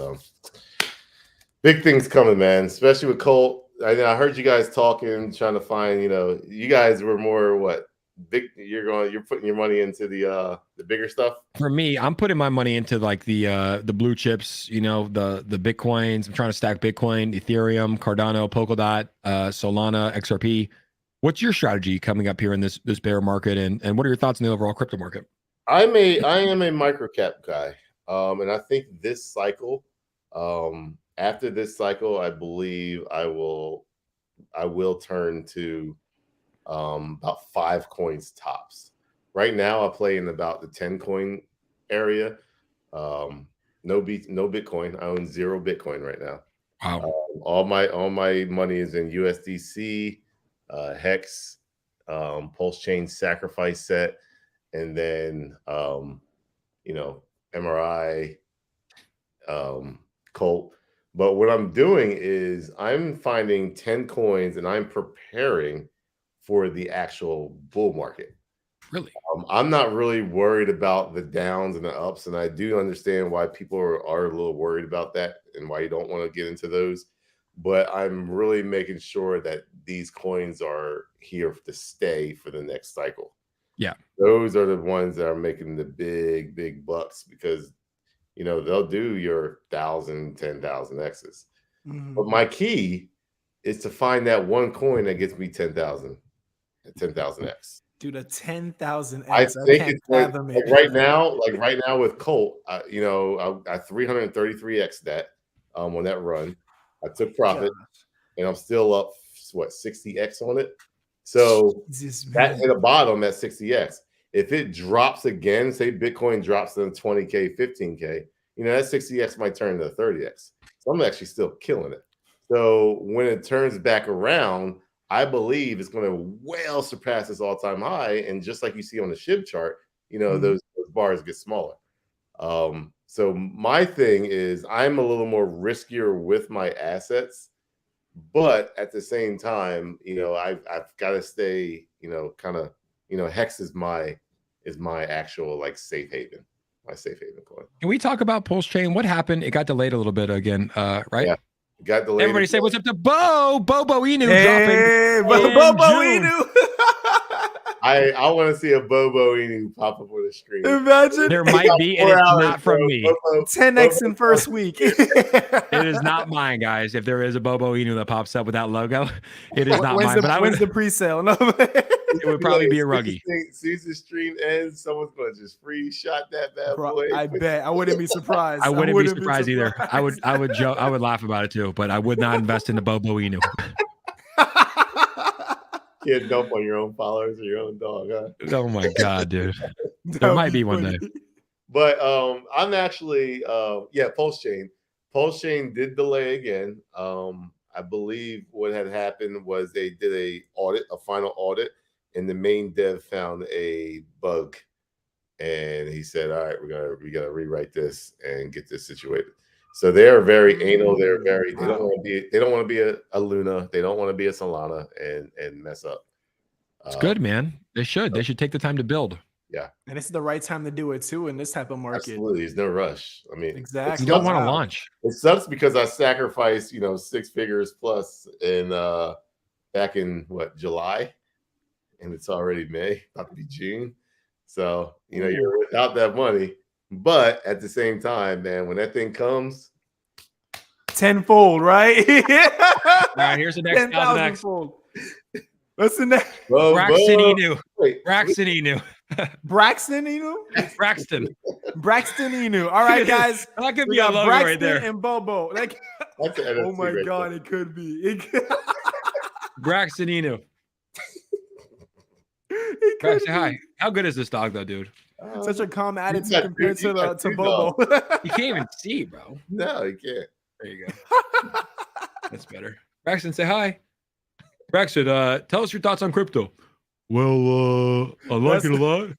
big things coming, man, especially with Colt. I heard you guys talking, trying to find, you guys were more what big. You're putting your money into the bigger stuff. For me, I'm putting my money into like the blue chips, the Bitcoins. I'm trying to stack Bitcoin, Ethereum, Cardano, Polkadot, Solana, XRP. What's your strategy coming up here in this bear market, and what are your thoughts on the overall crypto market? I am a micro cap guy, and I think this cycle, after this cycle, I believe I will turn to about 5 coins tops. Right now, I play in about the 10 coin area. No Bitcoin. I own 0 Bitcoin right now. Wow. All my money is in USDC, Hex, Pulse Chain Sacrifice Set, and then MRI, Colt. But what I'm doing is I'm finding 10 coins and I'm preparing for the actual bull market. Really? I'm not really worried about the downs and the ups, and I do understand why people are a little worried about that and why you don't want to get into those. But I'm really making sure that these coins are here to stay for the next cycle. Yeah. Those are the ones that are making the big bucks because they'll do your 1,000, 10,000 X's. Mm-hmm. But my key is to find that one coin that gets me 10,000 X. Dude, a 10,000 X. I think it's like right now with Colt, I 333 X that on that run. I took profit and I'm still up 60X on it. So that hit a bottom at 60X. If it drops again, say Bitcoin drops to 20K, 15K, that 60X might turn to 30X. So I'm actually still killing it. So when it turns back around, I believe it's going to well surpass this all-time high. And just like you see on the SHIB chart, those bars get smaller. So my thing is I'm a little more riskier with my assets, but at the same time, I've got to stay, Hex is my actual like safe haven, my safe haven coin. Can we talk about Pulse Chain? What happened? It got delayed a little bit again, right? Yeah. Got delayed. Everybody say what's up to Bobo Inu dropping. Bobo Inu. I want to see a Bobo Inu pop up on the screen. Imagine. There might be, and it's not from me. 10X in first week. It is not mine, guys. If there is a Bobo Inu that pops up with that logo, it is not mine. But when's the pre-sale? No. It would probably be a ruggie. Since the stream ends, someone's going to just free shot that bad boy. I bet. I wouldn't be surprised. I wouldn't be surprised either. I would joke. I would laugh about it too, but I would not invest in the Bobo Inu. Can't dump on your own followers or your own dog, huh? Oh my god, dude. There might be one day. But I'm actually Pulse Chain did delay again. I believe what had happened was they did a final audit, and the main dev found a bug, and he said, all right, we gotta rewrite this and get this situated. So they are very anal. They're very they don't want to be a Luna. They don't want to be a Solana and mess up. It's good, man. They should take the time to build. Yeah. And it's the right time to do it too in this type of market. Absolutely. There's no rush. I mean, exactly. You don't want to launch. It sucks because I sacrificed, 6 figures plus in back in July, and it's already May, about to be June. So, you're without that money. But at the same time, man, when that thing comes tenfold, right? All right, here's the next 10,000-fold. What's the next? Braxton Inu. Braxton Inu. Braxton Inu? Braxton Inu. All right, guys. That could be a logo right there. And Bobo. Oh my God, it could be. Braxton Inu. Braxton, hi. How good is this dog, though, dude? Such a calm attitude compared to Bobo. You can't even see, bro. No, you can't. There you go. That's better. Braxton, say hi. Braxton, tell us your thoughts on crypto. Well, I like it a lot.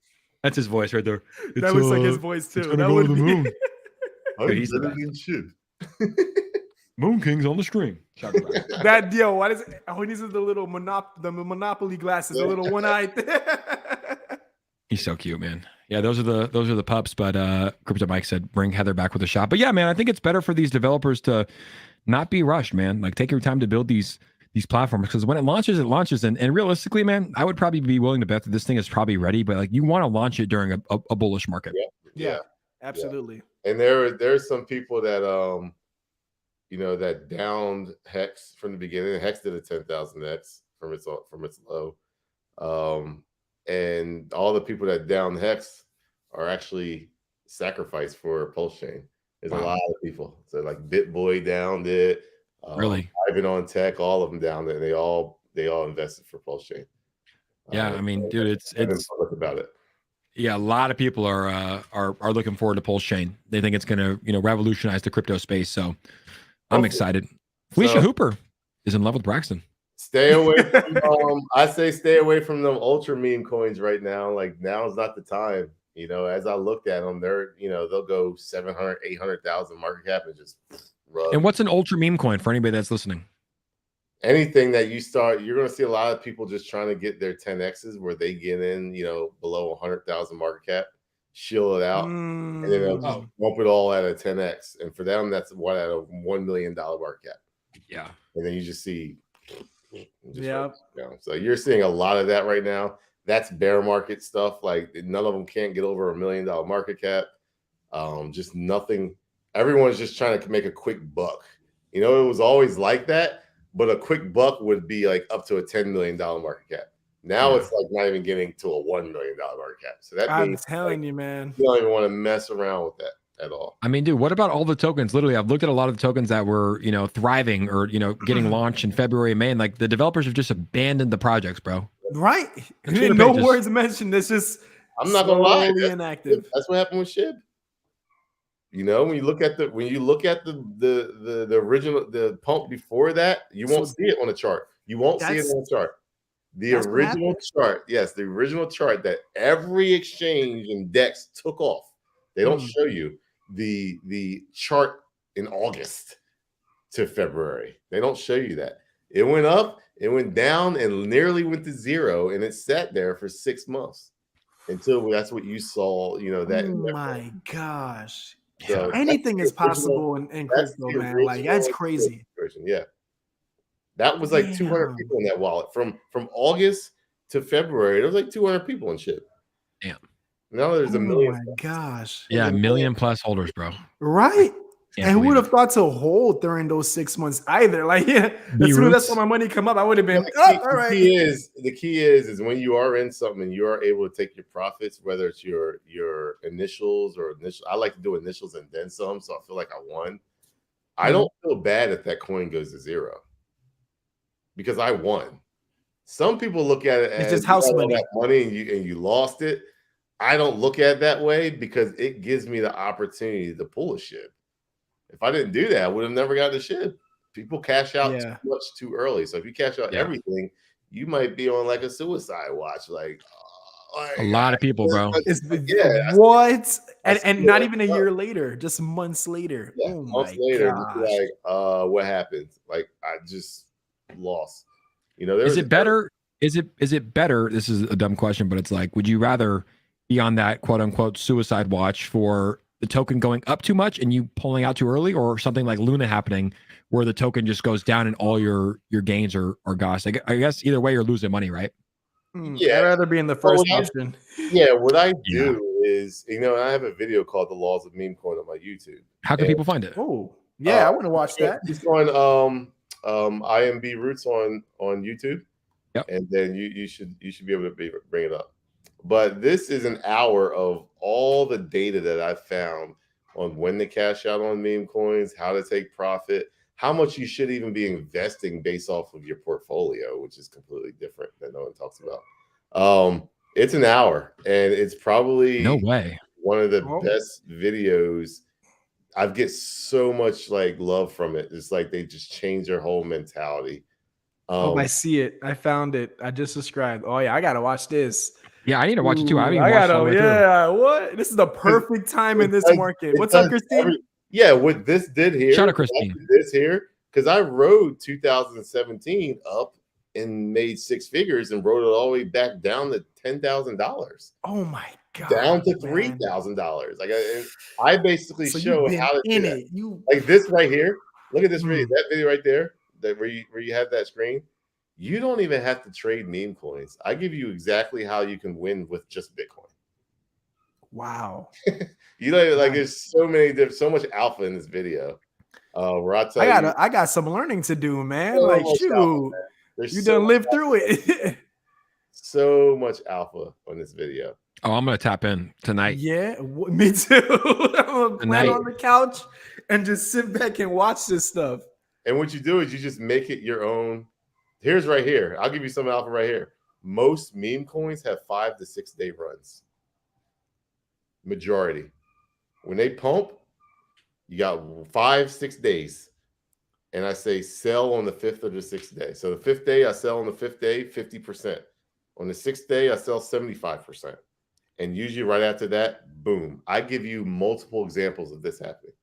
That's his voice right there. That looks like his voice too. That would be. Moon. He's better than shit. Moon King's on the screen. That deal. What is it? Oh, he needs the little Monopoly glasses, the little one-eyed. He's so cute, man. Yeah, those are the pups. But Crypto Mike said bring Heather back with a shot. But yeah, man, I think it's better for these developers to not be rushed, man. Like take your time to build these platforms, because when it launches, and realistically, man, I would probably be willing to bet that this thing is probably ready, but like you want to launch it during a bullish market. Yeah, absolutely. And there's some people that that downed Hex from the beginning. Hex did a 10,000x from its low, and all the people that downed Hex are actually sacrificed for Pulse Chain. There's a lot of people. So like BitBoy downed it. Really? Ivan on Tech, all of them down there. They all invested for Pulse Chain. Yeah, I mean, dude, it's public about it. Yeah, a lot of people are looking forward to Pulse Chain. They think it's going to revolutionize the crypto space. So I'm excited. Felicia Hooper is in love with Braxton. Stay away from I say stay away from them ultra meme coins right now. Like now is not the time. As I looked at them, they're they'll go 700, 800,000 market cap and just rub. And what's an ultra meme coin for anybody that's listening? Anything that you're going to see a lot of people just trying to get their 10x's where they get in, below 100,000 market cap, shield it out, and then they'll just bump it all at a 10x. And for them, that's at a $1 million market cap. Yeah. And then you just see, so you're seeing a lot of that right now. That's bear market stuff. Like none of them can't get over $1 million market cap. Just nothing. Everyone's just trying to make a quick buck. It was always like that, but a quick buck would be like up to a $10 million market cap. Now it's like not even getting to a $1 million market cap. So that I'm telling you, man, you don't even want to mess around with that at all. I mean, dude, what about all the tokens? Literally, I've looked at a lot of the tokens that were, thriving or, getting launched in February and May, and like the developers have just abandoned the projects, bro. Right. No words mentioned. It's just I'm not gonna lie. Inactive. That's what happened with SHIB. When you look at the original the pump before that, you won't see it on the chart. You won't see it on the chart. The original chart, yes, the original chart that every exchange and DEX took off. They don't show you the chart in August to February. They don't show you that. It went up, it went down, and nearly went to zero, and it sat there for 6 months until that's what you saw. That. Oh my gosh. So anything is possible in crypto, man. Like that's crazy. Yeah, that was like 200 people in that wallet from August to February. There was like 200 people in SHIB. Damn. Now there's a million. Oh my gosh. Yeah, $1 million plus holders, bro. Right. And who would have thought to hold during those 6 months either? Like, as soon as that's when my money come up, I would have been all right. The key is when you are in something and you are able to take your profits, whether it's your initials or initial. I like to do initials and then some, so I feel like I won. I don't feel bad if that coin goes to zero because I won. Some people look at it as just house money. That money and you lost it. I don't look at it that way because it gives me the opportunity to pull a ship. If I didn't do that, I would have never got the ship. People cash out too much too early. So if you cash out everything, you might be on like a suicide watch. Like a lot of people, bro. What? And not even a year later, just months later. Yeah, oh months my later, gosh. like, what happened? Like, I just lost. You know, is it better? Is it better? This is a dumb question, but it's like, would you rather be on that quote unquote suicide watch for the token going up too much and you pulling out too early, or something like Luna happening where the token just goes down and all your gains are gone? I guess either way you're losing money, right? Yeah, I'd rather be in the first option. What I do is, you know, I have a video called "The Laws of Meme Coin" on my YouTube. How can people find it? Oh, yeah, I want to watch that. It's on 𝗖𝗢𝗡𝗘𝗖𝗧 on YouTube. Yep. And then you should be able to bring it up. But this is an hour of all the data that I found on when to cash out on meme coins, how to take profit, how much you should even be investing based off of your portfolio, which is completely different that no one talks about. It's an hour, and it's probably one of the best videos. I get so much like love from it. It's like they just change their whole mentality. I see it. I found it. I just subscribed. Oh yeah, I gotta watch this. Yeah, I need to watch it too. I haven't even watched it all the way through. What? This is the perfect time in this market. What's up, Christine? What this did here. Shout out, Christine. This here, because I rode 2017 up and made 6 figures and rode it all the way back down to $10,000. Oh my god! Down to $3,000. Like I basically show how to do that. You like this right here. Look at this video. That video right there. That where you have that screen, you don't even have to trade meme coins. I give you exactly how you can win with just Bitcoin. Wow. You know, like there's so much alpha in this video. Where I got some learning to do, man. Like shoot, alpha, man. You done lived through it. So much alpha on this video. Oh, I'm gonna tap in tonight. Yeah, me too. I'm gonna plan on the couch and just sit back and watch this stuff. And what you do is you just make it your own. Here's right here. I'll give you some alpha right here. Most meme coins have 5 to 6 day runs. Majority. When they pump, you got 5-6 days. And I say sell on the 5th or the 6th day. So the 5th day, I sell on the 5th day, 50%. On the 6th day, I sell 75%. And usually right after that, boom. I give you multiple examples of this happening.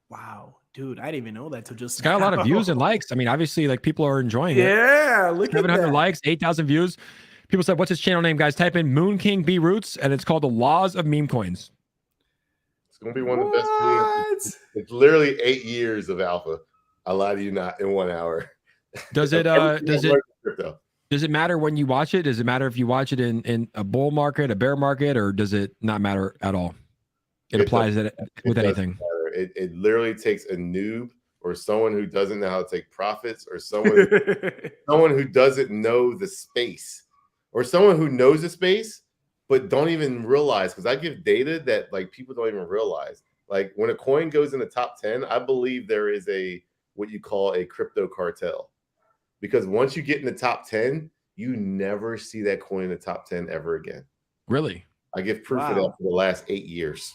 Wow. Dude, I didn't even know that till just it's got a lot of views and likes. I mean, obviously, like people are enjoying it. Yeah, look at that. 700 likes, 8,000 views. People said, "What's his channel name, guys?" Type in Moon King B Roots, and it's called The Laws of Meme Coins. It's gonna be one of the best videos. It's literally 8 years of alpha. I lie to you not in 1 hour. Does it matter when you watch it? Does it matter if you watch it in a bull market, a bear market, or does it not matter at all? It applies with anything. It literally takes a noob or someone who doesn't know how to take profits, or someone who doesn't know the space, or someone who knows the space but don't even realize, because I give data that like people don't even realize. Like when a coin goes in the top 10, I believe there is what you call a crypto cartel, because once you get in the top 10, you never see that coin in the top 10 ever again. Really? I give proof of that for the last 8 years.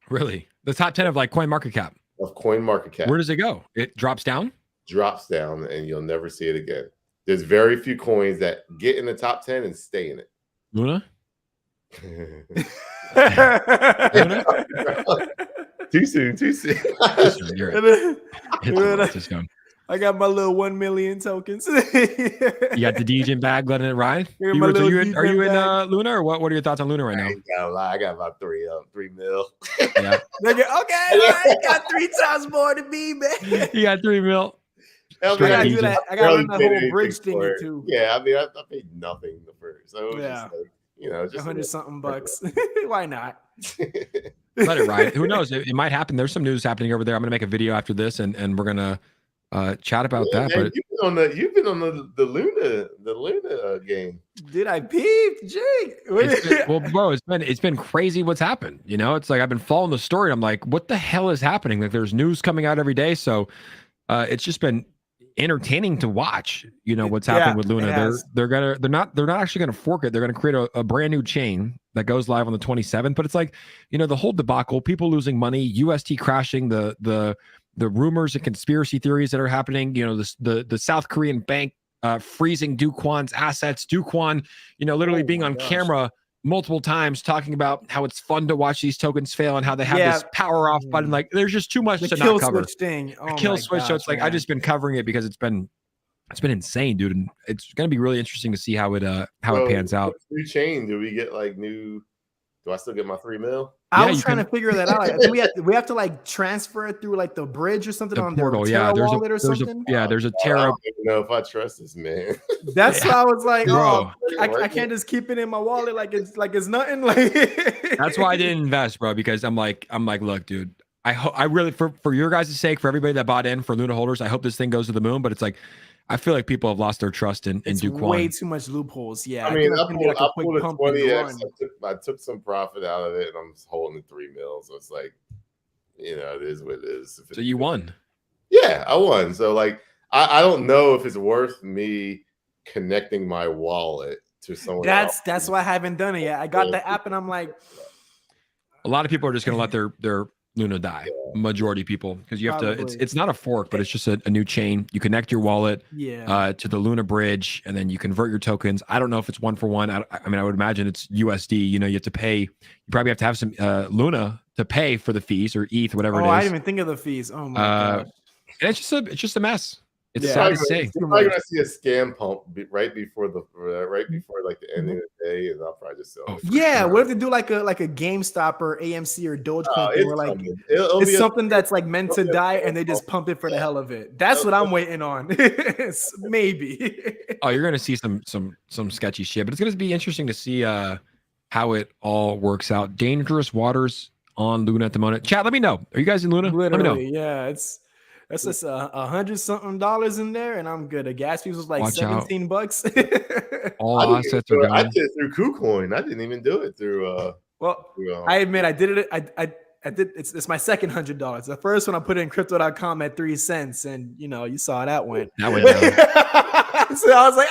Really? The top 10 of like coin market cap? Of coin market cap. Where does it go? It drops down? Drops down, and you'll never see it again. There's very few coins that get in the top 10 and stay in it. Luna? Too soon. You're right. I got my little 1 million tokens. You got the DJ bag letting it ride. Are you in Luna, or what? What are your thoughts on Luna right now? I ain't gonna lie, I got about 3 mil. Yeah. Okay, I got 3 times more than me, man. You got 3 mil. I gotta do that. I gotta run the whole bridge thing too. Yeah, I mean, I paid nothing the first. So it was just like, just $100-something bucks. Why not? Let it ride. Who knows? It might happen. There's some news happening over there. I'm gonna make a video after this, and we're gonna chat about that. Man, but you've been on the Luna game. Dude, I peeped, Jake. Well, bro, it's been crazy what's happened. You know, it's like I've been following the story. And I'm like, what the hell is happening? Like, there's news coming out every day. So it's just been entertaining to watch. You know what's happening with Luna. They're not actually gonna fork it. They're gonna create a brand new chain that goes live on the 27th. But it's like, you know, the whole debacle, people losing money, UST crashing, the rumors and conspiracy theories that are happening. You know, the South Korean bank freezing Do Kwon's assets. Do Kwon, you know, literally being on camera multiple times talking about how it's fun to watch these tokens fail and how they have this power off button. Like, there's just too much to not cover. Thing. The kill switch. So it's like, I've just been covering it because it's been insane, dude. And it's going to be really interesting to see how it pans out. New chain. Do we get like new? Do I still get my 3 mil? I was trying to figure that out. I think we have to like transfer it through like the bridge or something on portal. Their Terra wallet or something. There's a Terra. I don't even know if I trust this, man. That's why I was like, bro, I can't just keep it in my wallet like it's nothing. Like that's why I didn't invest, bro, because I'm like, look, dude, I really, for your guys' sake, for everybody that bought in, for Luna holders, I hope this thing goes to the moon. But it's like, I feel like people have lost their trust in Do Kwon. Way too much loopholes. Yeah, I mean, I pulled a 20x. I took some profit out of it, and I'm holding 3 mil. So it's like, you know, it is what it is. So you won. Yeah, I won. So like, I don't know if it's worth me connecting my wallet to someone else. That's why I haven't done it yet. I got the app, and I'm like, a lot of people are just going to let their Luna die. Majority people, because you have to. It's not a fork, but it's just a new chain. You connect your wallet to the Luna bridge, and then you convert your tokens. I don't know if it's 1 for 1. I mean, I would imagine it's USD. You know, you have to pay. You probably have to have some Luna to pay for the fees, or ETH, whatever it is. I didn't even think of the fees. Oh my god! And it's just a mess. It's sad to say. You're probably gonna see a scam pump right before like the end of the day, and I'll probably just sell. Sure. What if they do like a GameStop or AMC or Dogecoin thing where like it's something that's like meant to die, and they just pump it for the hell of it? That's what I'm waiting on. Maybe. Oh, you're gonna see some sketchy shit, but it's gonna be interesting to see how it all works out. Dangerous waters on Luna at the moment. Chat, let me know. Are you guys in Luna? Literally, let me know. Yeah, that's just $100-something in there, and I'm good. The gas fees was like $17. All assets are gone. I did it through KuCoin. I didn't even do it through. I admit I did it. I did. It's my second $100. The first one I put in crypto.com at 3 cents, and you know you saw how that went. That went down. So I was like,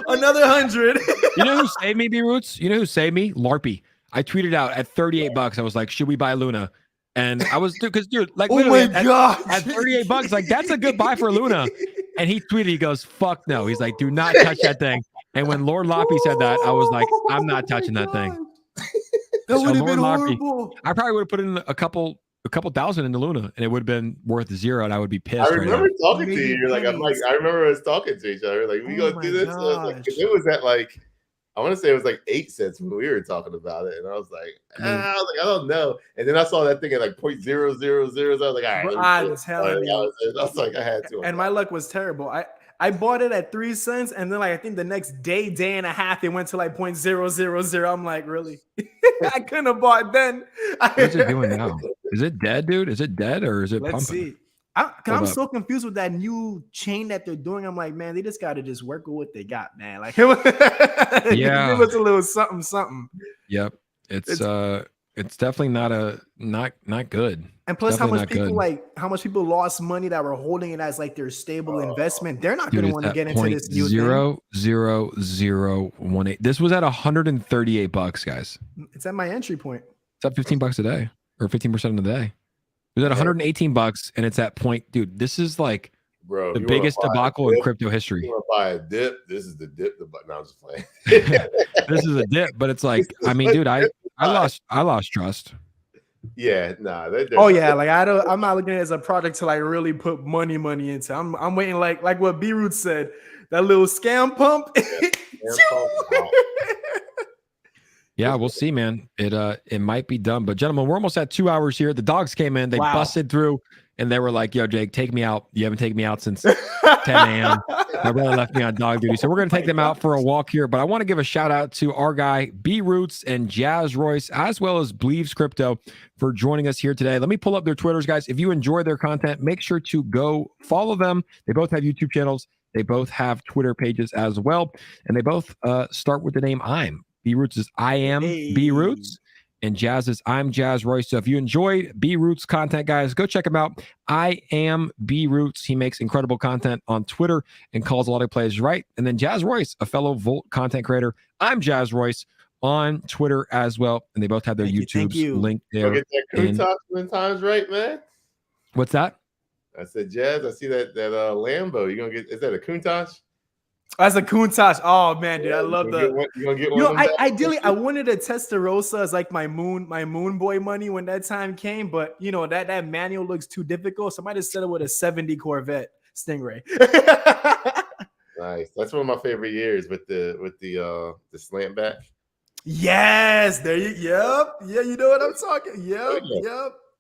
another 100. You know who saved me, B-Roots? You know who saved me? Larpy. I tweeted out at $38. I was like, should we buy Luna? And I was, dude, like, literally at $38, like, that's a good buy for Luna. And he tweeted, he goes, fuck no. He's like, do not touch that thing. And when Lord Loppy said that, I was like, I'm not touching that thing. That would have been horrible. I probably would have put in a couple thousand into Luna, and it would have been worth 0, and I would be pissed. I remember talking to you. You're like, I remember us talking to each other. Like, we go do this. So like, it was at like, I want to say it was like 8 cents when we were talking about it, and I was like, I don't know. And then I saw that thing at like 0.000. I was like, all right. I was like, I had to. And my luck was terrible. I bought it at 3 cents, and then like I think the next day and a half, it went to like 0.000. I'm like, really? I couldn't have bought then. What's it doing now? Is it dead, dude? Is it dead or is it pumping? See. I'm so confused with that new chain that they're doing. I'm like, man, they just got to just work with what they got, man. Like, give us a little something. Yep, it's definitely not good. And plus, how much people lost money that were holding it as like their stable investment. They're not going to want to get into this new thing. 0.00018. This was at $138, guys. It's at my entry point. It's up $15 a day, or 15% of the day. It was at $118, and it's at point. Dude, this is like the biggest debacle in crypto history. You want to buy a dip? This is the dip. No, I'm just playing. This is a dip, but it's like, I mean, dude, I lost trust. Yeah, nah. Like I'm not looking at it as a project to like really put money into. I'm waiting like what B-Root said, that little scam pump. Yeah, we'll see, man. It might be done, but gentlemen, we're almost at 2 hours here. The dogs came in, they busted through, and they were like, "Yo, Jake, take me out. You haven't taken me out since 10 a.m. My brother left me on dog duty, so we're gonna take them out for a walk here. But I want to give a shout out to our guy B-Roots and Jazz Royce, as well as Bleeves Crypto, for joining us here today. Let me pull up their Twitters, guys. If you enjoy their content, make sure to go follow them. They both have YouTube channels. They both have Twitter pages as well, and they both start with the name I'm. B-Roots is I am B-Roots, and Jazz's I'm Jazz Royce. So if you enjoyed B Roots content, guys, go check him out. I am B Roots. He makes incredible content on Twitter and calls a lot of plays right. And then Jazz Royce, a fellow Volt content creator. I'm Jazz Royce on Twitter as well. And they both have their YouTubes linked there. Go get that 𝗖𝗡𝗡𝗘𝗧 10 times right, man. What's that? I said, Jazz, I see that Lambo. You gonna get, is that a 𝗖𝗡𝗡𝗘𝗧? That's a 𝗖𝗡𝗡𝗘𝗧. Oh man, dude, I love the. You gonna get one? Ideally, I wanted a Testarossa as like my moon boy money when that time came, but you know that manual looks too difficult, so I might have settled with a 70 Corvette Stingray. Nice. That's one of my favorite years with the slant back. Yes, there you. Yep, yeah, you know what I'm talking. Yep.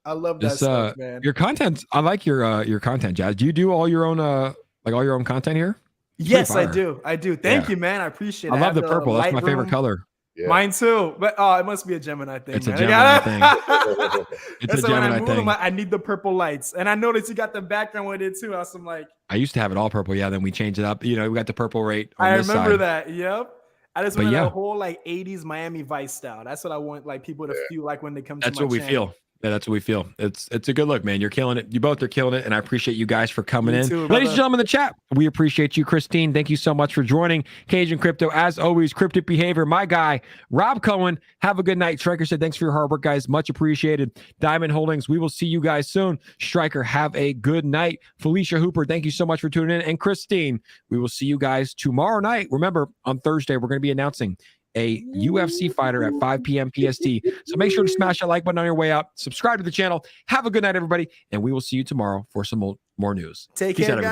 I love that stuff, man. Your content, I like your content, Jazz. Do you do all your own all your own content here? Yes, I do. Thank you, man. I appreciate it. I love the purple. That's my favorite color. Yeah. Mine too. But it must be a Gemini thing. It's a Gemini thing. It's a Gemini thing. I need the purple lights. And I noticed you got the background with it too. I'm like, I used to have it all purple. Yeah, then we changed it up. You know, we got the purple rate on this side. I remember that. Yep. I just want a whole like 80s Miami Vice style. That's what I want like people to feel like when they come to my channel. That's what we feel. Yeah, that's what we feel. It's a good look, man. You're killing it. You both are killing it, and I appreciate you guys for coming in. Too, ladies and gentlemen in the chat, we appreciate you. Christine, thank you so much for joining. Cajun Crypto, as always, cryptic behavior. My guy, Rob Cohen, have a good night. Striker said, thanks for your hard work, guys. Much appreciated. Diamond Holdings, we will see you guys soon. Striker, have a good night. Felicia Hooper, thank you so much for tuning in. And Christine, we will see you guys tomorrow night. Remember, on Thursday, we're going to be announcing a UFC fighter at 5 p.m. PST. So make sure to smash that like button on your way out. Subscribe to the channel. Have a good night, everybody. And we will see you tomorrow for some more news. Take care, guys.